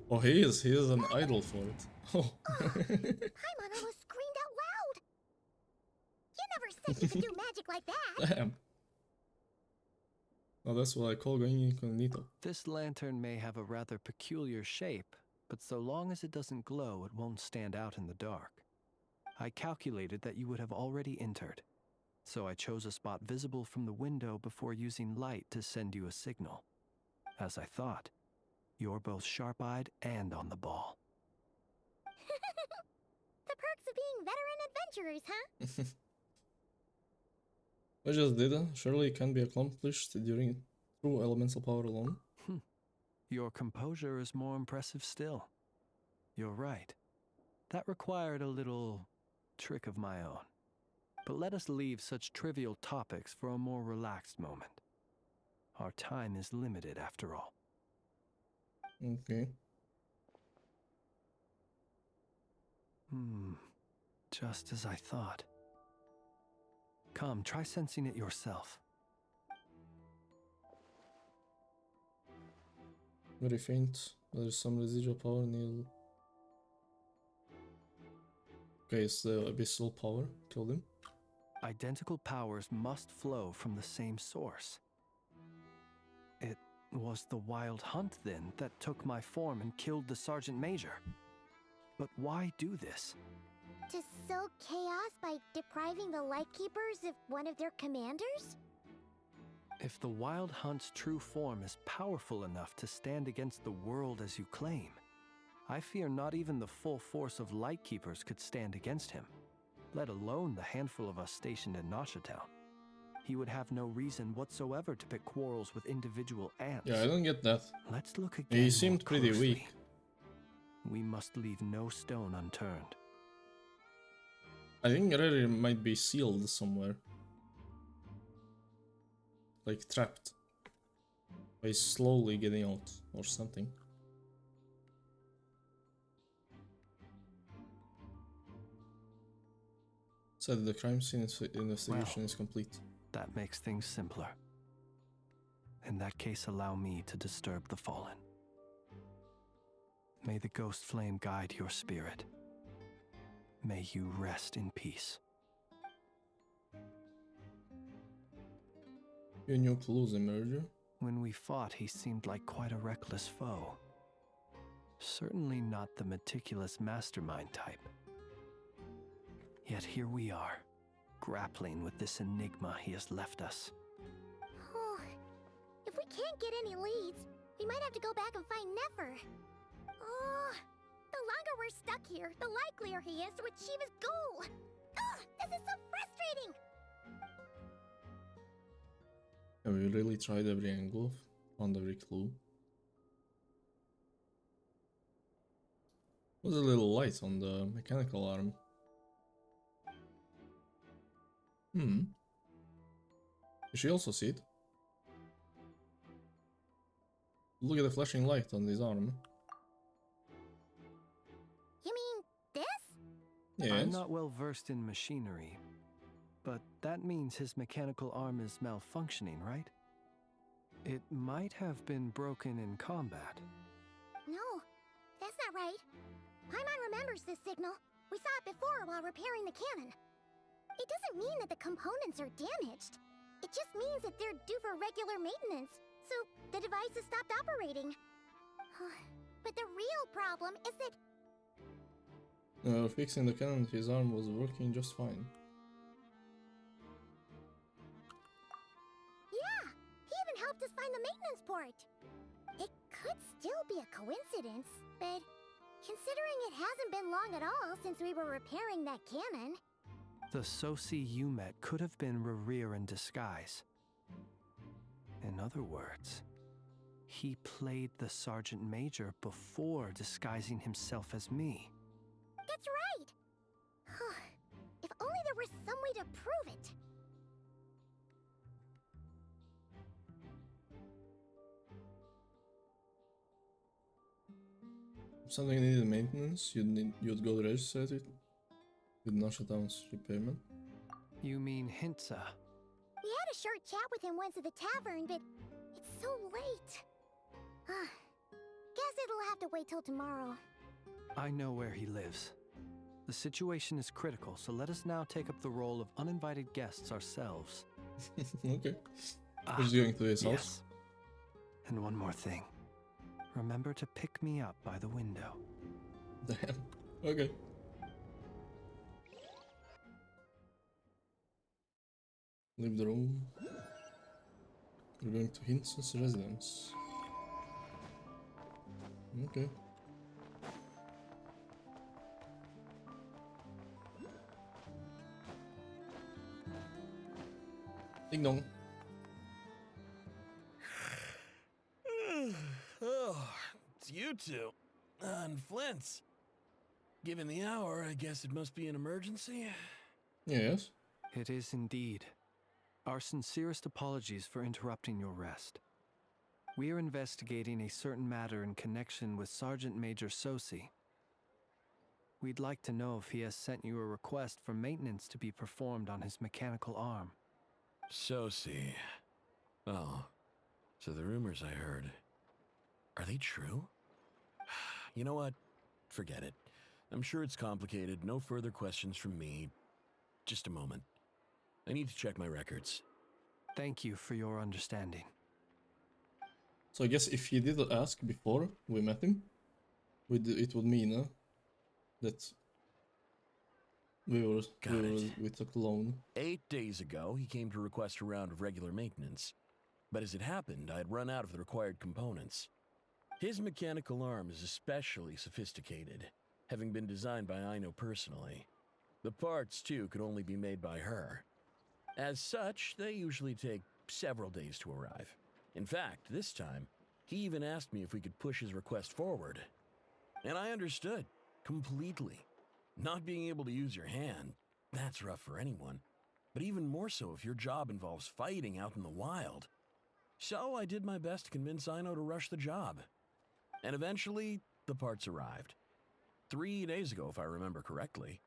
Speaker 1: Oh, he is. He is an idol for it. Oh.
Speaker 7: Paimon almost screamed out loud. You never said you could do magic like that.
Speaker 1: Damn. Oh, that's what I call going incognito.
Speaker 12: This lantern may have a rather peculiar shape, but so long as it doesn't glow, it won't stand out in the dark. I calculated that you would have already entered, so I chose a spot visible from the window before using light to send you a signal. As I thought, you're both sharp-eyed and on the ball.
Speaker 7: The perks of being veteran adventurers, huh?
Speaker 1: I just did it. Surely it can be accomplished through elemental power alone.
Speaker 12: Your composure is more impressive still. You're right. That required a little trick of my own. But let us leave such trivial topics for a more relaxed moment. Our time is limited after all.
Speaker 1: Okay.
Speaker 12: Just as I thought. Come, try sensing it yourself.
Speaker 1: Very faint. There's some residual power near. Okay, it's the abyssal power. Killed him.
Speaker 12: Identical powers must flow from the same source. It was the Wild Hunt, then, that took my form and killed the Sergeant Major. But why do this?
Speaker 7: To sow chaos by depriving the Lightkeepers of one of their commanders?
Speaker 12: If the Wild Hunt's true form is powerful enough to stand against the world as you claim, I fear not even the full force of Lightkeepers could stand against him, let alone the handful of us stationed in Nashatown. He would have no reason whatsoever to pick quarrels with individual ants.
Speaker 1: Yeah, I don't get that.
Speaker 12: Let's look again.
Speaker 1: He seemed pretty weak.
Speaker 12: We must leave no stone unturned.
Speaker 1: I think Rary might be sealed somewhere. Like trapped. By slowly getting out or something. Said the crime scene investigation is complete.
Speaker 12: That makes things simpler. In that case, allow me to disturb the fallen. May the ghost flame guide your spirit. May you rest in peace.
Speaker 1: Few new clues emerge.
Speaker 12: When we fought, he seemed like quite a reckless foe. Certainly not the meticulous mastermind type. Yet here we are, grappling with this enigma he has left us.
Speaker 7: Oh, if we can't get any leads, we might have to go back and find Nefer. Oh, the longer we're stuck here, the likelier he is to achieve his goal. Ugh, this is so frustrating!
Speaker 1: Have we really tried every angle? Found every clue? Was a little light on the mechanical arm. Did she also see it? Look at the flashing light on his arm.
Speaker 7: You mean this?
Speaker 1: Yes.
Speaker 12: I'm not well versed in machinery, but that means his mechanical arm is malfunctioning, right? It might have been broken in combat.
Speaker 7: No, that's not right. Paimon remembers this signal. We saw it before while repairing the cannon. It doesn't mean that the components are damaged. It just means that they're due for regular maintenance, so the device has stopped operating. But the real problem is that...
Speaker 1: Fixing the cannon, his arm was working just fine.
Speaker 7: Yeah, he even helped us find the maintenance port. It could still be a coincidence, but considering it hasn't been long at all since we were repairing that cannon...
Speaker 12: The Sosi you met could have been Rerir in disguise. In other words, he played the Sergeant Major before disguising himself as me.
Speaker 7: That's right! If only there were some way to prove it.
Speaker 1: If something needed maintenance, you'd go register it with Nashatown's repairman.
Speaker 12: You mean Hintsa?
Speaker 7: We had a short chat with him once at the tavern, but it's so late. Guess it'll have to wait till tomorrow.
Speaker 12: I know where he lives. The situation is critical, so let us now take up the role of uninvited guests ourselves.
Speaker 1: Okay. Who's going to his house?
Speaker 12: And one more thing. Remember to pick me up by the window.
Speaker 1: Damn. Okay. Leave the room. We're going to Hintsa's residence. Okay. Ding dong.
Speaker 14: Oh, it's you two. And Flint's. Given the hour, I guess it must be an emergency?
Speaker 1: Yes.
Speaker 12: It is indeed. Our sincerest apologies for interrupting your rest. We are investigating a certain matter in connection with Sergeant Major Sosi. We'd like to know if he has sent you a request for maintenance to be performed on his mechanical arm.
Speaker 14: Sosi. Oh, so the rumors I heard. Are they true? You know what? Forget it. I'm sure it's complicated. No further questions from me. Just a moment. I need to check my records.
Speaker 12: Thank you for your understanding.
Speaker 1: So I guess if he did ask before we met him, it would mean that we took a loan.
Speaker 14: 8 days ago, he came to request a round of regular maintenance. But as it happened, I had run out of the required components. His mechanical arm is especially sophisticated, having been designed by Aino personally. The parts, too, could only be made by her. As such, they usually take several days to arrive. In fact, this time, he even asked me if we could push his request forward. And I understood, completely. Not being able to use your hand, that's rough for anyone. But even more so if your job involves fighting out in the wild. So I did my best to convince Aino to rush the job. And eventually, the parts arrived. 3 days ago, if I remember correctly.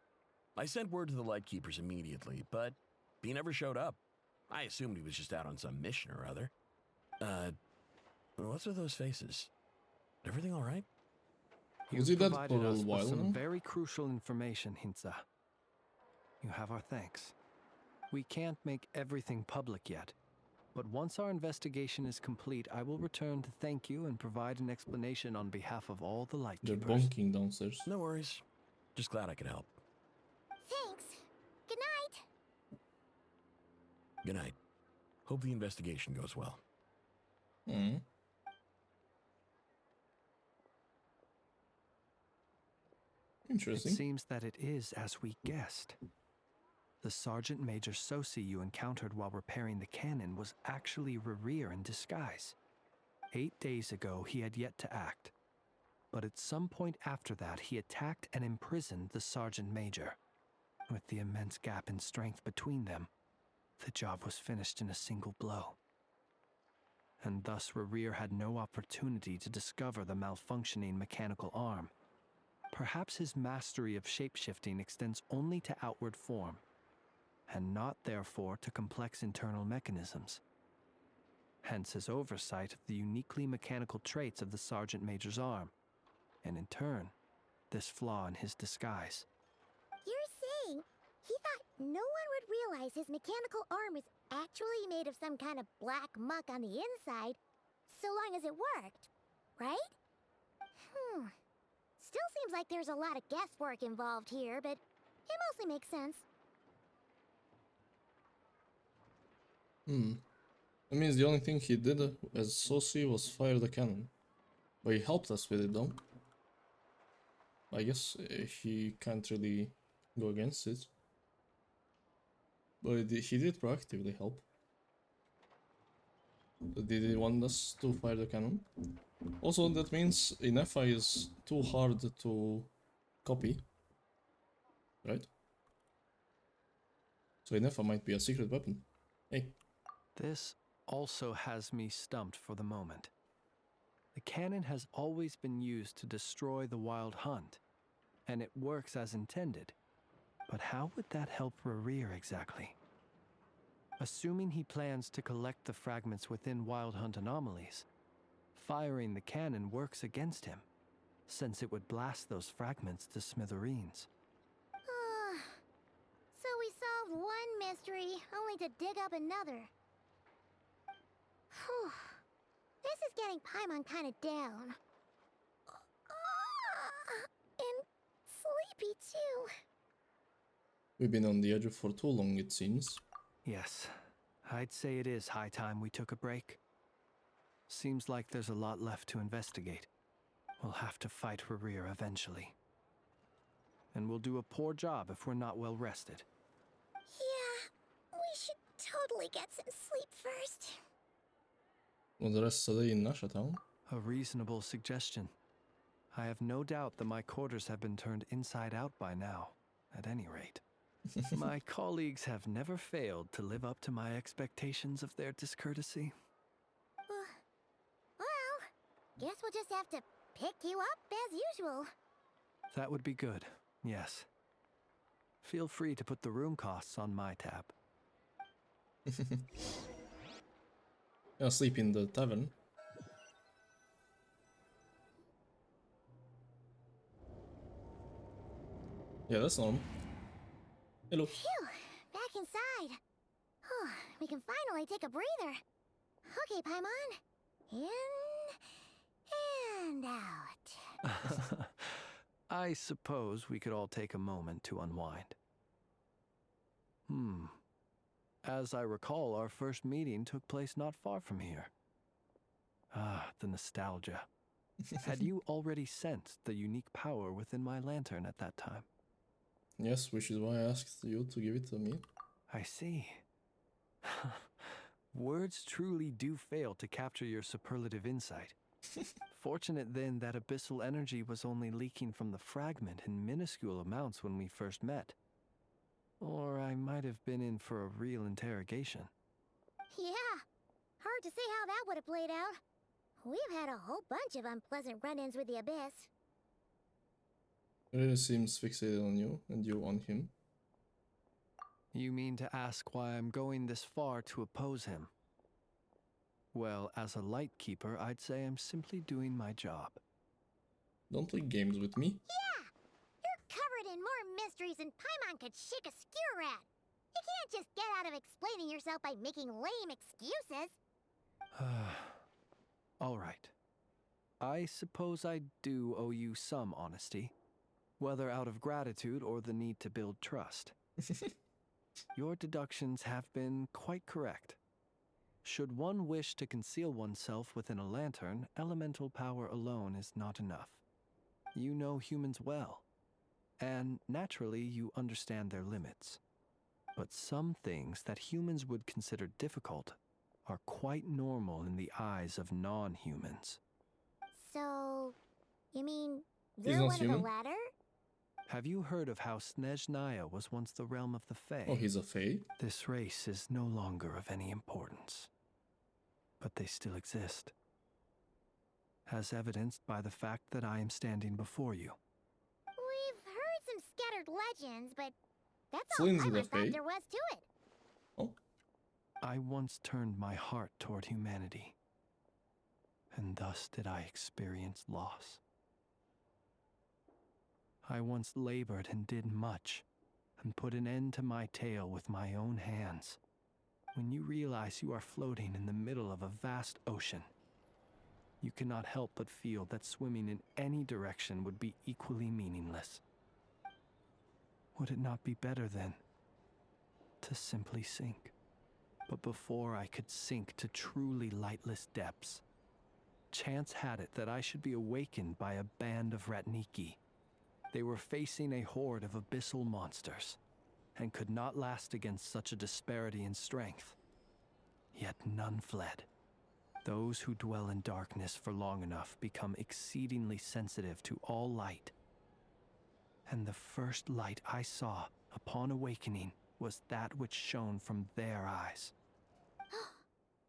Speaker 14: I sent word to the Lightkeepers immediately, but he never showed up. I assumed he was just out on some mission or other. What's with those faces? Everything all right?
Speaker 1: Was he dead for
Speaker 12: Provided
Speaker 1: a
Speaker 12: us with
Speaker 1: while
Speaker 12: some
Speaker 1: now?
Speaker 12: very crucial information, Hintsa. You have our thanks. We can't make everything public yet, but once our investigation is complete, I will return to thank you and provide an explanation on behalf of all the
Speaker 1: They're
Speaker 12: Lightkeepers.
Speaker 1: bonking downstairs.
Speaker 14: No worries. Just glad I could help.
Speaker 7: Thanks. Good night.
Speaker 14: Good night. Hope the investigation goes well.
Speaker 1: Interesting.
Speaker 12: It seems that it is as we guessed. The Sergeant Major Sosi you encountered while repairing the cannon was actually Rerir in disguise. 8 days ago, he had yet to act. But at some point after that, he attacked and imprisoned the Sergeant Major. With the immense gap in strength between them, the job was finished in a single blow. And thus Rerir had no opportunity to discover the malfunctioning mechanical arm. Perhaps his mastery of shapeshifting extends only to outward form, and not therefore to complex internal mechanisms. Hence his oversight of the uniquely mechanical traits of the Sergeant Major's arm, and in turn, this flaw in his disguise.
Speaker 7: You're saying he thought no one would realize his mechanical arm is actually made of some kind of black muck on the inside, so long as it worked, right? Still seems like there's a lot of guesswork involved here, but it mostly makes sense.
Speaker 1: That means the only thing he did as Sosi was fire the cannon. But he helped us with it though. I guess he can't really go against it. But he did proactively help. Did he want us to fire the cannon? Also, that means Inefa is too hard to copy. Right? So Inefa might be a secret weapon. Hey.
Speaker 12: This also has me stumped for the moment. The cannon has always been used to destroy the wild hunt, and it works as intended. But how would that help Rerir exactly? Assuming he plans to collect the fragments within wild hunt anomalies, firing the cannon works against him, since it would blast those fragments to smithereens.
Speaker 7: So we solved one mystery, only to dig up another. Whew. This is getting Paimon kind of down. And sleepy too.
Speaker 1: We've been on the edge for too long, it seems.
Speaker 12: Yes, I'd say it is high time we took a break. Seems like there's a lot left to investigate. We'll have to fight Rerir eventually. And we'll do a poor job if we're not well rested.
Speaker 7: Yeah, we should totally get some sleep first.
Speaker 1: Well, the rest of the day in Nasha Town?
Speaker 12: A reasonable suggestion. I have no doubt that my quarters have been turned inside out by now, at any rate. My colleagues have never failed to live up to my expectations of their discourtesy.
Speaker 7: Well, guess we'll just have to pick you up as usual.
Speaker 12: That would be good, yes. Feel free to put the room costs on my tab.
Speaker 1: I'll sleep in the tavern. Yeah, that's normal. Hello.
Speaker 7: Phew, back inside. We can finally take a breather. Okay, Paimon. In and out.
Speaker 12: I suppose we could all take a moment to unwind. As I recall, our first meeting took place not far from here. Ah, the nostalgia. Had you already sensed the unique power within my lantern at that time?
Speaker 1: Yes, which is why I asked you to give it to me.
Speaker 12: I see. Words truly do fail to capture your superlative insight. Fortunate then that abyssal energy was only leaking from the fragment in minuscule amounts when we first met. Or I might have been in for a real interrogation.
Speaker 7: Yeah, hard to say how that would have played out. We've had a whole bunch of unpleasant run-ins with the Abyss.
Speaker 1: He really seems fixated on you, and you on him.
Speaker 12: You mean to ask why I'm going this far to oppose him? Well, as a Lightkeeper, I'd say I'm simply doing my job.
Speaker 1: Don't play games with me.
Speaker 7: Yeah! You're covered in more mysteries than Paimon could shake a skewer at. You can't just get out of explaining yourself by making lame excuses.
Speaker 12: All right. I suppose I do owe you some honesty, whether out of gratitude or the need to build trust. Your deductions have been quite correct. Should one wish to conceal oneself within a lantern, elemental power alone is not enough. You know humans well, and naturally you understand their limits. But some things that humans would consider difficult are quite normal in the eyes of non-humans.
Speaker 7: So, you mean
Speaker 1: He's
Speaker 7: you're
Speaker 1: not
Speaker 7: one of
Speaker 1: human?
Speaker 7: the latter?
Speaker 12: Have you heard of how Snezhnaya was once the realm of the Fae?
Speaker 1: Oh, he's a Fae?
Speaker 12: This race is no longer of any importance, but they still exist, as evidenced by the fact that I am standing before you.
Speaker 7: We've heard some scattered legends, but that's
Speaker 1: So
Speaker 7: all
Speaker 1: into the
Speaker 7: Paimon thought
Speaker 1: Fae?
Speaker 7: there was to it.
Speaker 1: Oh.
Speaker 12: I once turned my heart toward humanity, and thus did I experience loss. I once labored and did much, and put an end to my tale with my own hands. When you realize you are floating in the middle of a vast ocean, you cannot help but feel that swimming in any direction would be equally meaningless. Would it not be better, then, to simply sink? But before I could sink to truly lightless depths, chance had it that I should be awakened by a band of Ratniki. They were facing a horde of abyssal monsters, and could not last against such a disparity in strength. Yet none fled. Those who dwell in darkness for long enough become exceedingly sensitive to all light. And the first light I saw upon awakening was that which shone from their eyes.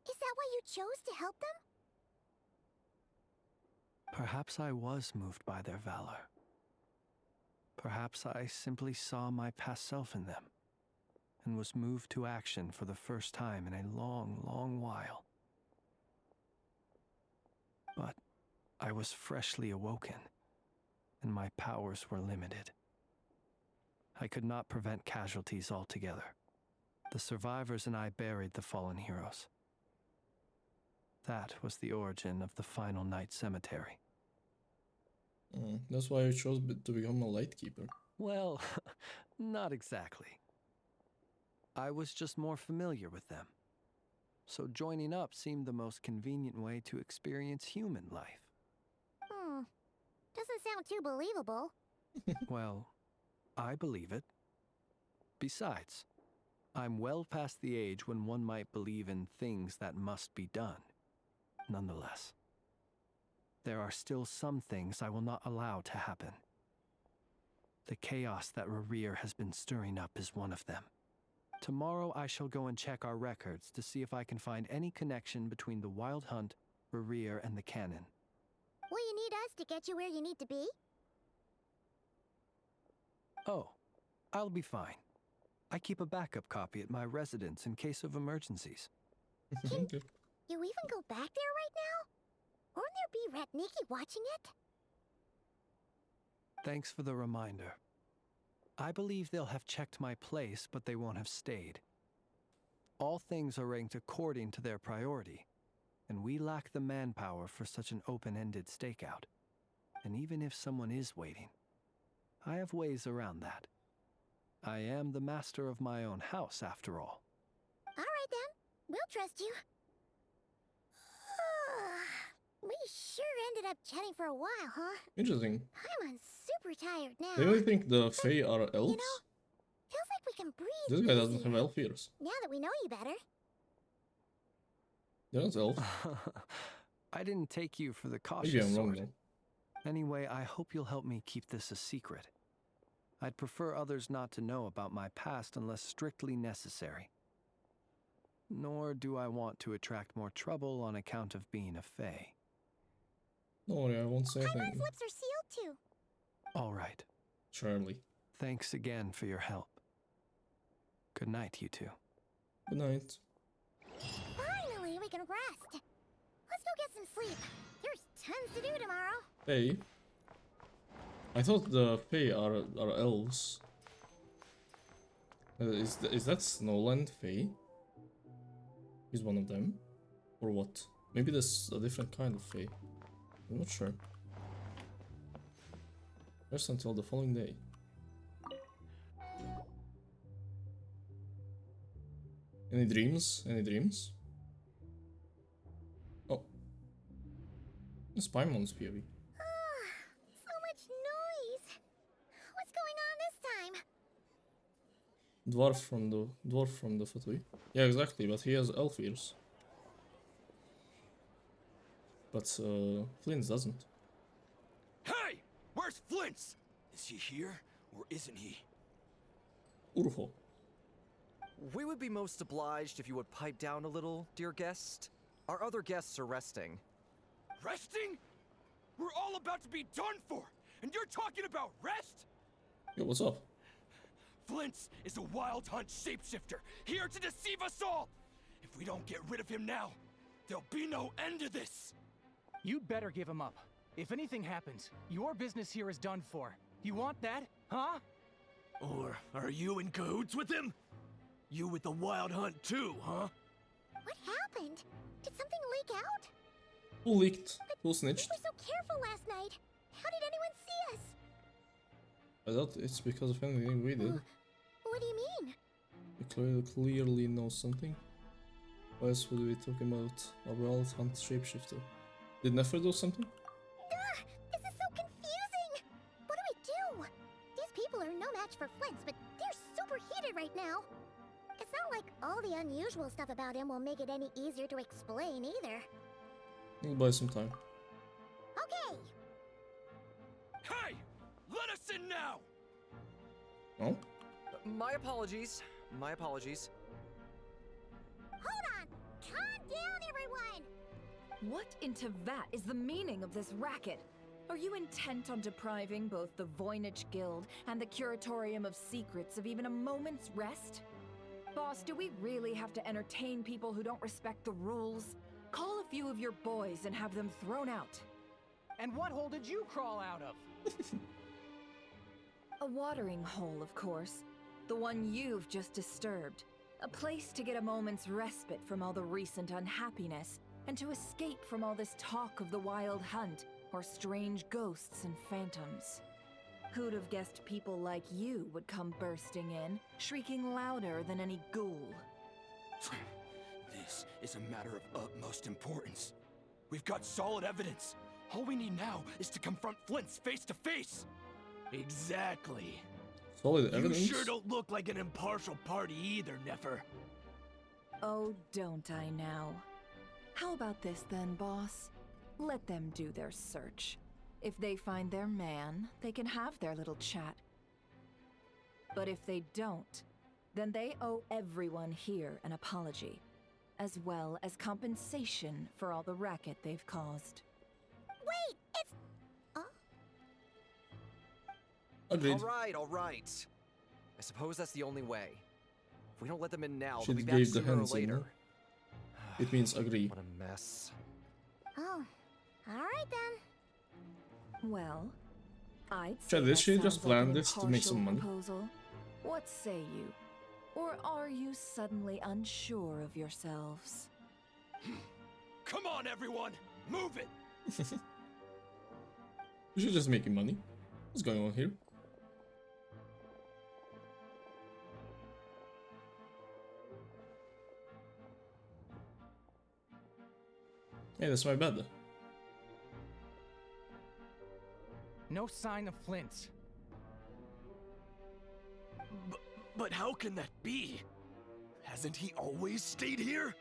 Speaker 7: Is that why you chose to help them?
Speaker 12: Perhaps I was moved by their valor. Perhaps I simply saw my past self in them, and was moved to action for the first time in a long, long while. But I was freshly awoken, and my powers were limited. I could not prevent casualties altogether. The survivors and I buried the fallen heroes. That was the origin of the Final Night Cemetery.
Speaker 1: That's why you chose to become a Lightkeeper.
Speaker 12: Well, not exactly. I was just more familiar with them. So joining up seemed the most convenient way to experience human life.
Speaker 7: Doesn't sound too believable.
Speaker 12: Well, I believe it. Besides, I'm well past the age when one might believe in things that must be done. Nonetheless, there are still some things I will not allow to happen. The chaos that Rerir has been stirring up is one of them. Tomorrow I shall go and check our records to see if I can find any connection between the Wild Hunt, Rerir, and the Cannon.
Speaker 7: Will you need us to get you where you need to be?
Speaker 12: Oh, I'll be fine. I keep a backup copy at my residence in case of emergencies.
Speaker 7: Can you even go back there right now? Won't there be Ratniki watching it?
Speaker 12: Thanks for the reminder. I believe they'll have checked my place, but they won't have stayed. All things are ranked according to their priority, and we lack the manpower for such an open-ended stakeout. And even if someone is waiting, I have ways around that. I am the master of my own house, after all.
Speaker 7: All right then, we'll trust you. We sure ended up chatting for a while, huh?
Speaker 1: Interesting.
Speaker 7: I'm super tired now.
Speaker 1: Do you really think the Fae are elves?
Speaker 7: You know, feels like we can breathe
Speaker 1: This guy doesn't
Speaker 7: easier
Speaker 1: have elf ears.
Speaker 7: now that we know you better.
Speaker 1: They're not elves.
Speaker 12: I didn't take you for the
Speaker 1: Maybe
Speaker 12: cautious
Speaker 1: I'm wrong
Speaker 12: sort.
Speaker 1: though.
Speaker 12: Anyway, I hope you'll help me keep this a secret. I'd prefer others not to know about my past unless strictly necessary. Nor do I want to attract more trouble on account of being a Fae.
Speaker 1: Don't worry, I won't say
Speaker 7: My
Speaker 1: anything.
Speaker 7: lips are sealed too.
Speaker 12: All right.
Speaker 1: Charlie.
Speaker 12: Thanks again for your help. Good night, you two.
Speaker 1: Good night.
Speaker 7: Finally, we can rest. Let's go get some sleep. There's tons to do tomorrow.
Speaker 1: Fae? I thought the Fae are elves. Is that Snowland Fae? He's one of them? Or what? Maybe there's a different kind of Fae. I'm not sure. Rest until the following day. Any dreams? Any dreams? Oh. It's Paimon's POV.
Speaker 7: So much noise. What's going on this time?
Speaker 1: Dwarf from the Fatui. Yeah, exactly, but he has elf ears. But Flint doesn't.
Speaker 2: Hey! Where's Flint? Is he here or isn't he?
Speaker 1: Urho.
Speaker 3: We would be most obliged if you would pipe down a little, dear guest. Our other guests are resting.
Speaker 2: Resting? We're all about to be done for, and you're talking about rest?
Speaker 1: Yo, what's up?
Speaker 2: Flint is a wild hunt shapeshifter, here to deceive us all! If we don't get rid of him now, there'll be no end to this!
Speaker 19: You'd better give him up. If anything happens, your business here is done for. You want that, huh?
Speaker 14: Or are you in cahoots with him? You with the wild hunt too, huh?
Speaker 7: What happened? Did something leak out?
Speaker 1: Who leaked? Who snitched?
Speaker 7: We were so careful last night. How did anyone see us?
Speaker 1: I thought it's because of anything we did.
Speaker 7: What do you mean?
Speaker 1: We clearly know something. Why else would we talk about a wild hunt shapeshifter? Did Nefer do something?
Speaker 7: This is so confusing! What do? These people are no match for Flint's, but they're super heated right now. It's not like all the unusual stuff about him will make it any easier to explain either.
Speaker 1: We'll buy some time.
Speaker 7: Okay!
Speaker 2: Hey! Let us in now!
Speaker 1: Oh?
Speaker 3: My apologies. My apologies.
Speaker 7: Hold on! Calm down, everyone!
Speaker 22: What in Tevat is the meaning of this racket? Are you intent on depriving both the Voynich Guild and the Curatorium of Secrets of even a moment's rest? Boss, do we really have to entertain people who don't respect the rules? Call a few of your boys and have them thrown out.
Speaker 19: And what hole did you crawl out of?
Speaker 22: A watering hole, of course. The one you've just disturbed. A place to get a moment's respite from all the recent unhappiness, and to escape from all this talk of the wild hunt, or strange ghosts and phantoms. Who'd have guessed people like you would come bursting in, shrieking louder than any ghoul?
Speaker 2: This is a matter of utmost importance. We've got solid evidence. All we need now is to confront Flint face to face.
Speaker 14: Exactly.
Speaker 1: Solid evidence?
Speaker 14: You sure don't look like an impartial party either, Nefer.
Speaker 22: Oh, don't I now? How about this then, boss? Let them do their search. If they find their man, they can have their little chat. But if they don't, then they owe everyone here an apology, as well as compensation for all the racket they've caused.
Speaker 7: Wait, it's...
Speaker 1: Agreed.
Speaker 3: All right. I suppose that's the only way. If we don't let them in now,
Speaker 1: She
Speaker 3: they'll be back
Speaker 1: gave the
Speaker 3: sooner or
Speaker 1: hand signal.
Speaker 3: later.
Speaker 1: It means agree.
Speaker 3: What a mess.
Speaker 7: Oh, alright then.
Speaker 22: Well,
Speaker 9: I'd say
Speaker 1: Chad, did
Speaker 9: that
Speaker 1: she just
Speaker 9: sounds like
Speaker 1: plan
Speaker 9: an
Speaker 1: this to make some
Speaker 9: impartial
Speaker 1: money?
Speaker 9: proposal. What say you? Or are you suddenly unsure of yourselves?
Speaker 10: Come on, everyone! Move it!
Speaker 1: She's just making money. What's going on here? Hey, that's my bed.
Speaker 19: No sign of Flint.
Speaker 10: But how can that be? Hasn't he always stayed here?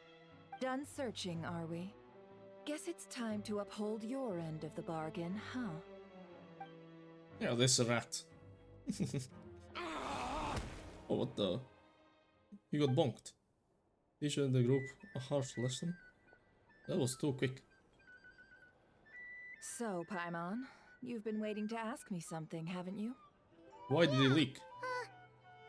Speaker 9: Done searching, are we? Guess it's time to uphold your end of the bargain, huh?
Speaker 1: Yeah, this rat. Oh, what the? He got bonked. Teach the group a harsh lesson. That was too quick.
Speaker 9: So, Paimon, you've been waiting to ask me something, haven't you?
Speaker 1: Why did he leak?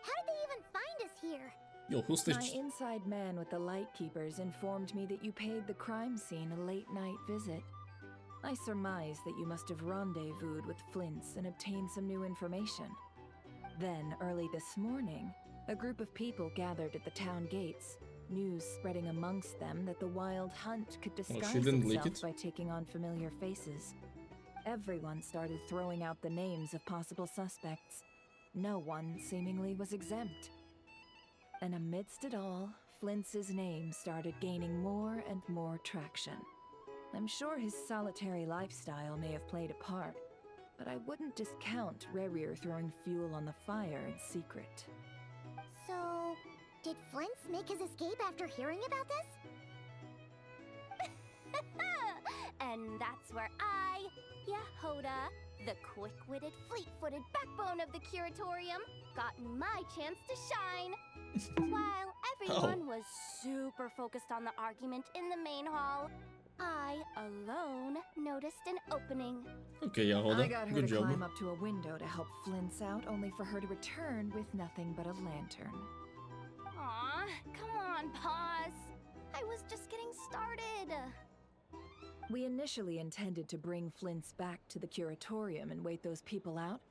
Speaker 7: How did they even find us here?
Speaker 1: Yo, who's
Speaker 9: My
Speaker 1: Stitch?
Speaker 9: inside man with the light keepers informed me that you paid the crime scene a late-night visit. I surmise that you must have rendezvoused with Flint's and obtained some new information. Then, early this morning, a group of people gathered at the town gates, news spreading amongst them that the wild hunt could disguise itself by taking on familiar faces. Everyone started throwing out the names of possible suspects. No one seemingly was exempt. And amidst it all, Flint's name started gaining more and more traction. I'm sure his solitary lifestyle may have played a part, but I wouldn't discount Rerir throwing fuel on the fire in secret.
Speaker 7: So, did Flint's make his escape after hearing about this?
Speaker 4: And that's where I, Yehoda, the quick-witted, fleet-footed backbone of the curatorium, got my chance to shine. While everyone was super focused on the argument in the main hall, I alone noticed an opening.
Speaker 1: Okay, Yehoda,
Speaker 9: I got her
Speaker 1: good
Speaker 9: to
Speaker 1: job.
Speaker 9: climb up to a window to help Flint's out, only for her to return with nothing but a lantern.
Speaker 4: Aw, come on, pause. I was just getting started.
Speaker 9: We initially intended to bring Flint's back to the curatorium and wait those people out,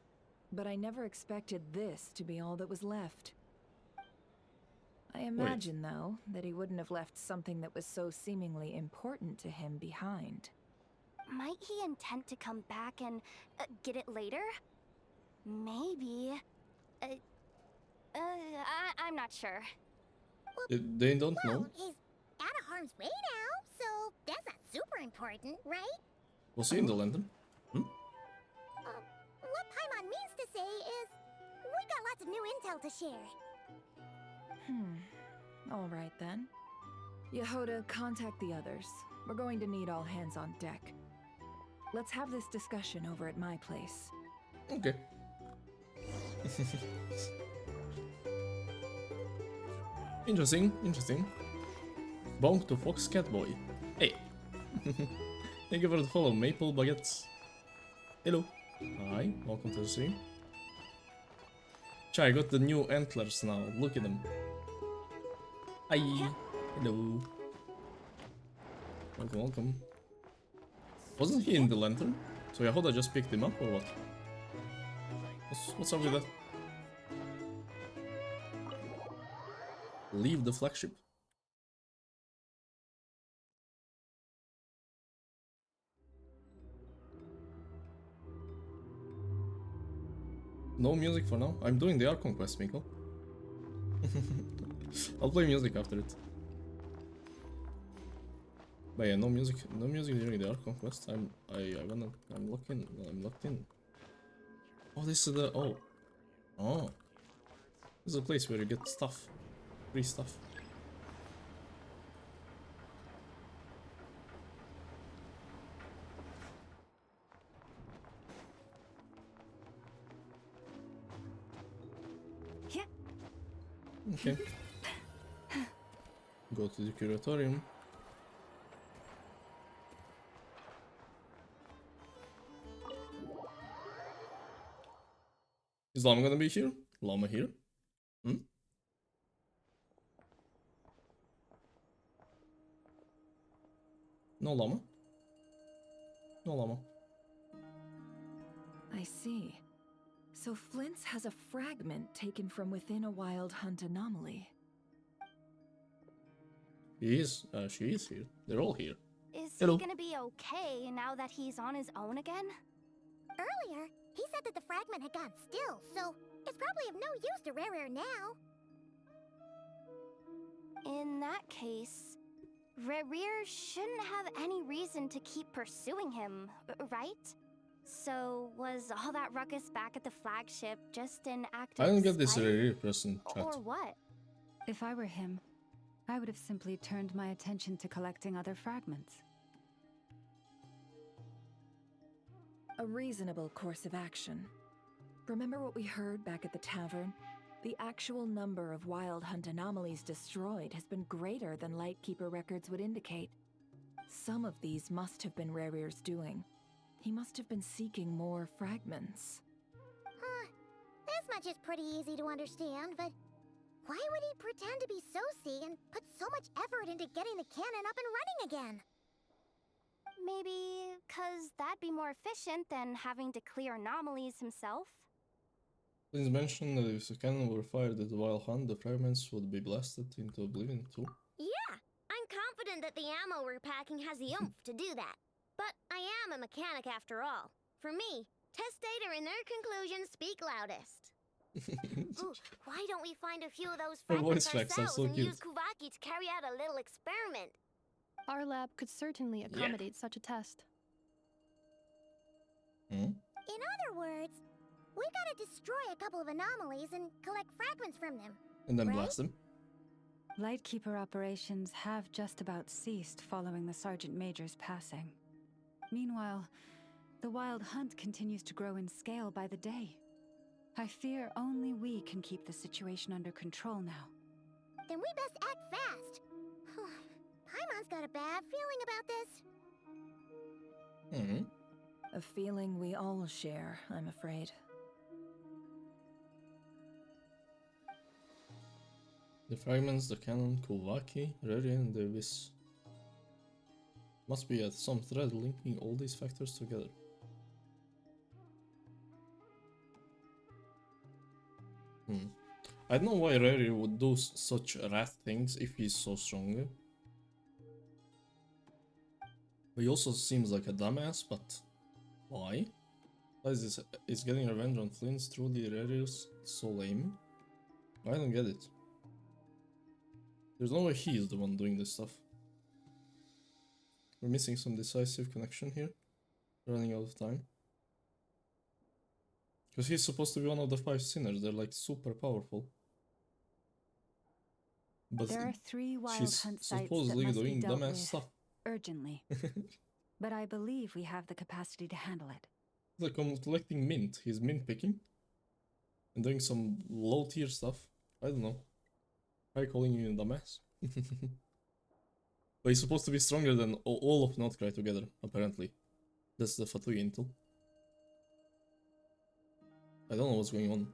Speaker 9: but I never expected this to be all that was left. I imagine, though, that he wouldn't have left something that was so seemingly important to him behind.
Speaker 4: Might he intend to come back and get it later? Maybe. I'm not sure.
Speaker 1: They don't know.
Speaker 7: He's out of harm's way now, so that's not super important, right?
Speaker 1: Was he in the lantern?
Speaker 7: What Paimon means to say is, we got lots of new intel to share.
Speaker 9: All right then. Yehoda, contact the others. We're going to need all hands on deck. Let's have this discussion over at my place.
Speaker 1: Okay. Interesting, interesting. Bonk to Fox Catboy. Hey. Thank you for the follow, Maple Baguettes. Hello. Hi, welcome to the stream. Chai, I got the new antlers now. Look at them. Hi. Hello. Welcome, welcome. Wasn't he in the lantern? So Yehoda just picked him up or what? What's up with that? Leave the flagship. No music for now. I'm doing the Archon quest, Miko. I'll play music after it. But yeah, no music during the Archon quest. I'm locked in. Oh, this is the oh. This is a place where you get stuff. Free stuff.
Speaker 7: Yeah.
Speaker 1: Okay. Go to the curatorium. Is Llama gonna be here? Llama here? No Llama? No Llama.
Speaker 9: I see. So Flint's has a fragment taken from within a wild hunt anomaly.
Speaker 1: He is. She is here. They're all here.
Speaker 17: Is
Speaker 1: Hello.
Speaker 17: he gonna be okay now that he's on his own again?
Speaker 7: Earlier, he said that the fragment had gone still, so it's probably of no use to Rare now.
Speaker 17: In that case, Rerir shouldn't have any reason to keep pursuing him, right? So was all that ruckus back at the flagship just an act of
Speaker 1: I don't get this
Speaker 17: spite?
Speaker 1: Rare person chat.
Speaker 17: Or what?
Speaker 16: If I were him, I would have simply turned my attention to collecting other fragments.
Speaker 9: A reasonable course of action. Remember what we heard back at the tavern? The actual number of wild hunt anomalies destroyed has been greater than Lightkeeper records would indicate. Some of these must have been Rerir's doing. He must have been seeking more fragments.
Speaker 7: This much is pretty easy to understand, but why would he pretend to be Soci and put so much effort into getting the cannon up and running again?
Speaker 17: Maybe 'cause that'd be more efficient than having to clear anomalies himself?
Speaker 1: Please mention that if the cannon were fired at the Wild Hunt, the fragments would be blasted into oblivion too.
Speaker 4: Yeah, I'm confident that the ammo we're packing has the oomph to do that. But I am a mechanic after all. For me, test data and their conclusions speak loudest. Ooh, why don't we find a few of those
Speaker 1: Her
Speaker 4: fragments
Speaker 1: voice cracks are
Speaker 4: ourselves
Speaker 1: so
Speaker 4: and
Speaker 1: cute.
Speaker 4: use Kuvaki to carry out a little experiment?
Speaker 5: Our lab could certainly accommodate such a test.
Speaker 1: Hmm?
Speaker 7: In other words, we gotta destroy a couple of anomalies and collect fragments from them.
Speaker 1: And then
Speaker 7: right?
Speaker 1: blast them.
Speaker 16: Lightkeeper operations have just about ceased following the Sergeant Major's passing. Meanwhile, the Wild Hunt continues to grow in scale by the day. I fear only we can keep the situation under control now.
Speaker 7: Then we best act fast. Paimon's got a bad feeling about this.
Speaker 1: Hmm.
Speaker 9: A feeling we all share, I'm afraid.
Speaker 1: The fragments, the cannon, Kuvaki, Reri, and Davis. Must be at some thread linking all these factors together. I don't know why Reri would do such rat things if he's so strong. He also seems like a dumbass, but why? Is getting revenge on Flint's truly Reri's so lame? I don't get it. There's no way he's the one doing this stuff. We're missing some decisive connection here. Running out of time. Because he's supposed to be one of the 5 sinners. They're like super powerful. But
Speaker 16: there are 3 wild
Speaker 1: she's
Speaker 16: hunt sites that
Speaker 1: supposedly
Speaker 16: must be
Speaker 1: doing
Speaker 16: dealt
Speaker 1: dumbass
Speaker 16: with
Speaker 1: stuff.
Speaker 16: urgently. But I believe we have the capacity to handle it.
Speaker 1: Like I'm collecting mint. He's mint picking. And doing some low tier stuff. I don't know. Try calling you a dumbass. But he's supposed to be stronger than all of Notcry together, apparently. That's the Fatui intel. I don't know what's going on.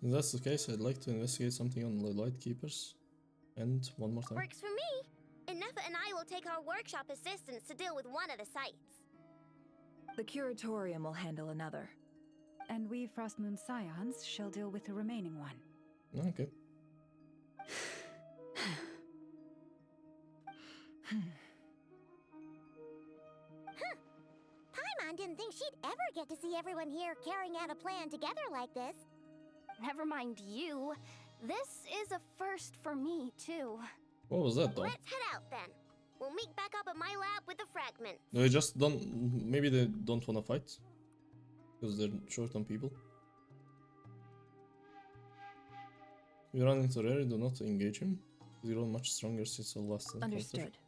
Speaker 1: If that's the case, I'd like to investigate something on the Lightkeepers. And one more time.
Speaker 4: Works for me. Inefa and I will take our workshop assistants to deal with one of the sites.
Speaker 9: The Curatorium will handle another.
Speaker 16: And we Frostmoon Scions shall deal with the remaining one.
Speaker 1: Okay.
Speaker 7: Paimon didn't think she'd ever get to see everyone here carrying out a plan together like this.
Speaker 17: Never mind you. This is a first for me, too.
Speaker 1: What was that though?
Speaker 4: Let's head out then. We'll meet back up at my lab with the fragment.
Speaker 1: They just don't. Maybe they don't want to fight. Because they're short on people. If you run into Reri, do not engage him. He's grown much stronger since our last encounter.
Speaker 16: Understood.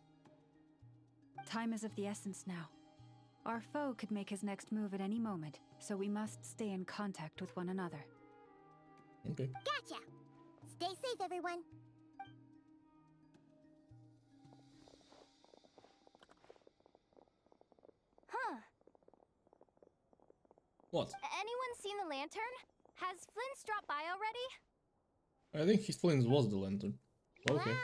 Speaker 16: Time is of the essence now. Our foe could make his next move at any moment, so we must stay in contact with one another.
Speaker 1: Okay.
Speaker 7: Gotcha! Stay safe, everyone.
Speaker 17: Huh.
Speaker 1: What?
Speaker 17: Anyone seen the lantern? Has Flint's dropped by already?
Speaker 1: I think his Flint was the lantern. Okay.
Speaker 7: Well,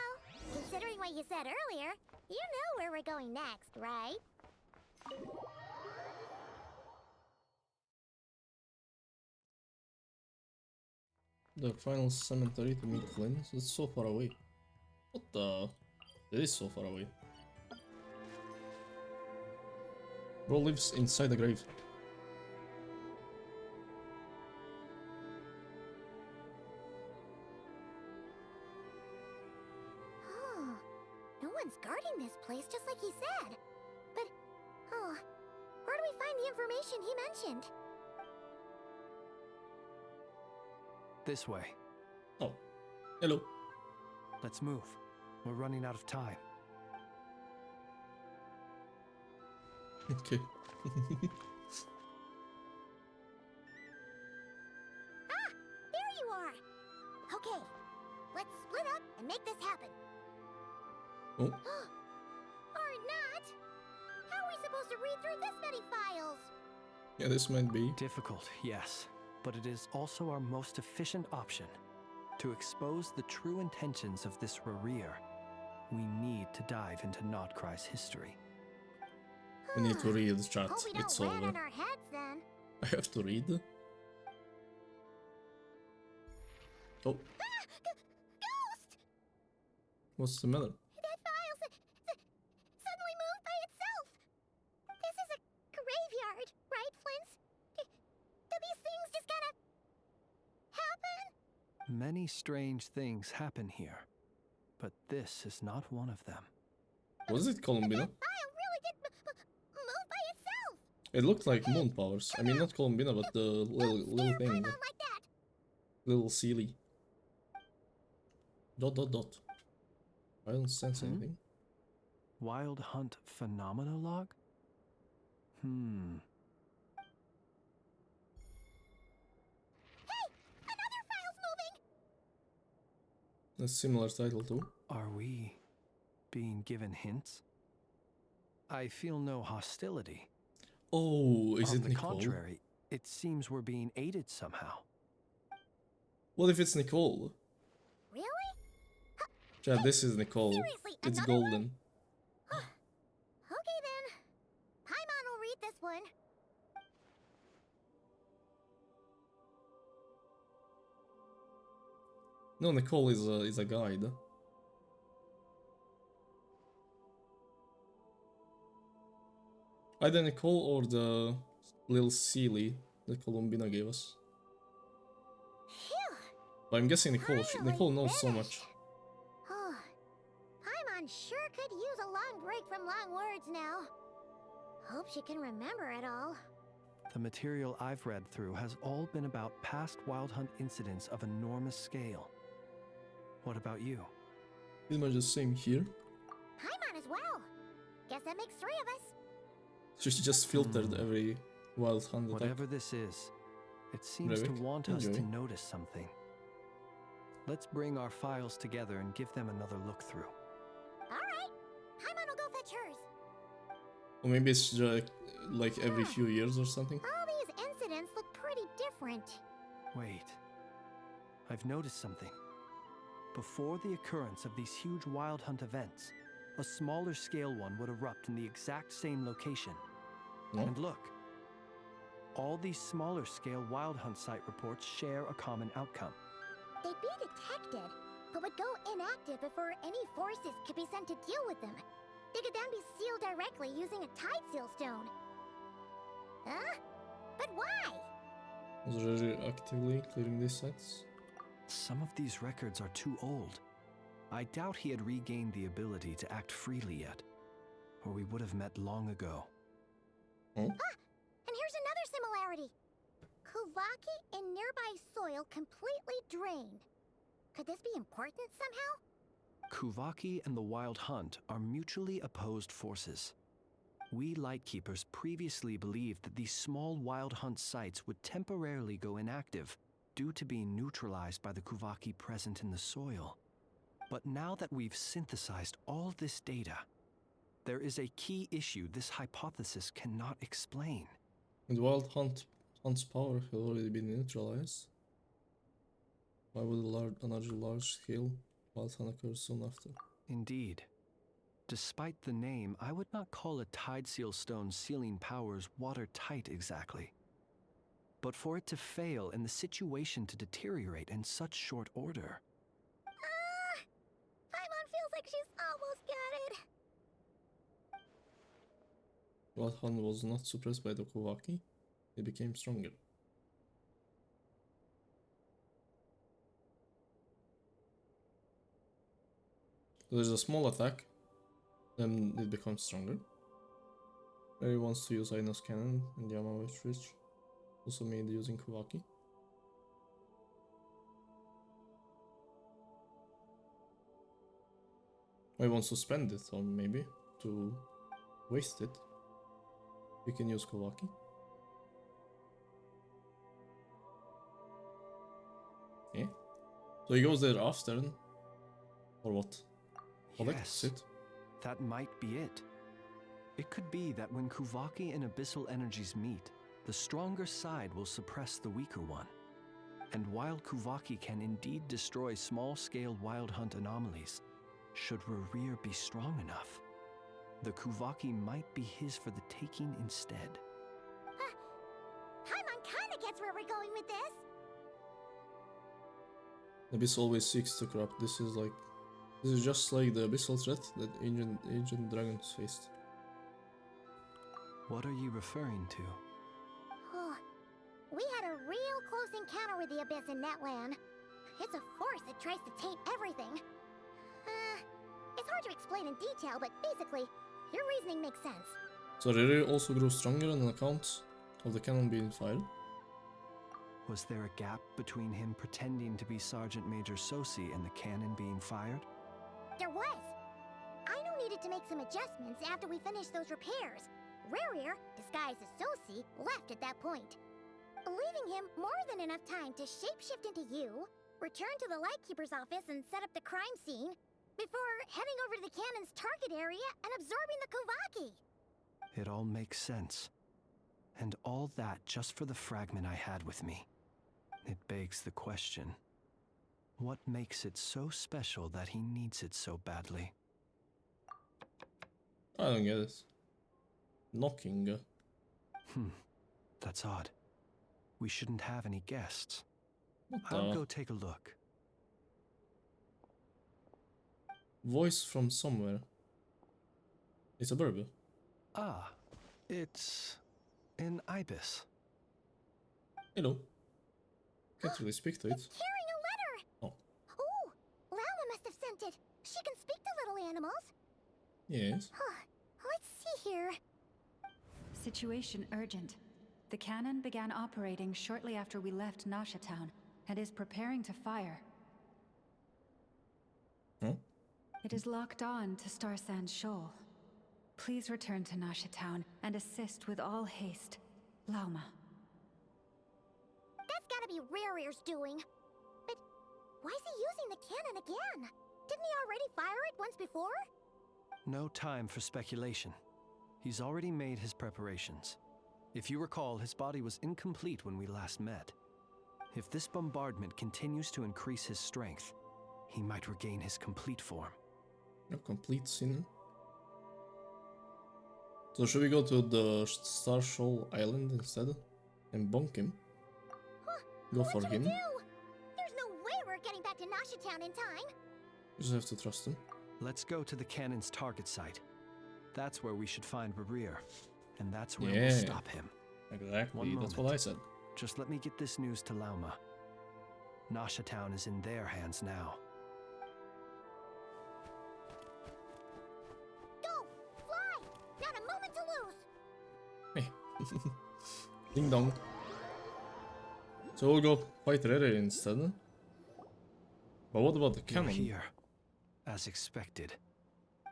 Speaker 7: considering what you said earlier, you know where we're going next, right?
Speaker 1: The final cemetery to meet Flynn. It's so far away. What the? It is so far away. Bro lives inside the grave.
Speaker 7: Oh, no one's guarding this place, just like he said. But, oh, where do we find the information he mentioned?
Speaker 12: This way.
Speaker 1: Oh, hello.
Speaker 12: Let's move. We're running out of time.
Speaker 1: Okay.
Speaker 7: Ah, there you are. Okay, let's split up and make this happen.
Speaker 1: Oh.
Speaker 7: Or not. How are we supposed to read through this many files?
Speaker 1: Yeah, this might be
Speaker 12: difficult, yes, but it is also our most efficient option. To expose the true intentions of this Rereer, we need to dive into Nodcry's history.
Speaker 1: We need to read the chat.
Speaker 7: Hope we
Speaker 1: It's
Speaker 7: don't land
Speaker 1: over.
Speaker 7: on our heads then.
Speaker 1: I have to read. Oh.
Speaker 7: Ah, ghost!
Speaker 1: What's the matter?
Speaker 7: That file suddenly moved by itself. This is a graveyard, right, Flint's? Do these things just gotta happen?
Speaker 12: Many strange things happen here, but this is not one of them.
Speaker 1: Was it Columbina?
Speaker 7: File really did move by itself.
Speaker 1: It looked like moon powers. I mean, not Columbina, but the little thing.
Speaker 7: Like that.
Speaker 1: Little Sealy. ... I don't sense anything.
Speaker 12: Wild Hunt Phenomenolog?
Speaker 7: Hey, another file's moving.
Speaker 1: A similar title too.
Speaker 12: Are we being given hints? I feel no hostility.
Speaker 1: Oh, is
Speaker 12: On
Speaker 1: it
Speaker 12: the
Speaker 1: Nicole?
Speaker 12: contrary, it seems we're being aided somehow.
Speaker 1: What if it's Nicole?
Speaker 7: Really?
Speaker 1: Chad, this is Nicole.
Speaker 7: Seriously,
Speaker 1: It's
Speaker 7: another
Speaker 1: golden.
Speaker 7: Okay then. Paimon will read this one.
Speaker 1: No, Nicole is a guide. Either Nicole or the little Sealy that Columbina gave us.
Speaker 7: Phew.
Speaker 1: But I'm guessing Nicole knows so much.
Speaker 7: Oh, Paimon sure could use a long break from long words now. Hope she can remember it all.
Speaker 12: The material I've read through has all been about past Wild Hunt incidents of enormous scale. What about you?
Speaker 1: Pretty much the same here.
Speaker 7: Paimon as well. Guess that makes 3 of us.
Speaker 1: She just filtered every Wild Hunt attack.
Speaker 12: Whatever this is, it seems to want us to notice something. Let's bring our files together and give them another look through.
Speaker 7: Alright. Paimon will go fetch hers.
Speaker 1: Or maybe it's just like every few years or something.
Speaker 7: All these incidents look pretty different.
Speaker 12: Wait. I've noticed something. Before the occurrence of these huge Wild Hunt events, a smaller scale one would erupt in the exact same location. And look, all these smaller scale Wild Hunt site reports share a common outcome.
Speaker 7: They'd be detected, but would go inactive before any forces could be sent to deal with them. They could then be sealed directly using a tide seal stone. Huh? But why?
Speaker 1: Was Riri actively clearing these sites?
Speaker 12: Some of these records are too old. I doubt he had regained the ability to act freely yet, or we would have met long ago.
Speaker 7: Ah! And here's another similarity. Kuvaki and nearby soil completely drained. Could this be important somehow?
Speaker 12: Kuvaki and the Wild Hunt are mutually opposed forces. We Lightkeepers previously believed that these small Wild Hunt sites would temporarily go inactive due to being neutralized by the Kuvaki present in the soil. But now that we've synthesized all this data, there is a key issue this hypothesis cannot explain.
Speaker 1: And Wild Hunt's power had already been neutralized. Why would another large-scale Wild Hunt occur soon after?
Speaker 12: Indeed. Despite the name, I would not call a Tide Seal Stone sealing powers watertight exactly. But for it to fail and the situation to deteriorate in such short order.
Speaker 7: Paimon feels like she's almost got it.
Speaker 1: Wildhunt was not suppressed by the Kuvaki. It became stronger. There's a small attack, then it becomes stronger. Mary wants to use Aino's cannon and the Yamawich Ridge, also made using Kuvaki. I wants to spend it, or maybe to waste it. We can use Kuvaki. Yeah. So he goes there after, or what?
Speaker 12: Yes, that might be it. It could be that when Kuvaki and abyssal energies meet, the stronger side will suppress the weaker one. And while Kuvaki can indeed destroy small-scale wild hunt anomalies, should Rerir be strong enough, the Kuvaki might be his for the taking instead.
Speaker 7: Paimon kinda gets where we're going with this.
Speaker 1: Abyss always seeks to corrupt. This is just like the abyssal threat that ancient dragons faced.
Speaker 12: What are you referring to?
Speaker 7: We had a real close encounter with the Abyss in Netland. It's a force that tries to taint everything. It's hard to explain in detail, but basically, your reasoning makes sense.
Speaker 1: So Riri also grew stronger on account of the cannon being fired.
Speaker 12: Was there a gap between him pretending to be Sergeant Major Sosi and the cannon being fired?
Speaker 7: There was. Aino needed to make some adjustments after we finished those repairs. Rerir, disguised as Sosi, left at that point, leaving him more than enough time to shapeshift into you, return to the Lightkeeper's office and set up the crime scene, before heading over to the cannon's target area and absorbing the Kuvaki.
Speaker 12: It all makes sense. And all that just for the fragment I had with me. It begs the question, what makes it so special that he needs it so badly?
Speaker 1: I don't get it. Knocking.
Speaker 12: That's odd. We shouldn't have any guests.
Speaker 1: What
Speaker 12: I'll
Speaker 1: the?
Speaker 12: go take a look.
Speaker 1: Voice from somewhere. It's a bird.
Speaker 12: Ah, it's an ibis.
Speaker 1: Hello. Can't really speak to it.
Speaker 7: It's carrying a letter!
Speaker 1: Oh.
Speaker 7: Ooh, Lauma must have sent it. She can speak to little animals.
Speaker 1: Yes.
Speaker 7: Let's see here.
Speaker 16: Situation urgent. The cannon began operating shortly after we left Nasha Town and is preparing to fire.
Speaker 1: Huh?
Speaker 16: It is locked on to Star Sand Shoal. Please return to Nasha Town and assist with all haste. Lauma.
Speaker 7: That's gotta be Rerir's doing. But why is he using the cannon again? Didn't he already fire it once before?
Speaker 12: No time for speculation. He's already made his preparations. If you recall, his body was incomplete when we last met. If this bombardment continues to increase his strength, he might regain his complete form.
Speaker 1: A complete sinner. So should we go to the Star Shoal Island instead and bonk him? Go for him.
Speaker 7: There's no way we're getting back to Nasha Town in time.
Speaker 1: You just have to trust him.
Speaker 12: Let's go to the cannon's target site. That's where we should find Rerir, and that's where
Speaker 1: Yeah.
Speaker 12: we'll stop him.
Speaker 1: Exactly, that's what I said.
Speaker 12: Just let me get this news to Lauma. Nasha Town is in their hands now.
Speaker 7: Go! Fly! Not a moment to lose!
Speaker 1: Hey. Ding dong. So we'll go fight Rere instead. But what about the
Speaker 12: You're
Speaker 1: cannon?
Speaker 12: here, as expected.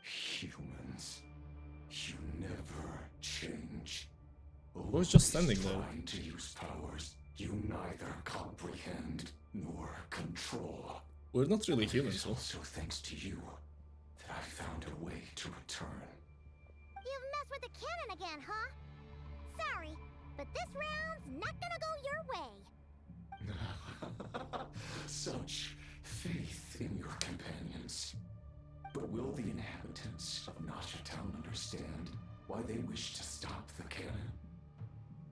Speaker 8: Humans, you never change.
Speaker 1: Who's just standing there?
Speaker 8: Trying to use powers you neither comprehend nor control.
Speaker 1: We're not really humans,
Speaker 8: It's
Speaker 1: so.
Speaker 8: also thanks to you that I found a way to return.
Speaker 7: You've messed with the cannon again, huh? Sorry, but this round's not gonna go your way.
Speaker 8: Such faith in your companions. But will the inhabitants of Nasha Town understand why they wish to stop the cannon?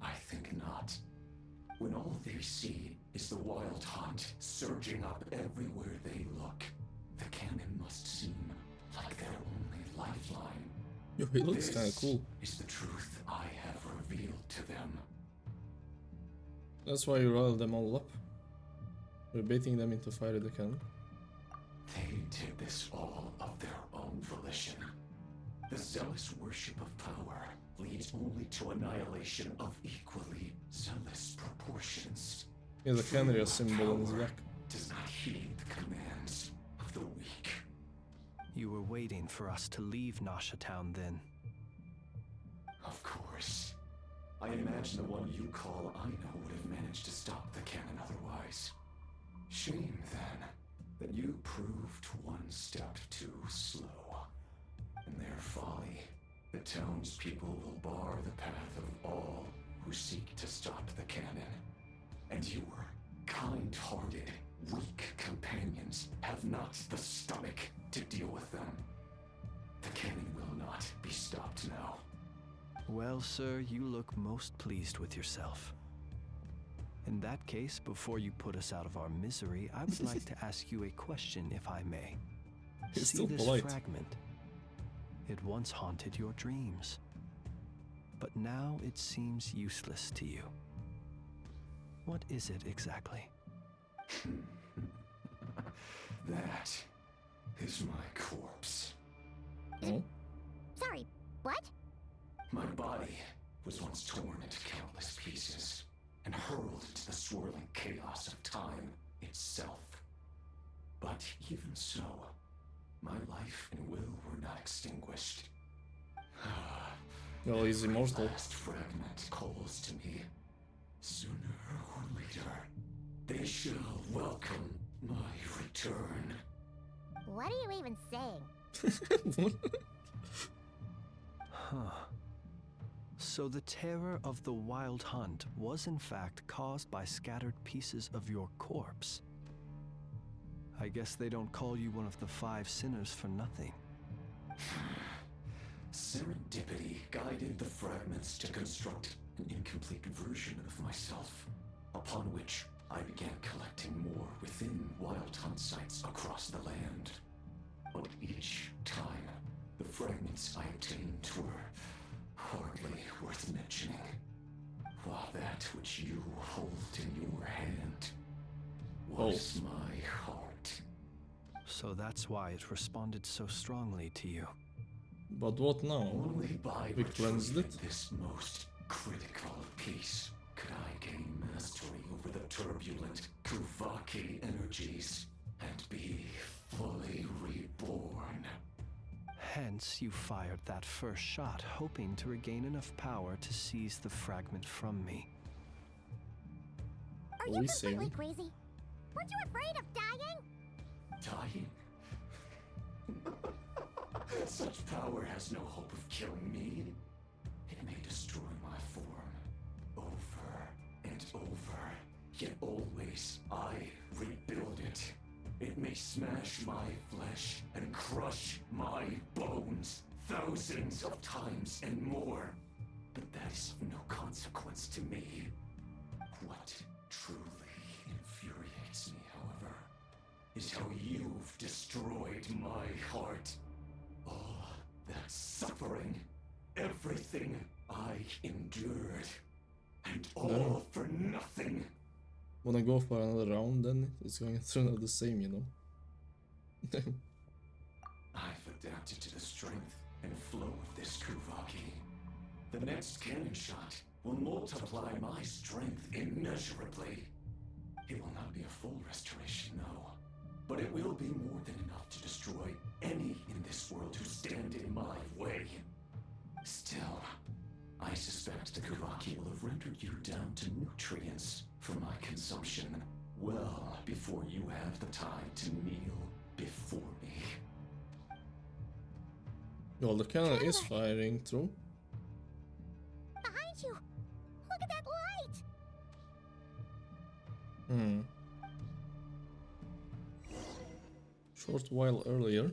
Speaker 8: I think not. When all they see is the wild hunt surging up everywhere they look, the cannon must seem like their only lifeline.
Speaker 1: Yo, he looks kind of cool.
Speaker 8: Is the truth I have revealed to them.
Speaker 1: That's why you rile them all up. We're baiting them into fire the cannon.
Speaker 8: They did this all of their own volition. The zealous worship of power leads only to annihilation of equally zealous proportions.
Speaker 1: He has a canary symbol on his back.
Speaker 8: Does not heed the commands of the weak.
Speaker 12: You were waiting for us to leave Nasha Town then.
Speaker 8: Of course. I imagine the one you call Aina would have managed to stop the cannon otherwise. Shame, then, that you proved one step too slow. In their folly, the townspeople will bar the path of all who seek to stop the cannon. And your kind-hearted, weak companions have not the stomach to deal with them. The cannon will not be stopped now.
Speaker 12: Well, sir, you look most pleased with yourself. In that case, before you put us out of our misery, I would like to ask you a question, if I may.
Speaker 1: He's
Speaker 12: See
Speaker 1: still
Speaker 12: this
Speaker 1: polite.
Speaker 12: fragment? It once haunted your dreams, but now it seems useless to you. What is it exactly?
Speaker 8: That is my corpse.
Speaker 1: Oh?
Speaker 7: Sorry, what?
Speaker 8: My body was once torn into countless pieces and hurled into the swirling chaos of time itself. But even so, my life and will were not extinguished.
Speaker 1: Well, he's immortal.
Speaker 8: The last fragment calls to me. Sooner or later, they shall welcome my return.
Speaker 7: What are you even saying?
Speaker 12: Huh. So the terror of the wild hunt was in fact caused by scattered pieces of your corpse. I guess they don't call you one of the 5 sinners for nothing.
Speaker 8: Serendipity guided the fragments to construct an incomplete version of myself, upon which I began collecting more within wild hunt sites across the land. But each time, the fragments I obtained were hardly worth mentioning, while that which you hold in your hand was my heart.
Speaker 12: So that's why it responded so strongly to you.
Speaker 1: But what now?
Speaker 8: Only by
Speaker 1: We cleansed
Speaker 8: retrieving
Speaker 1: it?
Speaker 8: this most critical piece could I gain mastery over the turbulent Kuvaki energies and be fully reborn.
Speaker 12: Hence, you fired that first shot, hoping to regain enough power to seize the fragment from me.
Speaker 7: Are you completely crazy? Weren't you afraid of dying?
Speaker 8: Dying? Such power has no hope of killing me. It may destroy my form over and over, yet always I rebuild it. It may smash my flesh and crush my bones thousands of times and more, but that is of no consequence to me. What truly infuriates me, however, is how you've destroyed my heart. All that suffering, everything I endured, and all for nothing.
Speaker 1: Wanna go for another round then? It's going to turn out the same, you know?
Speaker 8: I've adapted to the strength and flow of this Kuvaki. The next cannon shot will multiply my strength immeasurably. It will not be a full restoration, no, but it will be more than enough to destroy any in this world who stand in my way. Still, I suspect the Kuvaki will have rendered you down to nutrients for my consumption well before you have the time to kneel before me.
Speaker 1: Well, the cannon is firing through.
Speaker 7: Behind you! Look at that light!
Speaker 1: Short while earlier.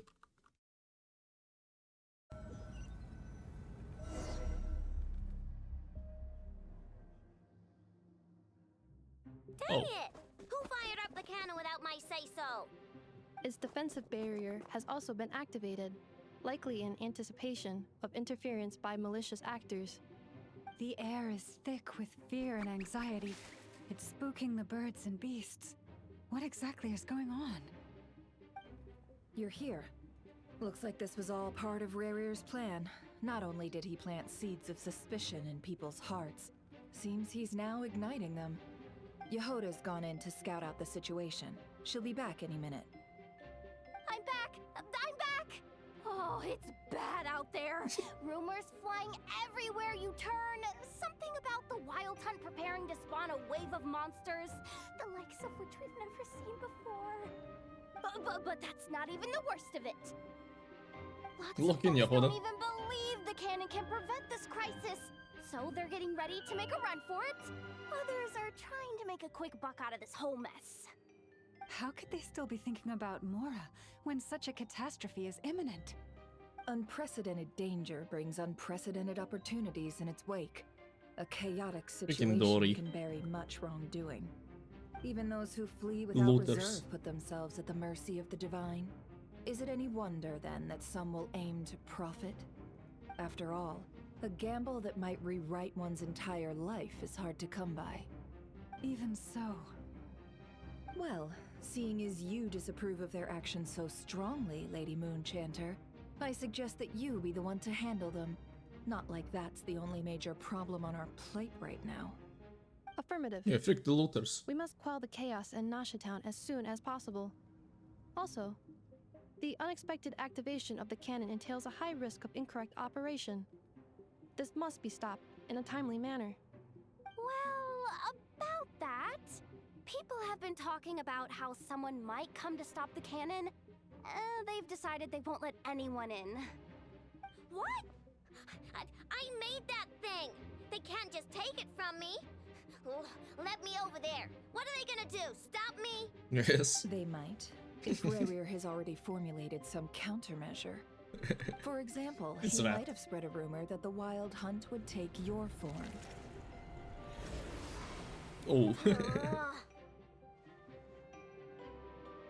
Speaker 4: Dang it! Who fired up the cannon without my say-so?
Speaker 5: Its defensive barrier has also been activated, likely in anticipation of interference by malicious actors.
Speaker 16: The air is thick with fear and anxiety. It's spooking the birds and beasts. What exactly is going on?
Speaker 9: You're here. Looks like this was all part of Rarir's plan. Not only did he plant seeds of suspicion in people's hearts, seems he's now igniting them. Yehoda's gone in to scout out the situation. She'll be back any minute.
Speaker 17: I'm back! I'm back! Oh, it's bad out there. Rumors flying everywhere you turn. Something about the Wild Hunt preparing to spawn a wave of monsters, the likes of which we've never seen before. But that's not even the worst of it. Lots
Speaker 1: Look
Speaker 17: of
Speaker 1: in
Speaker 17: folks
Speaker 1: Yehoda.
Speaker 17: don't even believe the cannon can prevent this crisis. So they're getting ready to make a run for it. Others are trying to make a quick buck out of this whole mess.
Speaker 16: How could they still be thinking about Mora when such a catastrophe is imminent?
Speaker 9: Unprecedented danger brings unprecedented opportunities in its wake. A chaotic
Speaker 1: Freaking
Speaker 9: situation
Speaker 1: Dory.
Speaker 9: can bury much wrongdoing. Even those who flee without
Speaker 1: Looters.
Speaker 9: reserve put themselves at the mercy of the divine. Is it any wonder, then, that some will aim to profit? After all, a gamble that might rewrite one's entire life is hard to come by.
Speaker 16: Even so.
Speaker 9: Well, seeing as you disapprove of their actions so strongly, Lady Moonchanter, I suggest that you be the one to handle them. Not like that's the only major problem on our plate right now.
Speaker 5: Affirmative.
Speaker 1: Yeah, frick the looters.
Speaker 5: We must quell the chaos in Nasha Town as soon as possible. Also, the unexpected activation of the cannon entails a high risk of incorrect operation. This must be stopped in a timely manner.
Speaker 17: Well, about that, people have been talking about how someone might come to stop the cannon. They've decided they won't let anyone in.
Speaker 4: What? I made that thing! They can't just take it from me! Oh, let me over there. What are they gonna do? Stop me?
Speaker 1: Yes.
Speaker 9: They might, if Rarir has already formulated some countermeasure. For example,
Speaker 1: It's
Speaker 9: he
Speaker 1: that.
Speaker 9: might have spread a rumor that the Wild Hunt would take your form.
Speaker 1: Oh.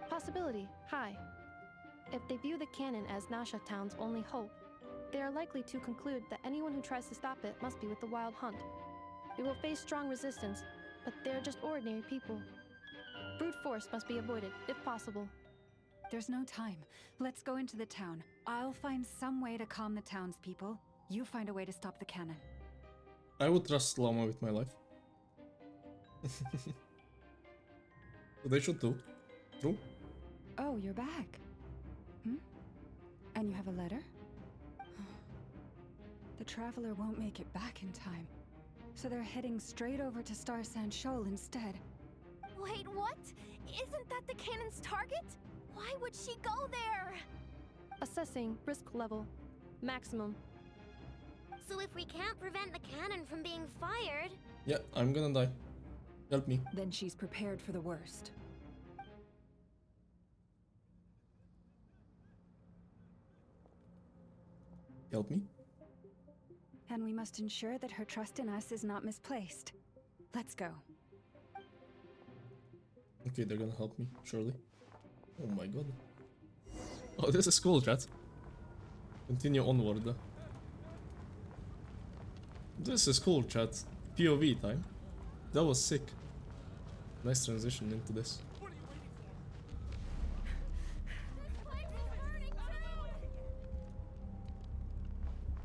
Speaker 5: Possibility high. If they view the cannon as Nasha Town's only hope, they are likely to conclude that anyone who tries to stop it must be with the Wild Hunt. We will face strong resistance, but they're just ordinary people. Brute force must be avoided, if possible.
Speaker 16: There's no time. Let's go into the town. I'll find some way to calm the townspeople. You find a way to stop the cannon.
Speaker 1: I would trust Llama with my life. So they should too. True?
Speaker 16: Oh, you're back. And you have a letter? The traveler won't make it back in time. So they're heading straight over to Star Sand Shoal instead.
Speaker 17: Wait, what? Isn't that the cannon's target? Why would she go there?
Speaker 5: Assessing risk level. Maximum.
Speaker 4: So if we can't prevent the cannon from being fired...
Speaker 1: Yeah, I'm gonna die. Help me.
Speaker 9: Then she's prepared for the worst.
Speaker 1: Help me?
Speaker 16: And we must ensure that her trust in us is not misplaced. Let's go.
Speaker 1: Okay, they're gonna help me, surely. Oh my god. Oh, this is cool, chat. Continue onward. This is cool, chat. POV time. That was sick. Nice transition into this.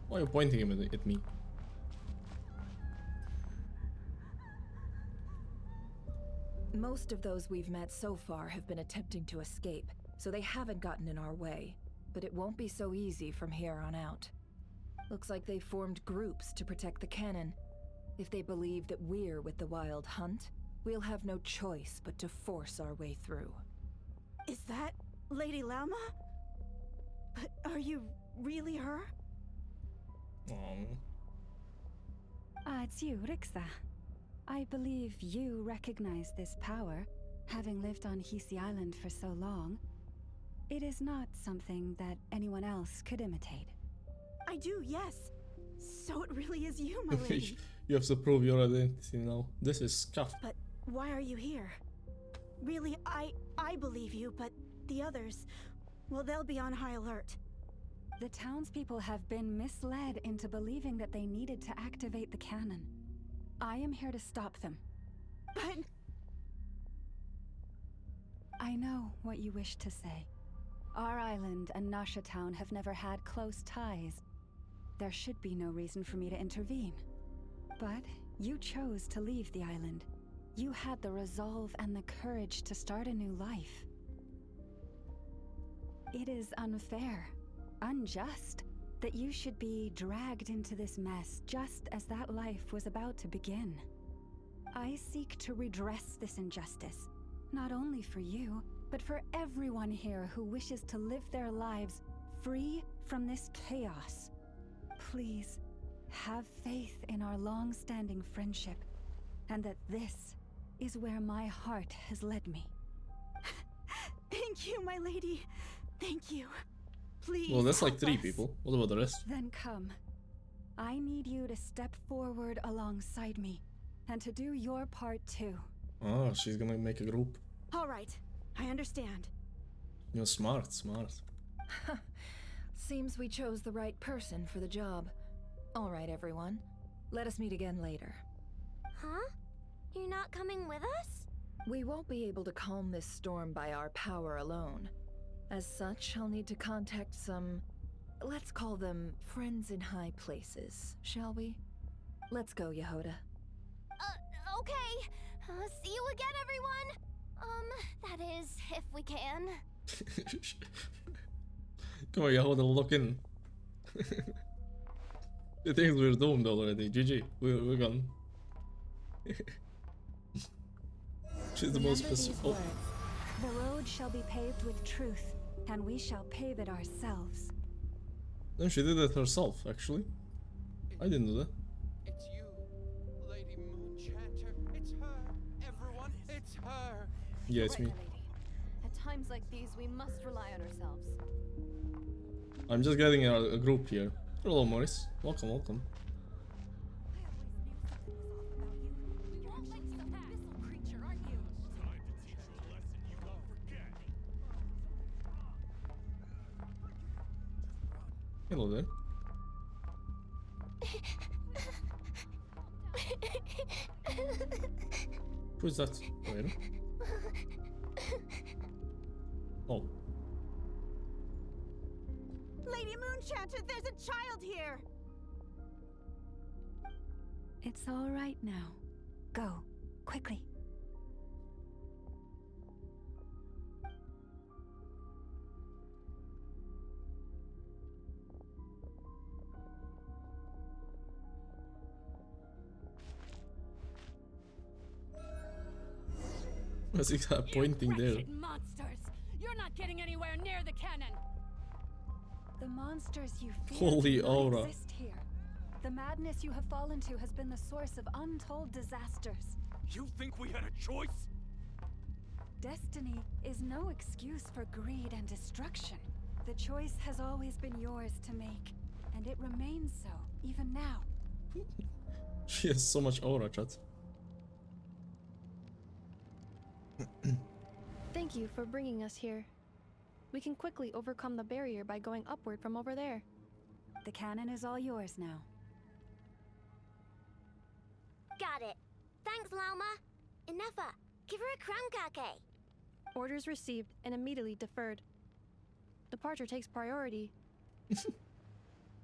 Speaker 1: Why are you pointing him at me?
Speaker 9: Most of those we've met so far have been attempting to escape, so they haven't gotten in our way. But it won't be so easy from here on out. Looks like they formed groups to protect the cannon. If they believe that we're with the Wild Hunt, we'll have no choice but to force our way through.
Speaker 11: Is that Lady Lauma? But are you really her?
Speaker 16: It's you, Rixa. I believe you recognize this power, having lived on Hisi Island for so long. It is not something that anyone else could imitate.
Speaker 11: I do, yes. So it really is you, my lady.
Speaker 1: You have to prove your identity now. This is scuffed.
Speaker 11: But Why are you here? Really, I believe you, but the others, well, they'll be on high alert.
Speaker 16: The townspeople have been misled into believing that they needed to activate the cannon. I am here to stop them.
Speaker 11: But...
Speaker 16: I know what you wish to say. Our island and Nasha Town have never had close ties. There should be no reason for me to intervene. But you chose to leave the island. You had the resolve and the courage to start a new life. It is unfair, unjust, that you should be dragged into this mess just as that life was about to begin. I seek to redress this injustice, not only for you, but for everyone here who wishes to live their lives free from this chaos. Please, have faith in our long-standing friendship, and that this is where my heart has led me.
Speaker 11: Thank you, my lady. Thank you. Please.
Speaker 1: Well, that's like
Speaker 11: help
Speaker 1: 3
Speaker 11: us.
Speaker 1: people. What about the rest?
Speaker 16: Then come. I need you to step forward alongside me, and to do your part too.
Speaker 1: Oh, she's gonna make a group.
Speaker 11: All right, I understand.
Speaker 1: You're smart.
Speaker 9: Seems we chose the right person for the job. All right, everyone. Let us meet again later.
Speaker 4: Huh? You're not coming with us?
Speaker 9: We won't be able to calm this storm by our power alone. As such, I'll need to contact some... let's call them friends in high places, shall we? Let's go, Yehoda.
Speaker 17: Okay. See you again, everyone. That is, if we can.
Speaker 1: Come on, Yehoda, look in. They think we're doomed already. GG. We're gone. She's the most specific. Oh.
Speaker 16: The road shall be paved with truth, and we shall pave it ourselves.
Speaker 1: No, she did it herself, actually. I didn't do that.
Speaker 13: It's you, Lady Moonchanter. It's her. Everyone, it's her.
Speaker 1: Yeah, it's me.
Speaker 15: At times like these, we must rely on ourselves.
Speaker 1: I'm just getting a group here. Hello, Morris. Welcome. Hello there. Who's that? Where? Oh.
Speaker 11: Lady Moonchanter, there's a child here!
Speaker 16: It's all right now. Go, quickly.
Speaker 1: What's he pointing there?
Speaker 15: Monsters! You're not getting anywhere near the cannon!
Speaker 16: The monsters you fear
Speaker 1: Holy
Speaker 16: do not
Speaker 1: aura.
Speaker 16: exist here. The madness you have fallen to has been the source of untold disasters.
Speaker 10: You think we had a choice?
Speaker 16: Destiny is no excuse for greed and destruction. The choice has always been yours to make, and it remains so, even now.
Speaker 1: She has so much aura, chat.
Speaker 5: Thank you for bringing us here. We can quickly overcome the barrier by going upward from over there.
Speaker 16: The cannon is all yours now.
Speaker 4: Got it. Thanks, Lauma. Enougha, give her a crumb.
Speaker 5: Orders received and immediately deferred. Departure takes priority.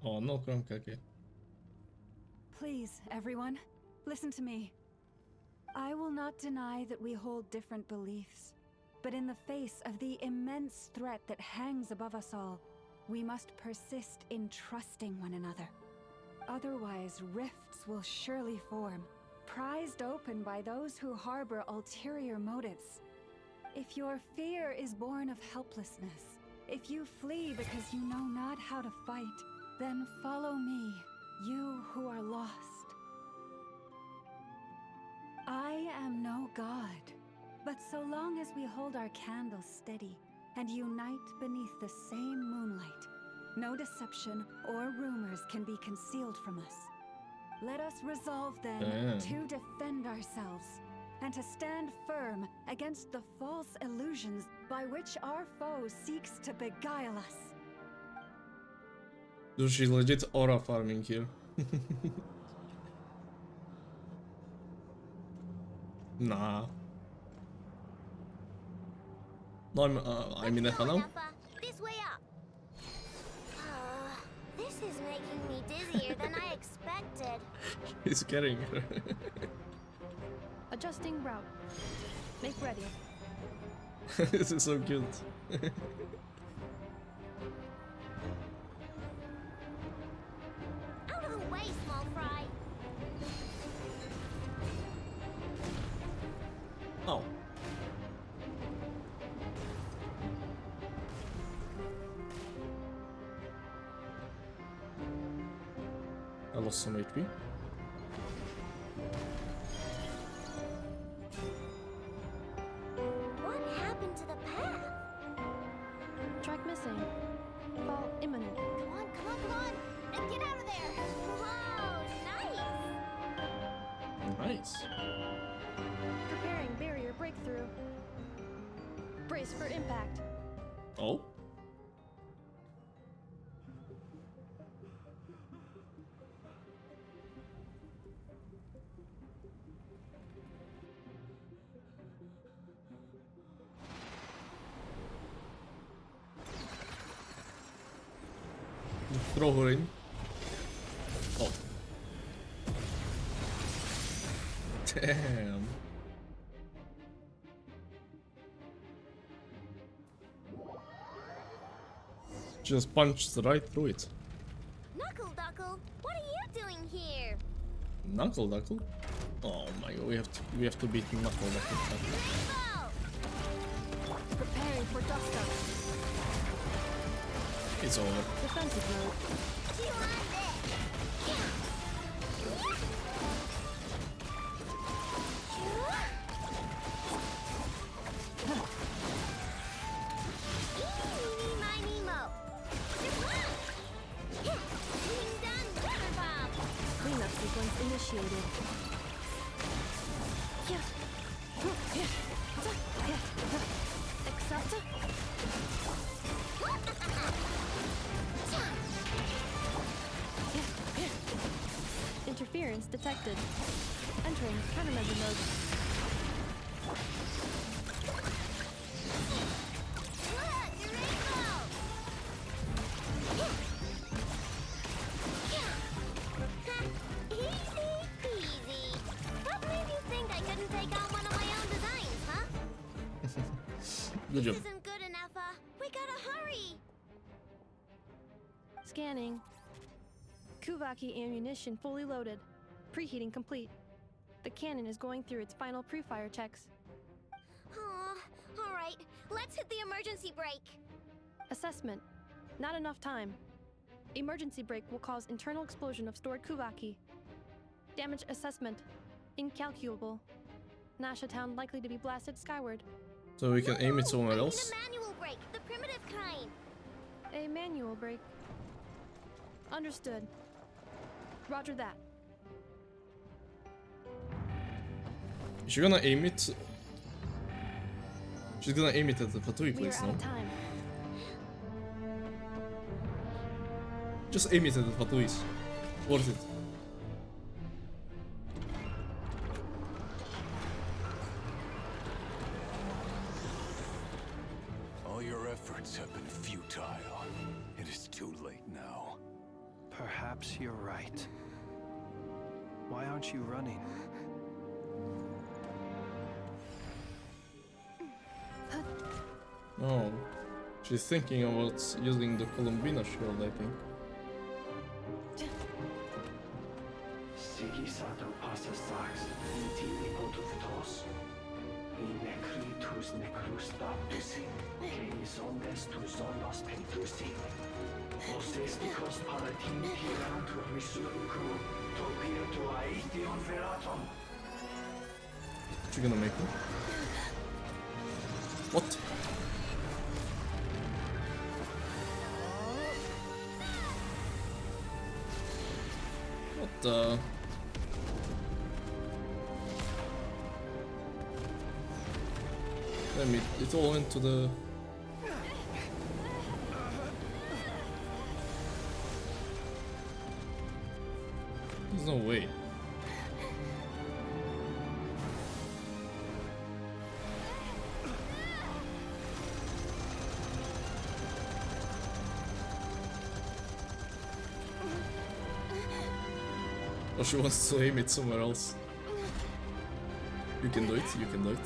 Speaker 1: Oh, no Kromkake.
Speaker 16: Please, everyone, listen to me. I will not deny that we hold different beliefs, but in the face of the immense threat that hangs above us all, we must persist in trusting one another. Otherwise, rifts will surely form, prized open by those who harbor ulterior motives. If your fear is born of helplessness, if you flee because you know not how to fight, then follow me, you who are lost. I am no god, but so long as we hold our candles steady and unite beneath the same moonlight, no deception or rumors can be concealed from us. Let us resolve then to defend ourselves, and to stand firm against the false illusions by which our foe seeks to beguile us.
Speaker 1: Dude, she's legit aura farming here. Nah. No, I'm in Effa now.
Speaker 4: This way up. This is making me dizzier than I expected.
Speaker 1: He's carrying her.
Speaker 5: Adjusting route. Make ready.
Speaker 1: This is so cute.
Speaker 4: Out of the way, small fry.
Speaker 1: Oh. I lost some HP.
Speaker 4: What happened to the path?
Speaker 5: Track missing. Fall imminent.
Speaker 4: Come on, come on, come on! And get out of there! Whoa, nice!
Speaker 1: Nice.
Speaker 5: Preparing barrier breakthrough. Brace for impact.
Speaker 1: Oh. Throw her in. Oh. Damn. Just punched right through it.
Speaker 4: Knuckle Duckle, what are you doing here?
Speaker 1: Knuckle Duckle? Oh my god, we have to beat Knuckle Duckle.
Speaker 5: Preparing for dust up.
Speaker 1: It's over.
Speaker 5: Defensive mode. Cleanup sequence initiated. Accept. Interference detected. Entering countermeasure mode.
Speaker 1: Good job.
Speaker 4: This isn't good enough, we gotta hurry!
Speaker 5: Scanning. Kuvaki ammunition fully loaded. Preheating complete. The cannon is going through its final pre-fire checks.
Speaker 4: Alright, let's hit the emergency brake!
Speaker 5: Assessment. Not enough time. Emergency brake will cause internal explosion of stored Kuvaki. Damage assessment. Incalculable. Nasha Town likely to be blasted skyward.
Speaker 1: So we can aim it somewhere else?
Speaker 4: A manual brake, the primitive kind!
Speaker 5: A manual brake. Understood. Roger that.
Speaker 1: She's gonna aim it. She's gonna aim it at the Fatui place now. Just aim it at the Fatuis. Worth it.
Speaker 8: All your efforts have been futile. It is too late now.
Speaker 12: Perhaps you're right. Why aren't you running?
Speaker 1: Oh. She's thinking about using the Columbina shield, I think.
Speaker 8: Sigisato passa sax, intimi potutos. Necritus necrus baptisi, canis omnes tu zonos pentusi. Osesticos palatin pirantur resurcu, topirtu aetion veratum.
Speaker 1: What's she gonna make me? What? What the? Damn it, it all went to the... There's no way. Or she wants to aim it somewhere else. You can do it, you can do it.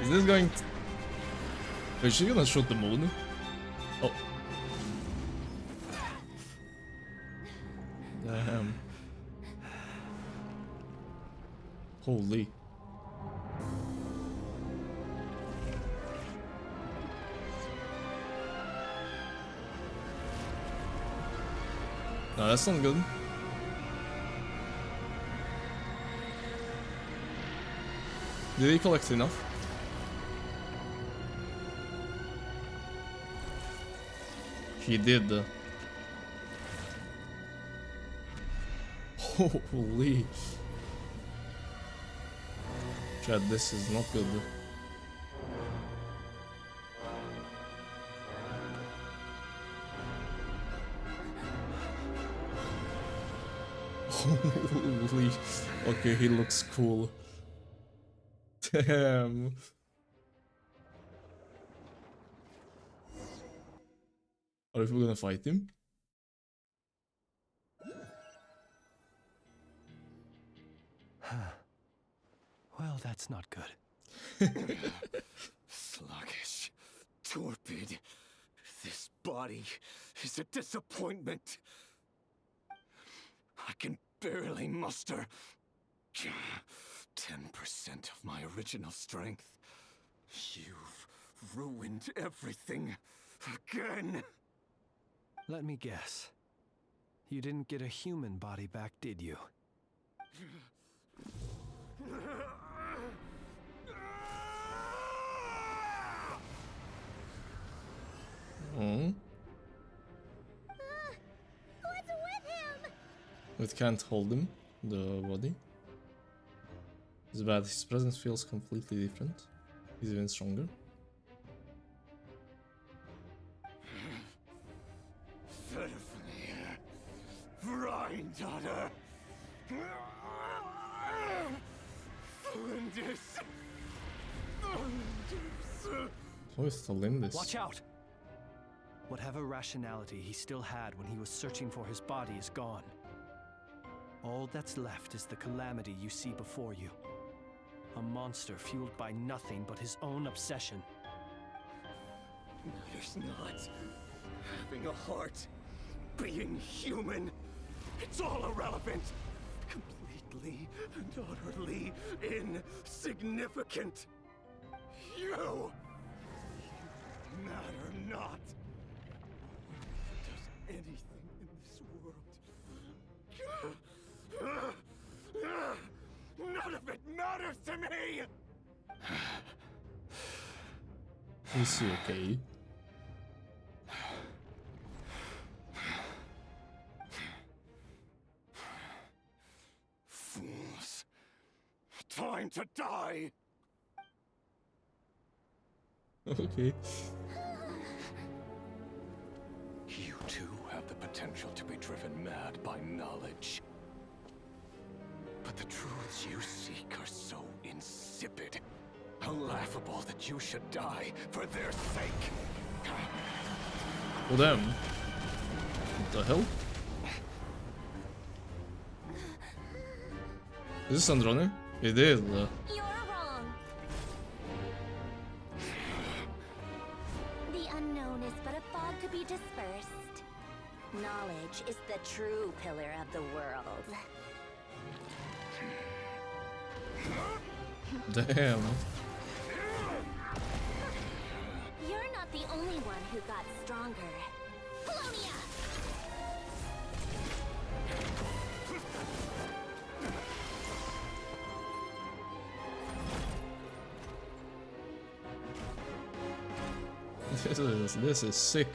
Speaker 1: Is this going to... Is she gonna shoot the moon? Oh. Damn. Holy. No, that's not good. Did he collect enough? He did. Holy. Chad, this is not good. Holy. Okay, he looks cool. Damn. Are we gonna fight him?
Speaker 12: Well, that's not good.
Speaker 6: Sluggish, torpid. This body is a disappointment. I can barely muster 10% of my original strength. You've ruined everything again.
Speaker 12: Let me guess. You didn't get a human body back, did you?
Speaker 1: Oh.
Speaker 7: What's with him?
Speaker 1: It can't hold him, the body. It's bad, his presence feels completely different. He's even stronger.
Speaker 6: Daughter.
Speaker 1: Who is Lindis?
Speaker 12: Watch out! Whatever rationality he still had when he was searching for his body is gone. All that's left is the calamity you see before you. A monster fueled by nothing but his own obsession.
Speaker 6: Matters not. Having a heart. Being human. It's all irrelevant. Completely and utterly insignificant. You matter not. Does anything in this world. None of it matters to me!
Speaker 1: Is he okay?
Speaker 6: Fools. Time to die!
Speaker 1: Okay.
Speaker 6: You too have the potential to be driven mad by knowledge. But the truths you seek are so insipid, laughable that you should die for their sake.
Speaker 1: Well, damn. What the hell? Is this Androne? It is.
Speaker 4: You're wrong. The unknown is but a fog to be dispersed. Knowledge is the true pillar of the world.
Speaker 1: Damn.
Speaker 4: You're not the only one who got stronger. Polonia!
Speaker 1: This is sick.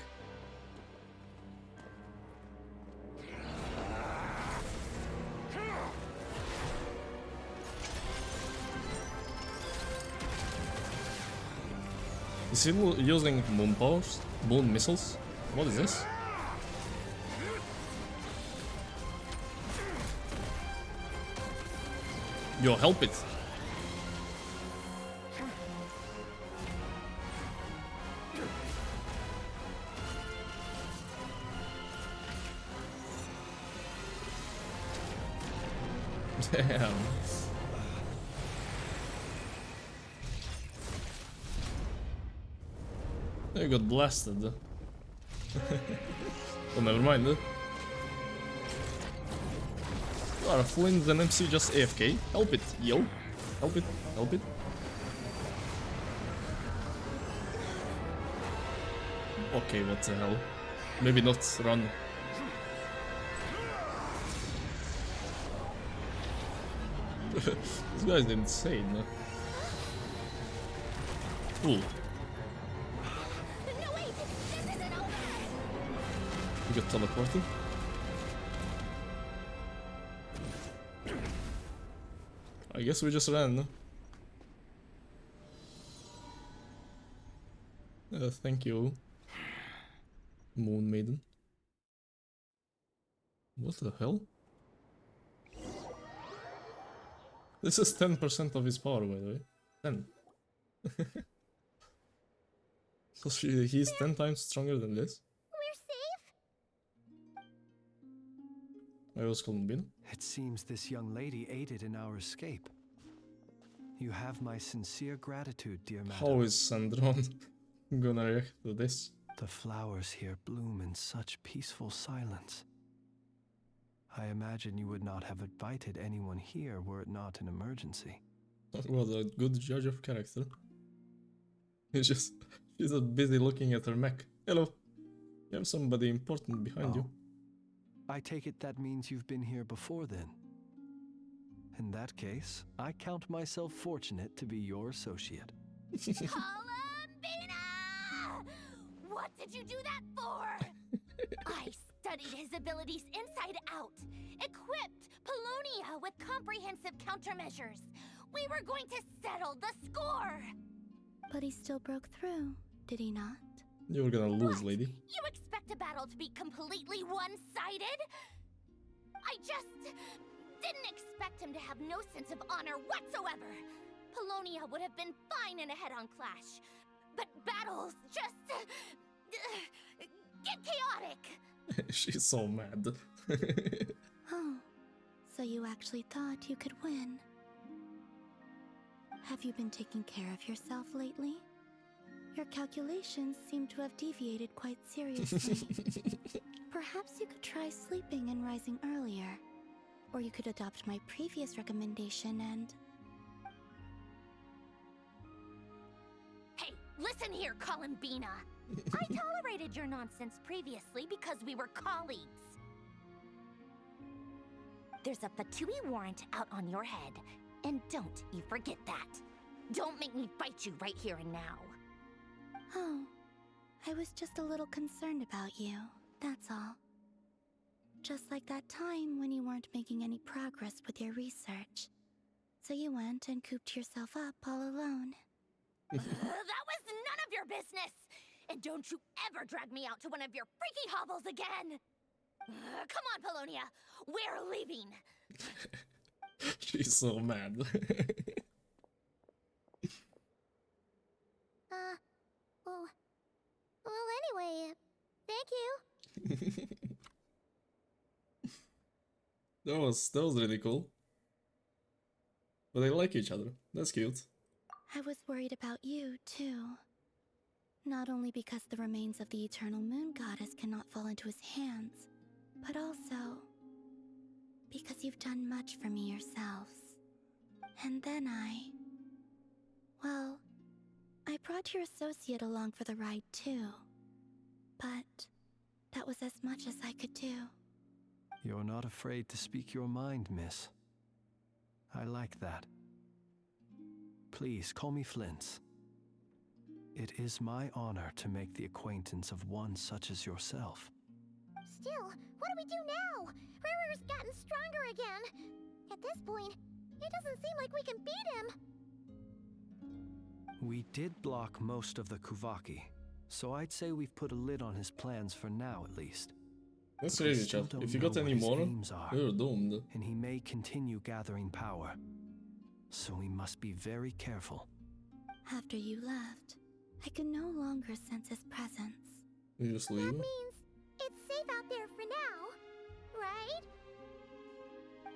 Speaker 1: Is he using moon powers? Moon missiles? What is this? Yo, help it! Damn. You got blasted. Oh, never mind. Are Flint and MC just AFK? Help it, yo. Help it, help it. Okay, what the hell? Maybe not run. This guy's insane. Ooh. We got teleported. I guess we just ran. Thank you, Moon Maiden. What the hell? This is 10% of his power, by the way. 10. So he's 10 times stronger than this.
Speaker 7: We're safe?
Speaker 1: I was called Bin.
Speaker 12: It seems this young lady aided in our escape. You have my sincere gratitude, dear madam.
Speaker 1: How is Sandron gonna react to this?
Speaker 12: The flowers here bloom in such peaceful silence. I imagine you would not have invited anyone here were it not an emergency.
Speaker 1: What a good judge of character. She's just busy looking at her mech. Hello. You have somebody important behind you.
Speaker 12: I take it that means you've been here before then. In that case, I count myself fortunate to be your associate.
Speaker 17: Columbina! What did you do that for? I studied his abilities inside out, equipped Polonia with comprehensive countermeasures. We were going to settle the score.
Speaker 7: But he still broke through, did he not?
Speaker 1: You're gonna lose, lady.
Speaker 17: You expect a battle to be completely one-sided? I just didn't expect him to have no sense of honor whatsoever. Polonia would have been fine in a head-on clash, but battles just get chaotic.
Speaker 1: She's so mad.
Speaker 7: Oh, so you actually thought you could win. Have you been taking care of yourself lately? Your calculations seem to have deviated quite seriously. Perhaps you could try sleeping and rising earlier. Or you could adopt my previous recommendation and...
Speaker 17: Hey, listen here, Columbina. I tolerated your nonsense previously because we were colleagues. There's a Fatui warrant out on your head, and don't you forget that. Don't make me fight you right here and now.
Speaker 7: Oh, I was just a little concerned about you, that's all. Just like that time when you weren't making any progress with your research. So you went and cooped yourself up all alone.
Speaker 17: That was none of your business! And don't you ever drag me out to one of your freaky hovels again! Come on, Polonia! We're leaving!
Speaker 1: She's so mad.
Speaker 7: Well, anyway, thank you.
Speaker 1: That was really cool. But they like each other. That's cute.
Speaker 7: I was worried about you, too. Not only because the remains of the Eternal Moon Goddess cannot fall into his hands, but also because you've done much for me yourselves. And then well, I brought your associate along for the ride too. But that was as much as I could do.
Speaker 12: You're not afraid to speak your mind, miss. I like that. Please call me Flint. It is my honor to make the acquaintance of one such as yourself.
Speaker 7: Still, what do we do now? Rurer's gotten stronger again. At this point, it doesn't seem like we can beat him.
Speaker 12: We did block most of the Kuvaki, so I'd say we've put a lid on his plans for now at least.
Speaker 1: That's
Speaker 12: But we
Speaker 1: crazy,
Speaker 12: still
Speaker 1: chat.
Speaker 12: don't
Speaker 1: If you
Speaker 12: know
Speaker 1: got
Speaker 12: what
Speaker 1: any
Speaker 12: his
Speaker 1: more,
Speaker 12: aims are,
Speaker 1: you're doomed.
Speaker 12: and he may continue gathering power. So we must be very careful.
Speaker 7: After you left, I could no longer sense his presence.
Speaker 1: You just leave?
Speaker 7: That means it's safe out there for now, right?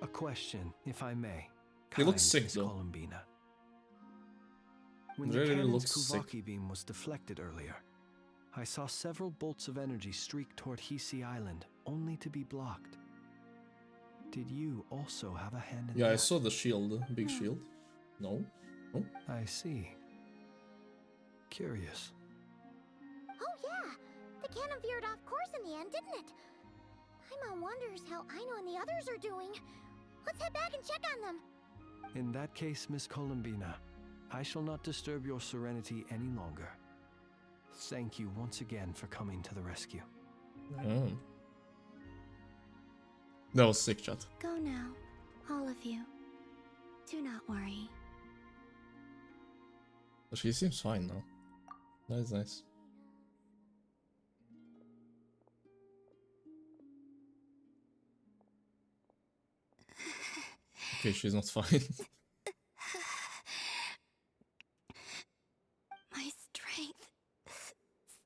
Speaker 12: A question, if I may.
Speaker 1: He looks
Speaker 12: Kind
Speaker 1: sick,
Speaker 12: Miss
Speaker 1: though.
Speaker 12: Columbina. When
Speaker 1: Really
Speaker 12: the cannon's
Speaker 1: looks sick.
Speaker 12: Kuvaki beam was deflected earlier, I saw several bolts of energy streak toward Hisi Island, only to be blocked. Did you also have a hand in that?
Speaker 1: Yeah, I saw the shield, big shield. No? No?
Speaker 12: I see. Curious.
Speaker 7: Oh yeah, the cannon veered off course in the end, didn't it? Paimon wonders how Aino and the others are doing. Let's head back and check on them.
Speaker 12: In that case, Miss Columbina, I shall not disturb your serenity any longer. Thank you once again for coming to the rescue.
Speaker 1: Oh. That was sick, chat.
Speaker 7: Go now, all of you. Do not worry.
Speaker 1: She seems fine now. That is nice. Okay, she's not fine.
Speaker 7: My strength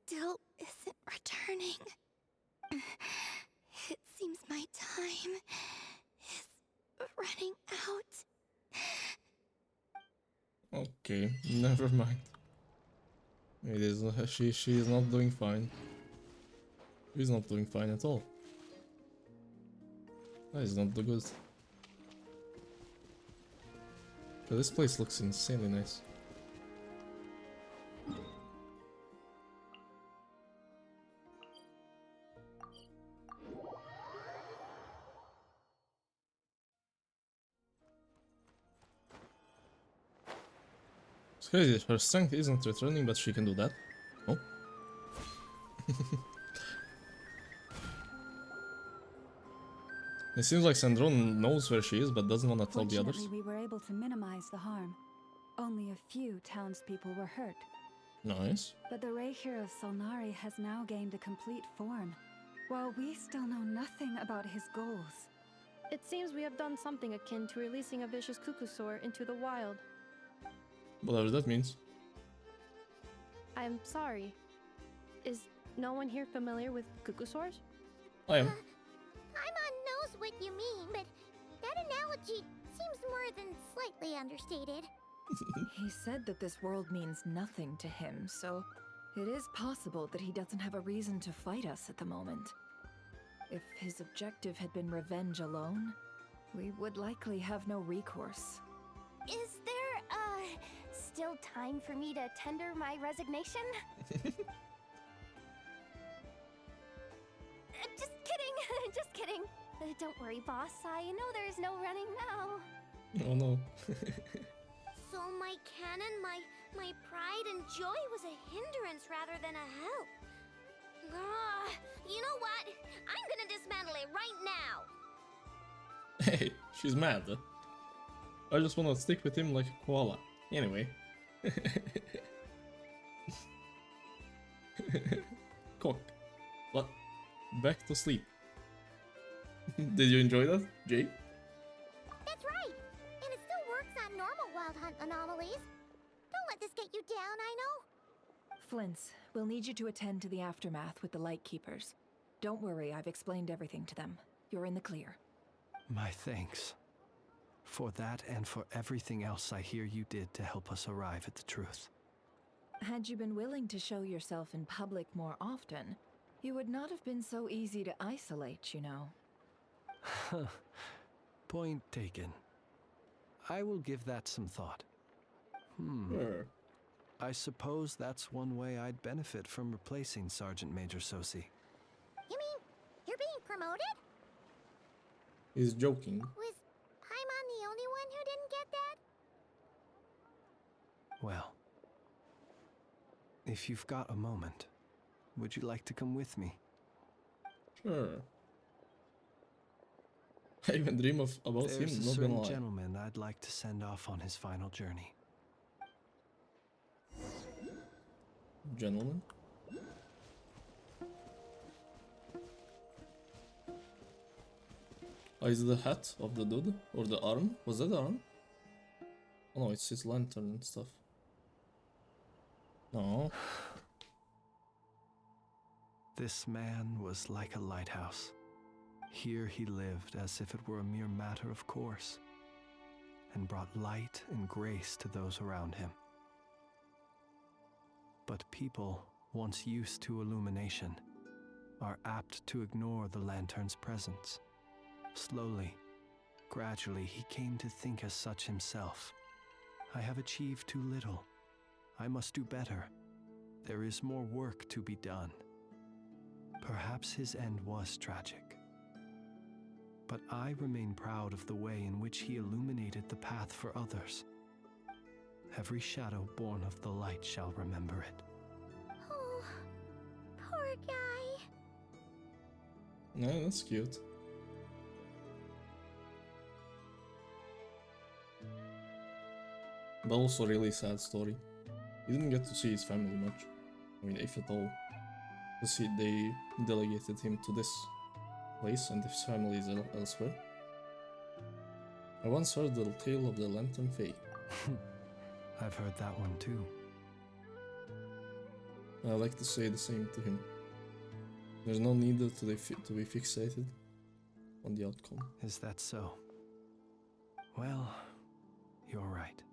Speaker 7: still isn't returning. It seems my time is running out.
Speaker 1: Okay, never mind. It is she is not doing fine. She's not doing fine at all. That is not the good. But this place looks insanely nice. It's crazy, her strength isn't returning, but she can do that. Oh. It seems like Sandrone knows where she is, but doesn't want to tell the others.
Speaker 16: Fortunately, we were able to minimize the harm. Only a few townspeople were hurt.
Speaker 1: Nice.
Speaker 16: But the Rei hero Solnari has now gained a complete form, while we still know nothing about his goals.
Speaker 5: It seems we have done something akin to releasing a vicious Kukusaur into the wild.
Speaker 1: Whatever that means.
Speaker 5: I'm sorry. Is no one here familiar with Kukusaurs?
Speaker 1: I am.
Speaker 7: Paimon knows what you mean, but that analogy seems more than slightly understated.
Speaker 22: He said that this world means nothing to him, so it is possible that he doesn't have a reason to fight us at the moment. If his objective had been revenge alone, we would likely have no recourse.
Speaker 17: Is there, still time for me to tender my resignation? Just kidding, just kidding. Don't worry, boss. I know there's no running now.
Speaker 1: Oh no.
Speaker 4: So my cannon, my pride and joy was a hindrance rather than a help. You know what? I'm gonna dismantle it right now.
Speaker 1: Hey, she's mad. I just want to stick with him like a koala. Anyway. Cock. What? Back to sleep. Did you enjoy that, Jay?
Speaker 7: That's right. And it still works on normal wild hunt anomalies. Don't let this get you down, I know.
Speaker 22: Flint's, we'll need you to attend to the aftermath with the Lightkeepers. Don't worry, I've explained everything to them. You're in the clear.
Speaker 12: My thanks. For that and for everything else I hear you did to help us arrive at the truth.
Speaker 22: Had you been willing to show yourself in public more often, you would not have been so easy to isolate, you know.
Speaker 12: Point taken. I will give that some thought.
Speaker 1: Sure.
Speaker 12: I suppose that's one way I'd benefit from replacing Sergeant Major Sosi.
Speaker 7: You mean you're being promoted?
Speaker 1: He's joking.
Speaker 7: Was Paimon the only one who didn't get that?
Speaker 12: Well, if you've got a moment, would you like to come with me?
Speaker 1: Sure. I even dream about
Speaker 12: There's
Speaker 1: him,
Speaker 12: a
Speaker 1: not gonna
Speaker 12: certain
Speaker 1: lie.
Speaker 12: gentleman I'd like to send off on his final journey.
Speaker 1: gentleman. Oh, is it the hat of the dude? Or the arm? Was that the arm? Oh no, it's his lantern and stuff. No.
Speaker 12: This man was like a lighthouse. Here he lived as if it were a mere matter of course, and brought light and grace to those around him. But people, once used to illumination, are apt to ignore the lantern's presence. Slowly, gradually, he came to think as such himself. I have achieved too little. I must do better. There is more work to be done. Perhaps his end was tragic. But I remain proud of the way in which he illuminated the path for others. Every shadow born of the light shall remember it.
Speaker 7: Oh, poor guy.
Speaker 1: Yeah, that's cute. But also really sad story. He didn't get to see his family much. I mean, if at all. Because they delegated him to this place and his family is elsewhere. I once heard the tale of the Lantern Fae.
Speaker 12: I've heard that one too.
Speaker 1: I like to say the same to him. There's no need to be fixated on the outcome.
Speaker 12: Is that so? Well, you're right.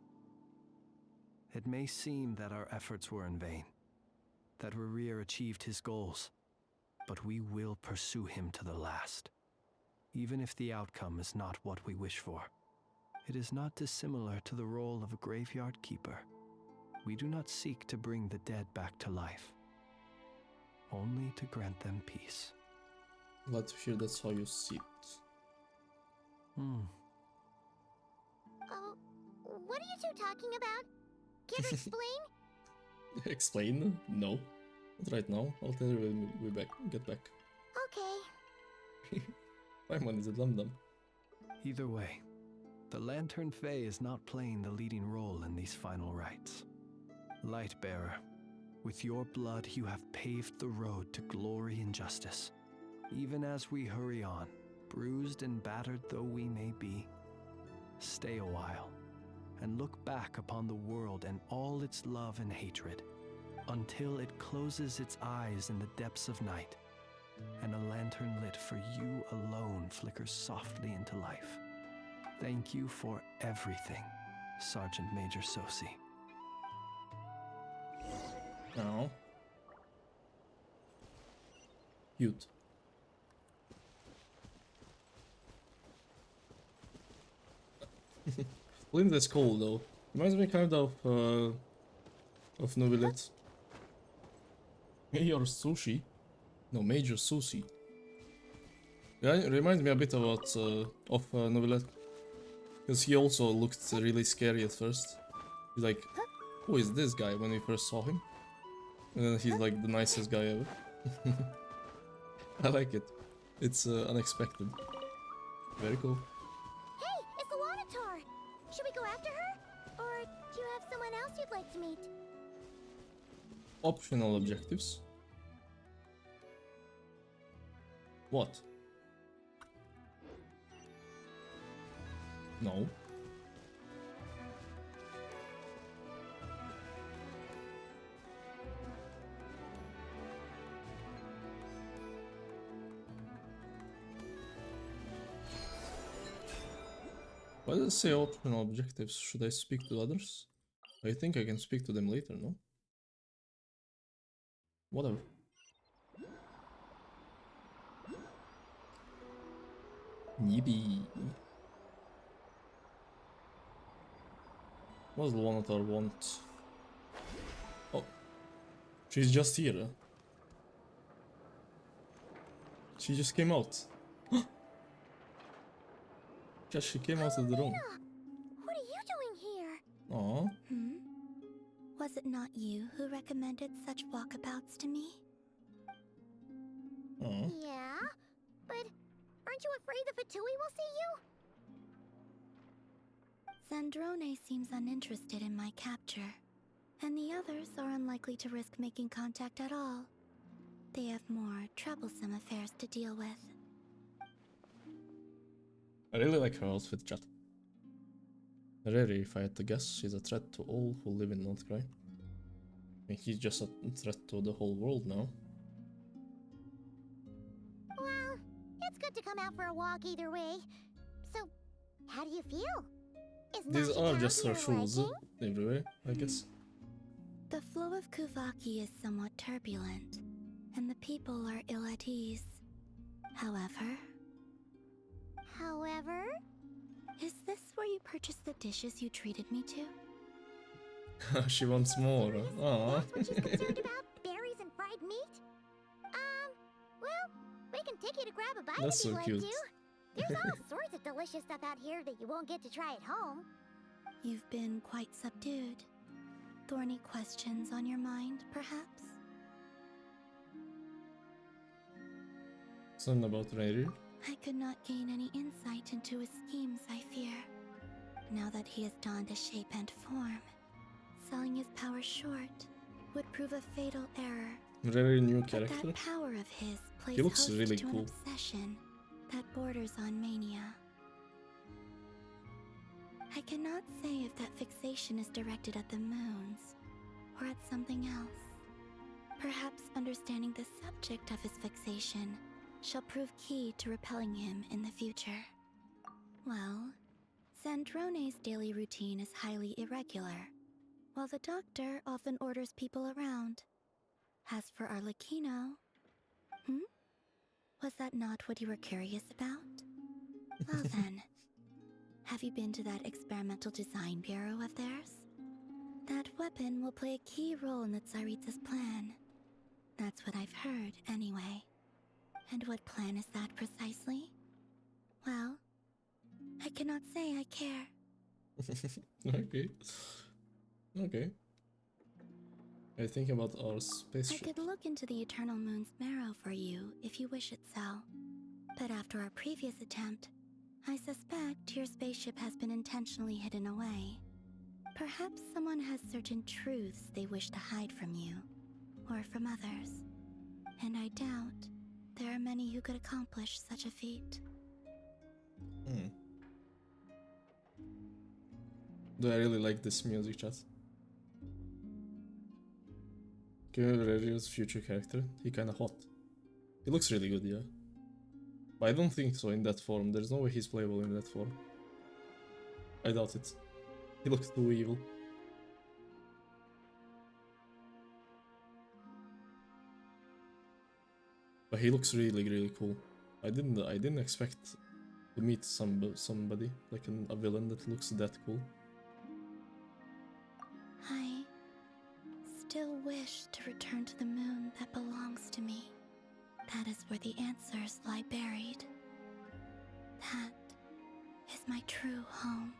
Speaker 12: It may seem that our efforts were in vain, that Rerir achieved his goals, but we will pursue him to the last, even if the outcome is not what we wish for. It is not dissimilar to the role of a graveyard keeper. We do not seek to bring the dead back to life, only to grant them peace.
Speaker 1: Glad to hear that's how you see it.
Speaker 7: What are you two talking about? Can you explain?
Speaker 1: Explain? No. Not right now. I'll tell you when we get back.
Speaker 7: Okay.
Speaker 1: Paimon is a dum-dum.
Speaker 12: Either way, the Lantern Fae is not playing the leading role in these final rites. Lightbearer, with your blood you have paved the road to glory and justice. Even as we hurry on, bruised and battered though we may be, stay a while and look back upon the world and all its love and hatred, until it closes its eyes in the depths of night, and a lantern lit for you alone flickers softly into life. Thank you for everything, Sergeant Major Sosi.
Speaker 1: No. Cute. Linda's cool though. Reminds me kind of Novelet. Major Sushi. No, Major Sushi. Yeah, it reminds me a bit about of Novelet. Because he also looked really scary at first. He's like, who is this guy when we first saw him? And then he's like the nicest guy ever. I like it. It's unexpected. Very cool.
Speaker 7: Hey, it's Ilanatar! Should we go after her? Or do you have someone else you'd like to meet?
Speaker 1: Optional objectives. What? No. Why does it say optional objectives? Should I speak to others? I think I can speak to them later, no? Whatever. Yippee. What does Luanatar want? Oh. She's just here. Huh? She just came out. Just she came out of the room.
Speaker 7: What are you doing here?
Speaker 1: Aww.
Speaker 7: Was it not you who recommended such walkabouts to me?
Speaker 1: Aww.
Speaker 7: Yeah, but aren't you afraid the Fatui will see you? Zandrone seems uninterested in my capture. and the others are unlikely to risk making contact at all. They have more troublesome affairs to deal with.
Speaker 1: I really like her outfit, chat. Reri, if I had to guess, she's a threat to all who live in North Cry. I mean, he's just a threat to the whole world now.
Speaker 7: Well, it's good to come out for a walk either way. So, how do you feel?
Speaker 1: These are just her shoes everywhere, I guess.
Speaker 7: The flow of Kuvaki is somewhat turbulent, and the people are ill at ease. However, is this where you purchased the dishes you treated me to?
Speaker 1: She wants more. Aww.
Speaker 7: That's what she's concerned about? Berries and fried meat? Well, we can take you to grab a bite
Speaker 1: That's
Speaker 7: if you'd
Speaker 1: so
Speaker 7: like
Speaker 1: cute.
Speaker 7: to. There's all sorts of delicious stuff out here that you won't get to try at home. You've been quite subdued. Thorny questions on your mind, perhaps?
Speaker 1: Something about Reri.
Speaker 7: I could not gain any insight into his schemes, I fear. Now that he has donned a shape and form, selling his power short would prove a fatal error.
Speaker 1: Very new
Speaker 7: But
Speaker 1: character.
Speaker 7: that power of his plays
Speaker 1: He looks
Speaker 7: host
Speaker 1: really
Speaker 7: to
Speaker 1: cool.
Speaker 7: an obsession that borders on mania. I cannot say if that fixation is directed at the moons or at something else. Perhaps understanding the subject of his fixation shall prove key to repelling him in the future. Well, Sandrone's daily routine is highly irregular, while the doctor often orders people around. As for Arlecchino... Was that not what you were curious about? Well then, have you been to that experimental design bureau of theirs? That weapon will play a key role in the Tsaritsa's plan. That's what I've heard, anyway. And what plan is that precisely? Well, I cannot say I care.
Speaker 1: Okay. Okay. I think about our
Speaker 7: I
Speaker 1: spaceship.
Speaker 7: could look into the Eternal Moon's marrow for you if you wish it so. But after our previous attempt, I suspect your spaceship has been intentionally hidden away. Perhaps someone has certain truths they wish to hide from you, or from others. And I doubt there are many who could accomplish such a feat.
Speaker 1: Do I really like this music, chat? Reri's future character. He kinda hot. He looks really good, yeah. But I don't think so in that form. There's no way he's playable in that form. I doubt it. He looks too evil. But he looks really, really cool. I didn't expect to meet somebody like a villain that looks that cool.
Speaker 7: I still wish to return to the moon that belongs to me. That is where the answers lie buried. That is my true home.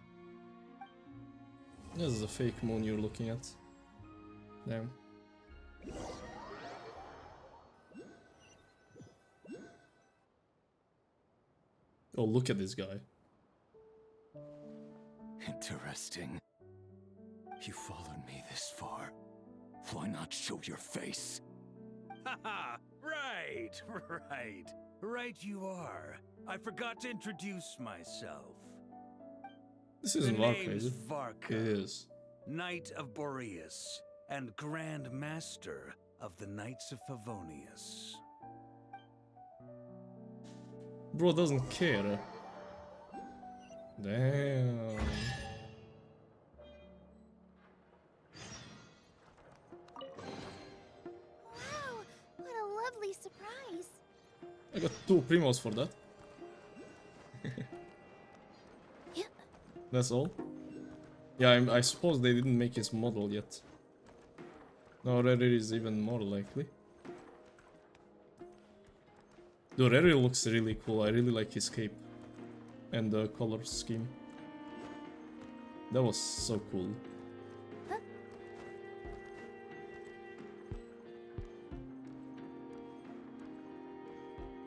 Speaker 1: This is a fake moon you're looking at. Damn. Oh, look at this guy.
Speaker 8: Interesting. You followed me this far. Why not show your face?
Speaker 14: Haha! Right, right. Right you are. I forgot to introduce myself.
Speaker 1: This isn't Varka,
Speaker 14: name's
Speaker 1: is it?
Speaker 14: Varka,
Speaker 1: It is.
Speaker 14: Knight of Boreas, and Grand Master of the Knights of Favonius.
Speaker 1: Bro doesn't care. Damn.
Speaker 7: Wow, what a lovely surprise.
Speaker 1: I got 2 primos for that.
Speaker 7: Yep.
Speaker 1: That's all? Yeah, I suppose they didn't make his model yet. No, Reri is even more likely. Dude, Reri looks really cool. I really like his cape. And the color scheme. That was so cool.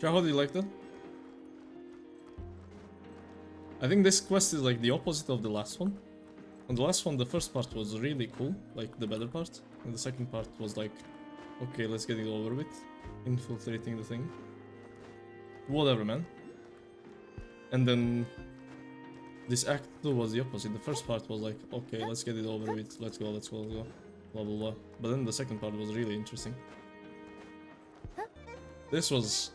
Speaker 1: How do you like that? I think this quest is like the opposite of the last one. And the last one, the first part was really cool, like the better part. And the second part was like, okay, let's get it over with. Infiltrating the thing. Whatever, man. And then this act 2 was the opposite. The first part was like, okay, let's get it over with. Let's go, let's go, let's go. Blah, blah, blah. But then the second part was really interesting. This was...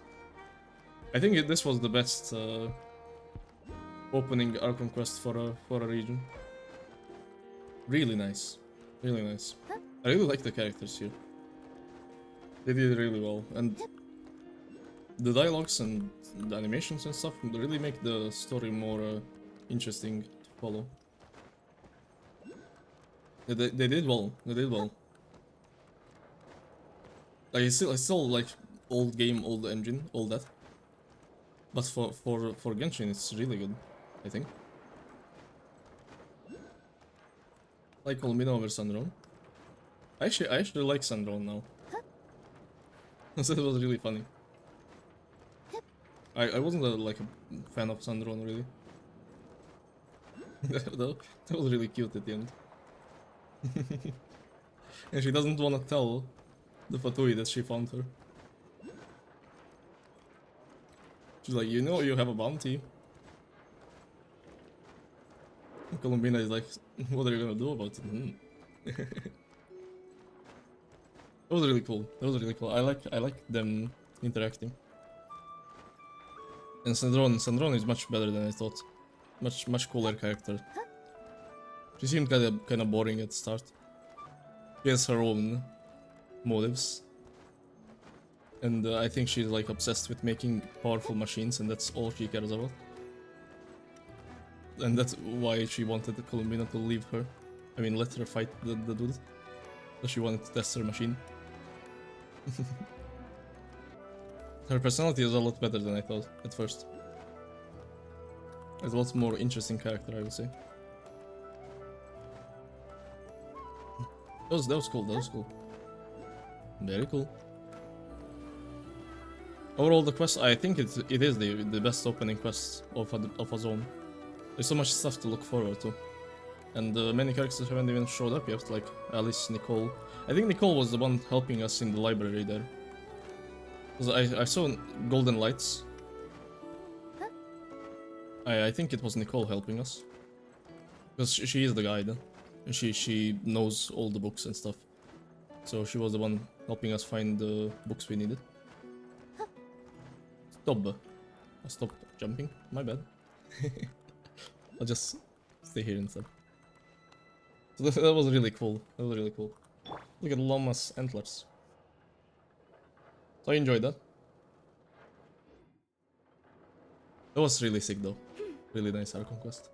Speaker 1: I think this was the best opening Archon quest for a region. Really nice. Really nice. I really like the characters here. They did it really well. And the dialogues and the animations and stuff really make the story more interesting to follow. They did well. They did well. Like it's still like old game, old engine, all that. But for Genshin, it's really good, I think. Like Olmina over Sandron. I actually like Sandron now. So it was really funny. I wasn't like a fan of Sandron really. That was really cute at the end. And she doesn't want to tell the Fatui that she found her. She's like, you know you have a bounty. Columbina is like, what are you gonna do about it? That was really cool. That was really cool. I like them interacting. And Sandron is much better than I thought. Much cooler character. She seemed kind of boring at the start. She has her own motives. And I think she's like obsessed with making powerful machines, and that's all she cares about. And that's why she wanted Columbina to leave her. I mean, let her fight the dude. So she wanted to test her machine. Her personality is a lot better than I thought at first. It's a lot more interesting character, I would say. That was cool, that was cool. Very cool. Overall, the quest, I think it is the best opening quest of a zone. There's so much stuff to look forward to. And many characters haven't even showed up yet, like Alice, Nicole. I think Nicole was the one helping us in the library there. Because I saw golden lights. I think it was Nicole helping us. Because she is the guide. And she knows all the books and stuff. So she was the one helping us find the books we needed. Stop. I stopped jumping. My bad. I'll just stay here instead. So that was really cool. That was really cool. Look at Llama's antlers. So I enjoyed that. That was really sick though. Really nice Archon quest.